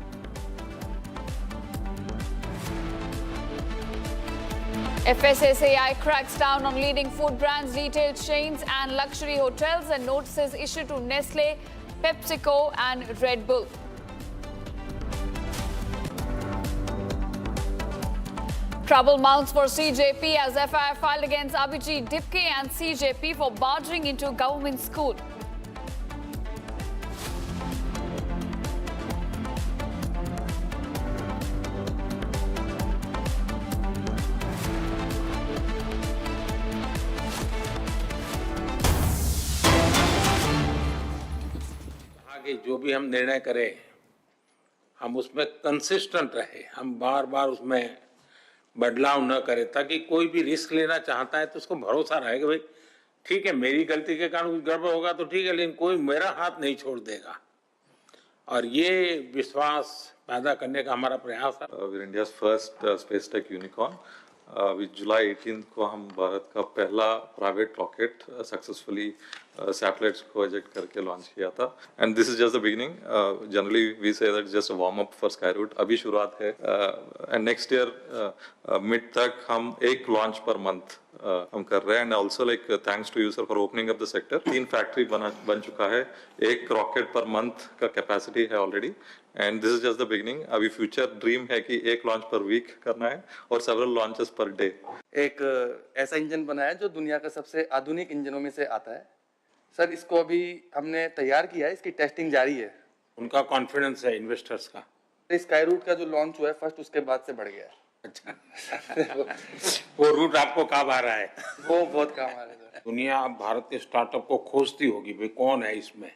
FSSAI cracks down on leading food brands, retail chains and luxury hotels, and notices issued to Nestle, PepsiCo and Red Bull. Trouble mounts for CJP as FIR filed against Abhijit Dipke and CJP for barging into government school. कि जो भी हम निर्णय करें हम उसमें consistent रहे, हम बार बार उसमें बदलाव न करें, ताकि कोई भी रिस्क लेना चाहता है तो उसको भरोसा रहे कि भाई ठीक है मेरी गलती के कारण कुछ गड़बड़ होगा तो ठीक है, लेकिन कोई मेरा हाथ नहीं छोड़ देगा। और ये विश्वास पैदा करने का हमारा प्रयास है। India's first space tech unicorn जुलाई 18 को हम भारत का पहला प्राइवेट रॉकेट सक्सेसफुली सैटेलाइट्स को इजेक्ट करके लॉन्च किया था। And this is just the beginning, generally we say that just a warm up for sky root, अभी शुरुआत है। एंड नेक्स्ट ईयर मिड तक हम 1 लॉन्च पर मंथ हम कर रहे हैं। And also like thanks to you sir for opening up the sector. 3 factory बन चुका है, 1 रॉकेट पर मंथ का कैपेसिटी है already. And this is just the beginning, अभी फ्यूचर ड्रीम है कि 1 लॉन्च पर वीक करना है और सेवरल लॉन्चेस पर डे। एक ऐसा इंजन बनाया जो दुनिया का सबसे आधुनिक इंजनों में से आता है। सर इसको अभी हमने तैयार किया है, इसकी टेस्टिंग जारी है। उनका कॉन्फिडेंस है इन्वेस्टर्स का। स्काई रूट का जो लॉन्च हुआ है फर्स्ट, उसके बाद से बढ़ गया है। अच्छा वो रूट आपको काम आ रहा है? वो बहुत काम आ रहा है। दुनिया अब भारत के स्टार्टअप को खोजती होगी भाई कौन है इसमें,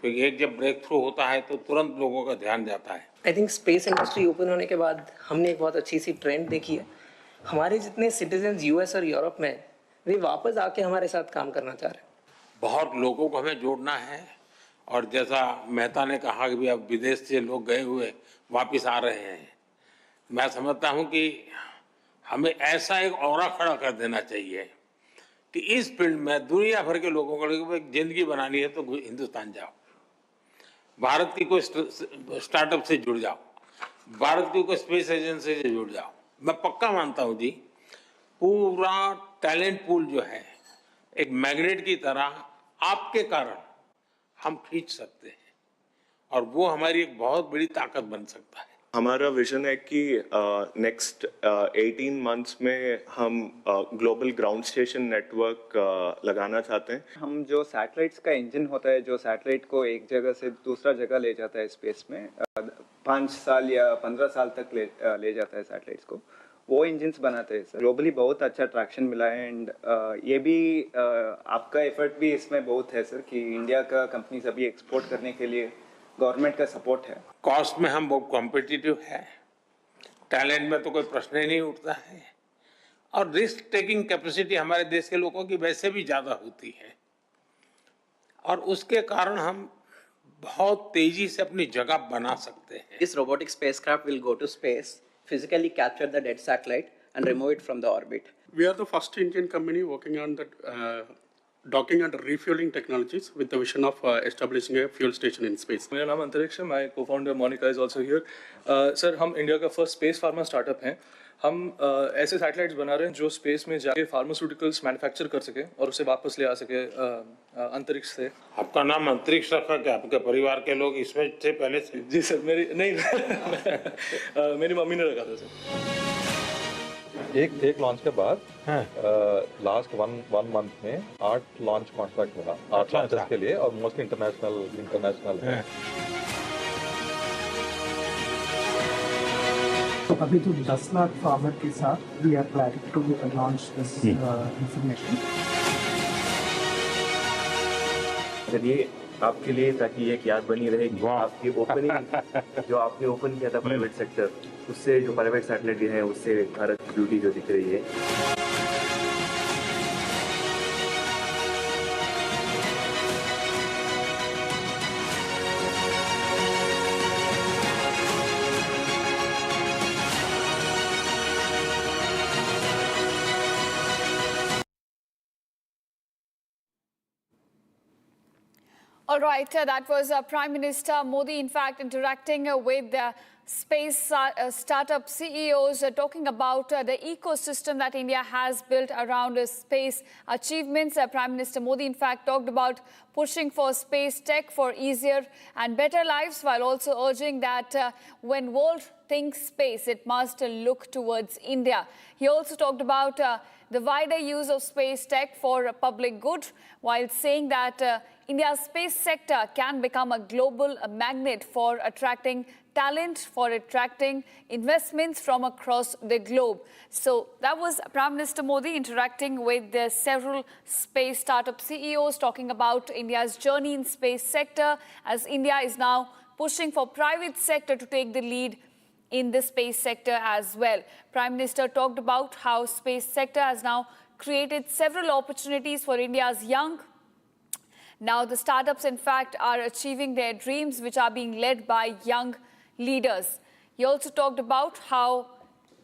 क्योंकि एक जब ब्रेक थ्रू होता है तो तुरंत लोगों का ध्यान जाता है। I think space industry open होने के बाद हमने एक बहुत अच्छी सी ट्रेंड देखी है। हमारे जितने सिटीजन यूएस और यूरोप में, वे वापस आके हमारे साथ काम करना चाह रहे हैं। बहुत लोगों को हमें जोड़ना है, और जैसा मेहता ने कहा कि भी अब विदेश से लोग गए हुए वापस आ रहे हैं, मैं समझता हूं कि हमें ऐसा एक ऑरा खड़ा कर देना चाहिए कि इस फील्ड में दुनिया भर के लोगों को एक जिंदगी बनानी है तो हिंदुस्तान जाओ, भारत की कोई स्टार्टअप से जुड़ जाओ, भारत की कोई स्पेस एजेंसी से जुड़ जाओ। मैं पक्का मानता हूं जी, पूरा टैलेंट पूल जो है एक मैग्नेट की तरह आपके कारण हम खींच सकते हैं, और वो हमारी एक बहुत बड़ी ताकत बन सकता है। हमारा विजन है कि नेक्स्ट 18 मंथ्स में हम ग्लोबल ग्राउंड स्टेशन नेटवर्क लगाना चाहते हैं। हम जो सैटेलाइट्स का इंजन होता है, जो सैटेलाइट को एक जगह से दूसरा जगह ले जाता है स्पेस में, 5 साल या 15 साल तक ले जाता है सैटेलाइट्स को, वो इंजन्स बनाते हैं सर। ग्लोबली बहुत अच्छा ट्रैक्शन मिला है। एंड ये भी आपका एफर्ट भी इसमें बहुत है सर, कि इंडिया का कंपनीज अभी एक्सपोर्ट करने के लिए गवर्नमेंट का सपोर्ट है। कॉस्ट में हम बहुत कॉम्पिटिटिव है, टैलेंट में तो कोई प्रश्न ही नहीं उठता है, और रिस्क टेकिंग कैपेसिटी हमारे देश के लोगों की वैसे भी ज़्यादा होती है, और उसके कारण हम बहुत तेजी से अपनी जगह बना सकते हैं। This robotic spacecraft will go to space, physically capture the dead satellite and remove it from the orbit. We are the first Indian company working on the docking and refueling technologies with the vision of establishing a fuel station in space. मेरा नाम अंतरिक्ष है, my co-founder Monica is also here. Sir, हम India का first space pharma startup हैं। हम ऐसे satellites बना रहे हैं जो स्पेस में जाके फार्मास्यूटिकल्स मैन्युफैक्चर कर सके और उसे वापस ले आ सके अंतरिक्ष से। आपका नाम अंतरिक्ष रखा क्या? आपके परिवार के लोग इसमें थे पहले से? जी सर, मेरी मम्मी ने रखा था सर। एक लॉन्च के बाद लास्ट वन मंथ में 8 लॉन्च कॉन्ट्रैक्ट मिला 8 लॉन्चेस के लिए, और मोस्टली इंटरनेशनल है। तो अभी तो 10 लाख फार्मर के साथ we are planning to launch this information. चलिए आपके लिए, ताकि एक याद बनी रहेगी आपकी ओपनिंग जो आपने ओपन किया था प्राइवेट सेक्टर, उससे जो प्राइवेट सैटेलाइट है उससे भारत की ब्यूटी जो दिख रही है। All right, that was Prime Minister Modi, in fact, interacting with the space startup CEOs, talking about the ecosystem that India has built around space achievements. Prime Minister Modi, in fact, talked about pushing for space tech for easier and better lives, while also urging that when world thinks space, it must look towards India. He also talked about the wider use of space tech for public good, while saying that India's space sector can become a global magnet for attracting talent, for attracting investments from across the globe. So that was Prime Minister Modi interacting with the several space startup CEOs, talking about India's journey in space sector, as India is now pushing for private sector to take the lead in the space sector as well. Prime Minister talked about how space sector has now created several opportunities for India's young. Now the startups, in fact, are achieving their dreams, which are being led by young leaders. He also talked about how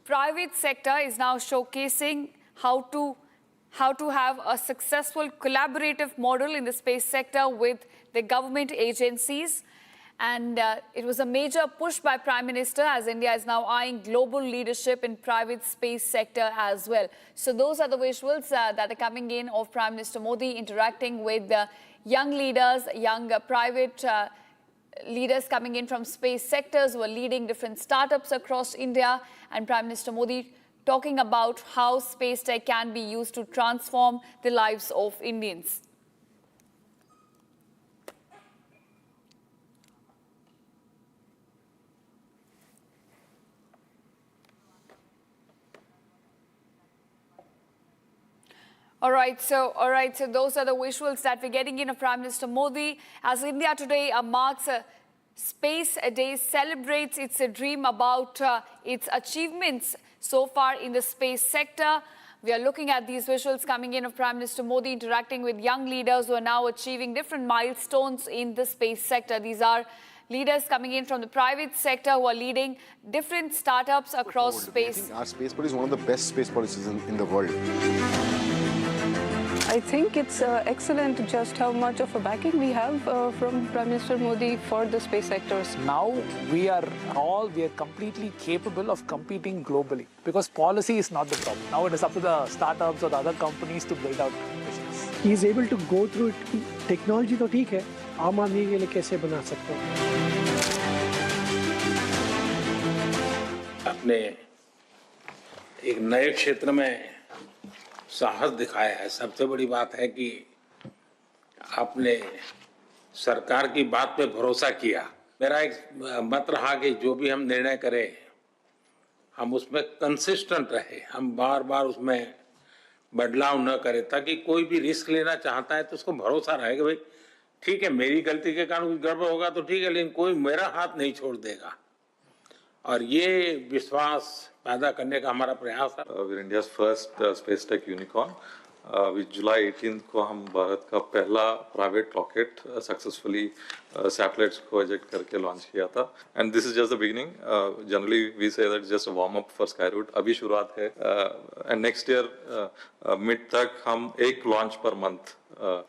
private sector is now showcasing how to have a successful collaborative model in the space sector with the government agencies. And it was a major push by Prime Minister, as India is now eyeing global leadership in private space sector as well. So those are the visuals that are coming in of Prime Minister Modi interacting with young leaders, young private leaders coming in from space sectors who are leading different startups across India, and Prime Minister Modi talking about how space tech can be used to transform the lives of Indians. All right, so those are the visuals that we're getting in of Prime Minister Modi, as India today marks Space Day, celebrates its dream about its achievements so far in the space sector. We are looking at these visuals coming in of Prime Minister Modi interacting with young leaders who are now achieving different milestones in the space sector. These are leaders coming in from the private sector who are leading different startups across space. I think our space policy is one of the best space policies in the world. I think it's excellent just how much of a backing we have from Prime Minister Modi for the space sectors. Now we are completely capable of competing globally, because policy is not the problem. Now it is up to the startups or the other companies to build out missions. He is able to go through it. Technology तो ठीक है, आम आदमी के लिए कैसे बना सकते हैं? आपने एक नए क्षेत्र में साहस दिखाया है। सबसे बड़ी बात है कि आपने सरकार की बात पे भरोसा किया। मेरा एक मत रहा कि जो भी हम निर्णय करें हम उसमें कंसिस्टेंट रहे, हम बार बार उसमें बदलाव न करें, ताकि कोई भी रिस्क लेना चाहता है तो उसको भरोसा रहे कि भाई ठीक है, मेरी गलती के कारण कुछ गड़बड़ होगा तो ठीक है, लेकिन कोई मेरा हाथ नहीं छोड़ देगा। और ये विश्वास पैदा करने का हमारा प्रयास है। We're India's first space tech unicorn. With July 18th को हम भारत का पहला प्राइवेट रॉकेट सक्सेसफुली सैटेलाइट्स को एजेक्ट करके लॉन्च किया था and this is just the beginning generally we say that just warm up for sky root अभी शुरुआत है एंड नेक्स्ट ईयर मिड तक हम एक लॉन्च पर मंथ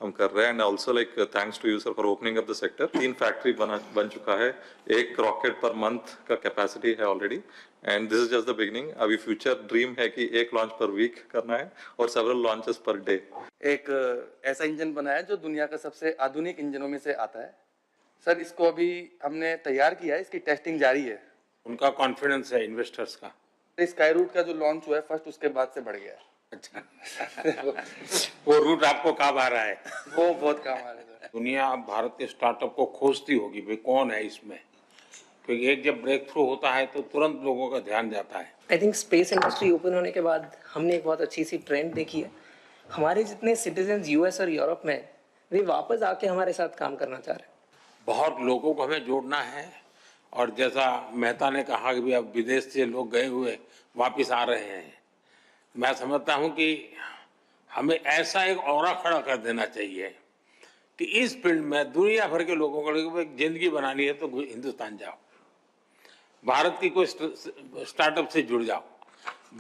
हम कर रहे हैं and also like thanks to you sir for opening up the sector 3 factory बन चुका है एक रॉकेट पर मंथ का कैपेसिटी है already and this is just the beginning अभी फ्यूचर ड्रीम है कि एक लॉन्च पर वीक करना है और सेवरल लॉन्चेस पर डे एक ऐसा इंजन बनाया जो दुनिया का सबसे आधुनिक इंजनों में से आता है सर इसको अभी हमने तैयार किया है इसकी टेस्टिंग जारी है उनका कॉन्फिडेंस है इन्वेस्टर्स का स्काई रूट का जो लॉन्च हुआ है फर्स्ट उसके बाद से बढ़ गया है अच्छा वो रूट आपको काम आ रहा है वो बहुत काम आ रहा है दुनिया अब भारत के स्टार्टअप को खोजती होगी भाई कौन है इसमें क्योंकि एक जब ब्रेक थ्रू होता है तो तुरंत लोगों का ध्यान जाता है I think space industry open होने के बाद हमने एक बहुत अच्छी सी ट्रेंड देखी है हमारे जितने सिटीजन यूएस और यूरोप में वे वापस आके हमारे साथ काम करना चाह रहे हैं बहुत लोगों को हमें जोड़ना है और जैसा मेहता ने कहा कि भी अब विदेश से लोग गए हुए वापस आ रहे हैं मैं समझता हूं कि हमें ऐसा एक ऑरा खड़ा कर देना चाहिए कि इस फील्ड में दुनिया भर के लोगों को एक जिंदगी बनानी है तो हिंदुस्तान जाओ भारत की कोई स्टार्टअप से जुड़ जाओ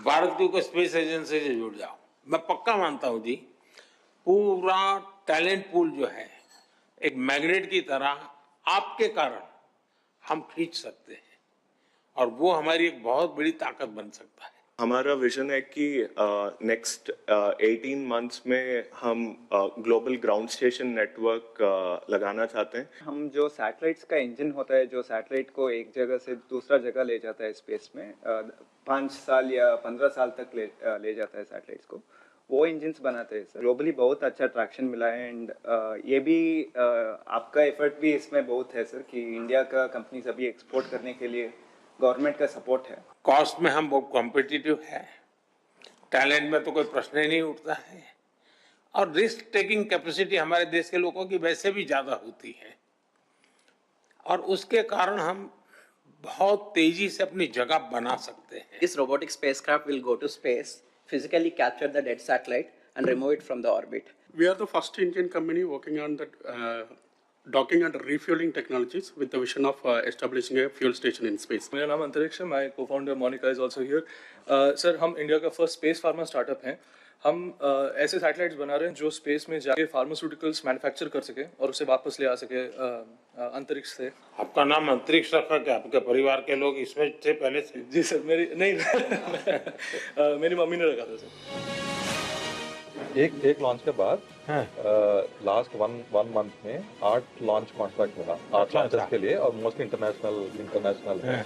भारत की कोई स्पेस एजेंसी से जुड़ जाओ मैं पक्का मानता हूं जी पूरा टैलेंट पूल जो है एक मैग्नेट की तरह आपके कारण हम खींच सकते हैं और वो हमारी एक बहुत बड़ी ताकत बन सकता है हमारा विजन है कि नेक्स्ट 18 मंथ्स में हम ग्लोबल ग्राउंड स्टेशन नेटवर्क लगाना चाहते हैं हम जो सैटेलाइट्स का इंजन होता है जो सैटेलाइट को एक जगह से दूसरा जगह ले जाता है स्पेस में 5 साल या 15 साल तक ले जाता है सैटेलाइट्स को वो इंजन्स बनाते हैं सर ग्लोबली बहुत अच्छा ट्रैक्शन मिला है एंड ये भी आपका एफर्ट भी इसमें बहुत है सर कि इंडिया का कंपनीज अभी एक्सपोर्ट करने के लिए गवर्नमेंट का सपोर्ट है कॉस्ट में हम बहुत कॉम्पिटिटिव है टैलेंट में तो कोई प्रश्न ही नहीं उठता है और रिस्क टेकिंग कैपेसिटी हमारे देश के लोगों की वैसे भी ज़्यादा होती है और उसके कारण हम बहुत तेजी से अपनी जगह बना सकते हैं This robotic spacecraft will go to space, physically capture the dead satellite and remove it from the orbit. We are the first Indian company working on the docking and refueling technologies with the vision of establishing a fuel station in space. मेरा नाम अंतरिक्ष है my co-founder Monica is also here sir हम India का first space pharma startup हैं हम ऐसे satellites बना रहे हैं जो स्पेस में जाके फार्मास्यूटिकल्स मैन्युफैक्चर कर सके और उसे वापस ले आ सके अंतरिक्ष से आपका नाम अंतरिक्ष रखा क्या आपके परिवार के लोग इसमें थे पहले से जी सर मेरी नहीं मेरी मम्मी ने रखा था सर एक लॉन्च के बाद लास्ट वन मंथ में 8 लॉन्च कॉन्ट्रैक्ट मिला 8 लॉन्चेस के लिए और मोस्टली इंटरनेशनल है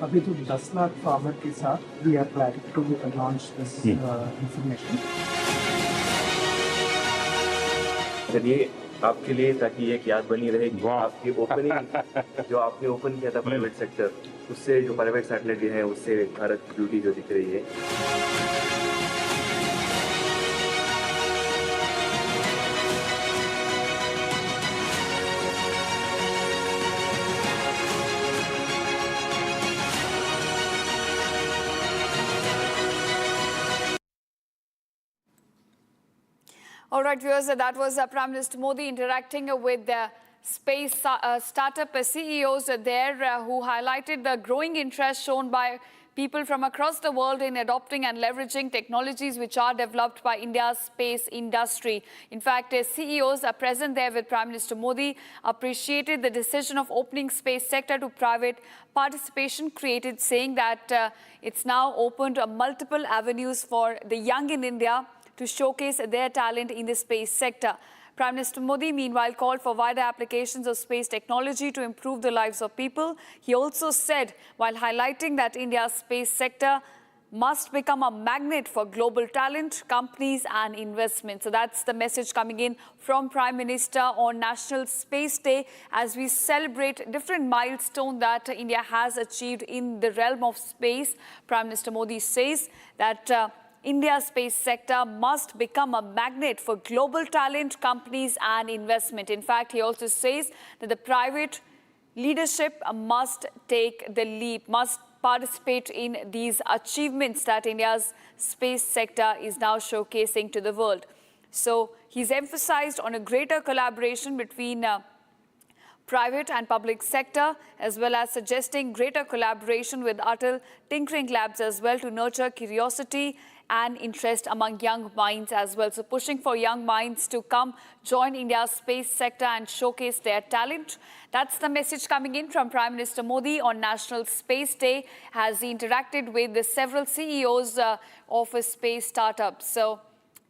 अभी तो 10 लाख फार्मर के साथ we are planning to launch this information चलिए आपके लिए ताकि एक याद बनी रहे आपकी ओपनिंग जो आपने ओपन किया था प्राइवेट सेक्टर उससे जो प्राइवेट सैटेलाइट है उससे भारत की ब्यूटी जो दिख रही है All right, viewers, that was Prime Minister Modi interacting with the space startup CEOs there who highlighted the growing interest shown by people from across the world in adopting and leveraging technologies which are developed by India's space industry. In fact, CEOs are present there with Prime Minister Modi appreciated the decision of opening space sector to private participation, created saying that it's now opened multiple avenues for the young in India to showcase their talent in the space sector. Prime Minister Modi, meanwhile, called for wider applications of space technology to improve the lives of people. He also said, while highlighting that India's space sector must become a magnet for global talent, companies and investment. So that's the message coming in from Prime Minister on National Space Day as we celebrate different milestones that India has achieved in the realm of space. Prime Minister Modi says that India's space sector must become a magnet for global talent, companies and investment. In fact, he also says that the private leadership must take the leap, must participate in these achievements that India's space sector is now showcasing to the world. So he's emphasized on a greater collaboration between private and public sector, as well as suggesting greater collaboration with Atal Tinkering Labs as well to nurture curiosity and interest among young minds as well. So pushing for young minds to come join India's space sector and showcase their talent. That's the message coming in from Prime Minister Modi on National Space Day as he interacted with the several CEOs of space startups. So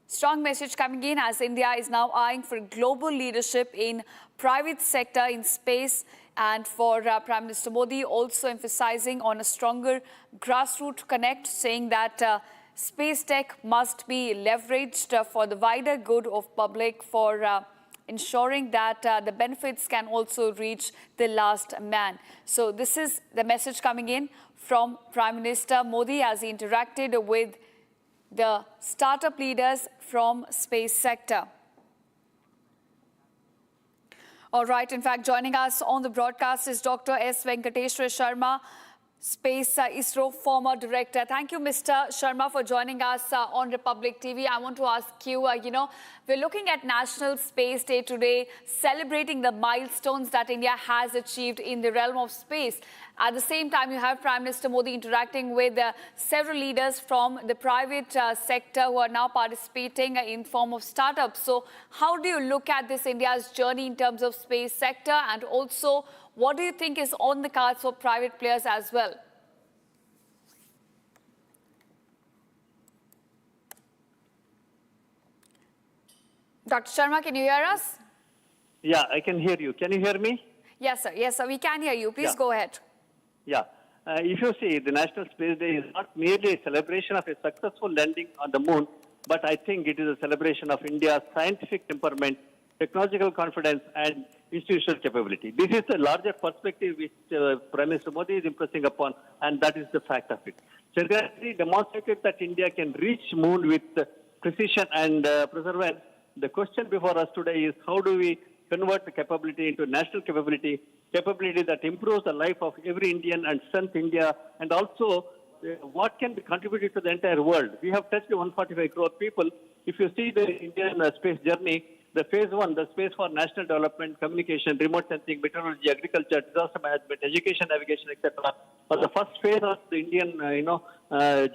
strong message coming in as India is now eyeing for global leadership in private sector in space, and for Prime Minister Modi also emphasizing on a stronger grassroots connect, saying that space tech must be leveraged for the wider good of public, for ensuring that the benefits can also reach the last man. So this is the message coming in from Prime Minister Modi as he interacted with the startup leaders from space sector. All right, in fact, joining us on the broadcast is Dr. S. Venkateshwar Sharma, Space ISRO former director. Thank you, Mr. Sharma, for joining us on Republic TV. I want to ask you, we're looking at National Space Day today, celebrating the milestones that India has achieved in the realm of space. At the same time, you have Prime Minister Modi interacting with several leaders from the private sector who are now participating in form of startups. So how do you look at this India's journey in terms of space sector, and also what do you think is on the cards for private players as well? Dr. Sharma, can you hear us? Yeah, I can hear you. Can you hear me? Yes, sir. Yes, sir. We can hear you. Please go ahead. Yeah. If you see, the National Space Day is not merely a celebration of a successful landing on the moon, but I think it is a celebration of India's scientific temperament, technological confidence, and institutional capability. This is the larger perspective which Prime Minister Modi is impressing upon, and that is the fact of it. Chandrayaan demonstrated that India can reach moon with precision and perseverance. The question before us today is how do we convert the capability into national capability that improves the life of every Indian and strengthens India, and also what can be contributed to the entire world. We have touched 145 crore people. If you see the Indian space journey, the phase one, the space for national development, communication, remote sensing, meteorology, agriculture, disaster management, education, navigation, etc., was the first phase of the Indian,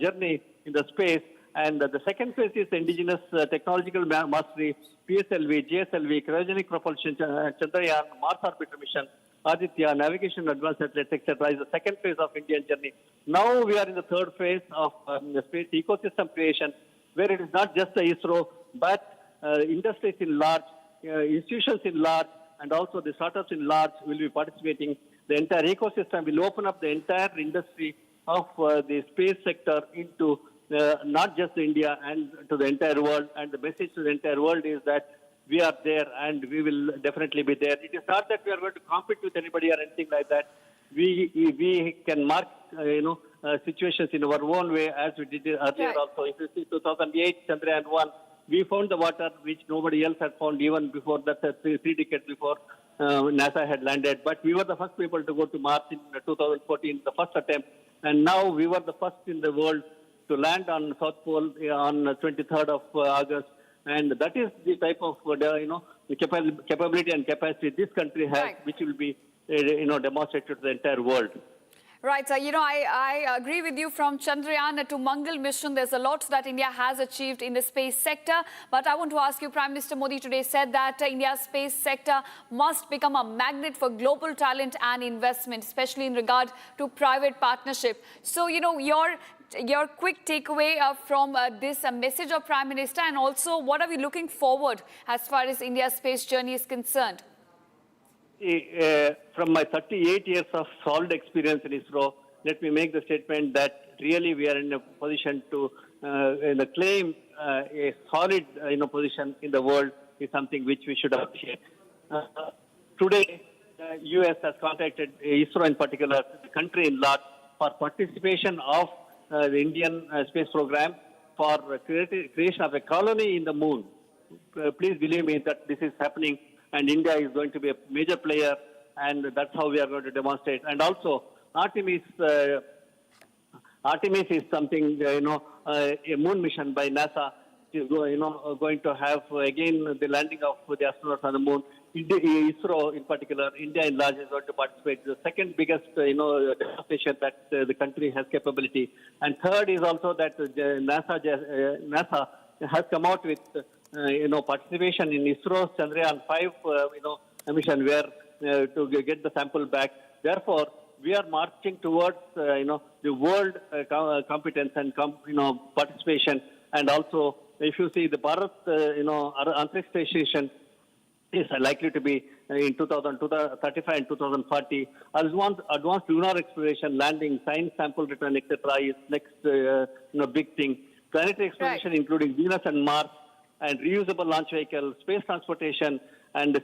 journey in the space. And the second phase is the indigenous technological mastery, PSLV, GSLV, cryogenic propulsion, Chandrayaan, Mars orbiter mission, Aditya, navigation, advanced satellites, etc. is the second phase of Indian journey. Now we are in the third phase of the space ecosystem creation, where it is not just the ISRO, but industries in large, institutions in large, and also the startups in large will be participating. The entire ecosystem will open up the entire industry of the space sector into not just India and to the entire world. And the message to the entire world is that we are there and we will definitely be there. It is not that we are going to compete with anybody or anything like that. We can mark, situations in our own way as we did earlier also. If you see 2008, Chandrayaan-1, we found the water which nobody else had found even before that, 3 decades before NASA had landed. But we were the first people to go to Mars in 2014, the first attempt. And now we were the first in the world to land on South Pole on 23rd of August. And that is the type of, the capability and capacity this country has, which will be, demonstrated to the entire world. Right, so, I agree with you. From Chandrayaan to Mangal mission, there's a lot that India has achieved in the space sector. But I want to ask you, Prime Minister Modi today said that India's space sector must become a magnet for global talent and investment, especially in regard to private partnership. So, your quick takeaway from this message of Prime Minister, and also what are we looking forward as far as India's space journey is concerned? From my 38 years of solid experience in ISRO, let me make the statement that really we are in a position to claim a solid position in the world is something which we should appreciate. Today, the US has contacted ISRO in particular, the country in large, for participation of the Indian space program for creation of a colony in the moon. Please believe me that this is happening, and India is going to be a major player, and that's how we are going to demonstrate. And also, Artemis is something, a moon mission by NASA is going to have again the landing of the astronauts on the moon. ISRO in particular, India in large is going to participate. The second biggest, demonstration that the country has capability. And third is also that NASA has come out with, participation in ISRO's Chandrayaan 5, mission where to get the sample back. Therefore, we are marching towards, the world competence and, participation. And also, if you see the Bharat, Antariksh Station is likely to be in 2035 and 2040. Advanced lunar exploration, landing, science sample return, etc. is next, big thing. Planetary exploration, including Venus and Mars, and reusable launch vehicle, space transportation, and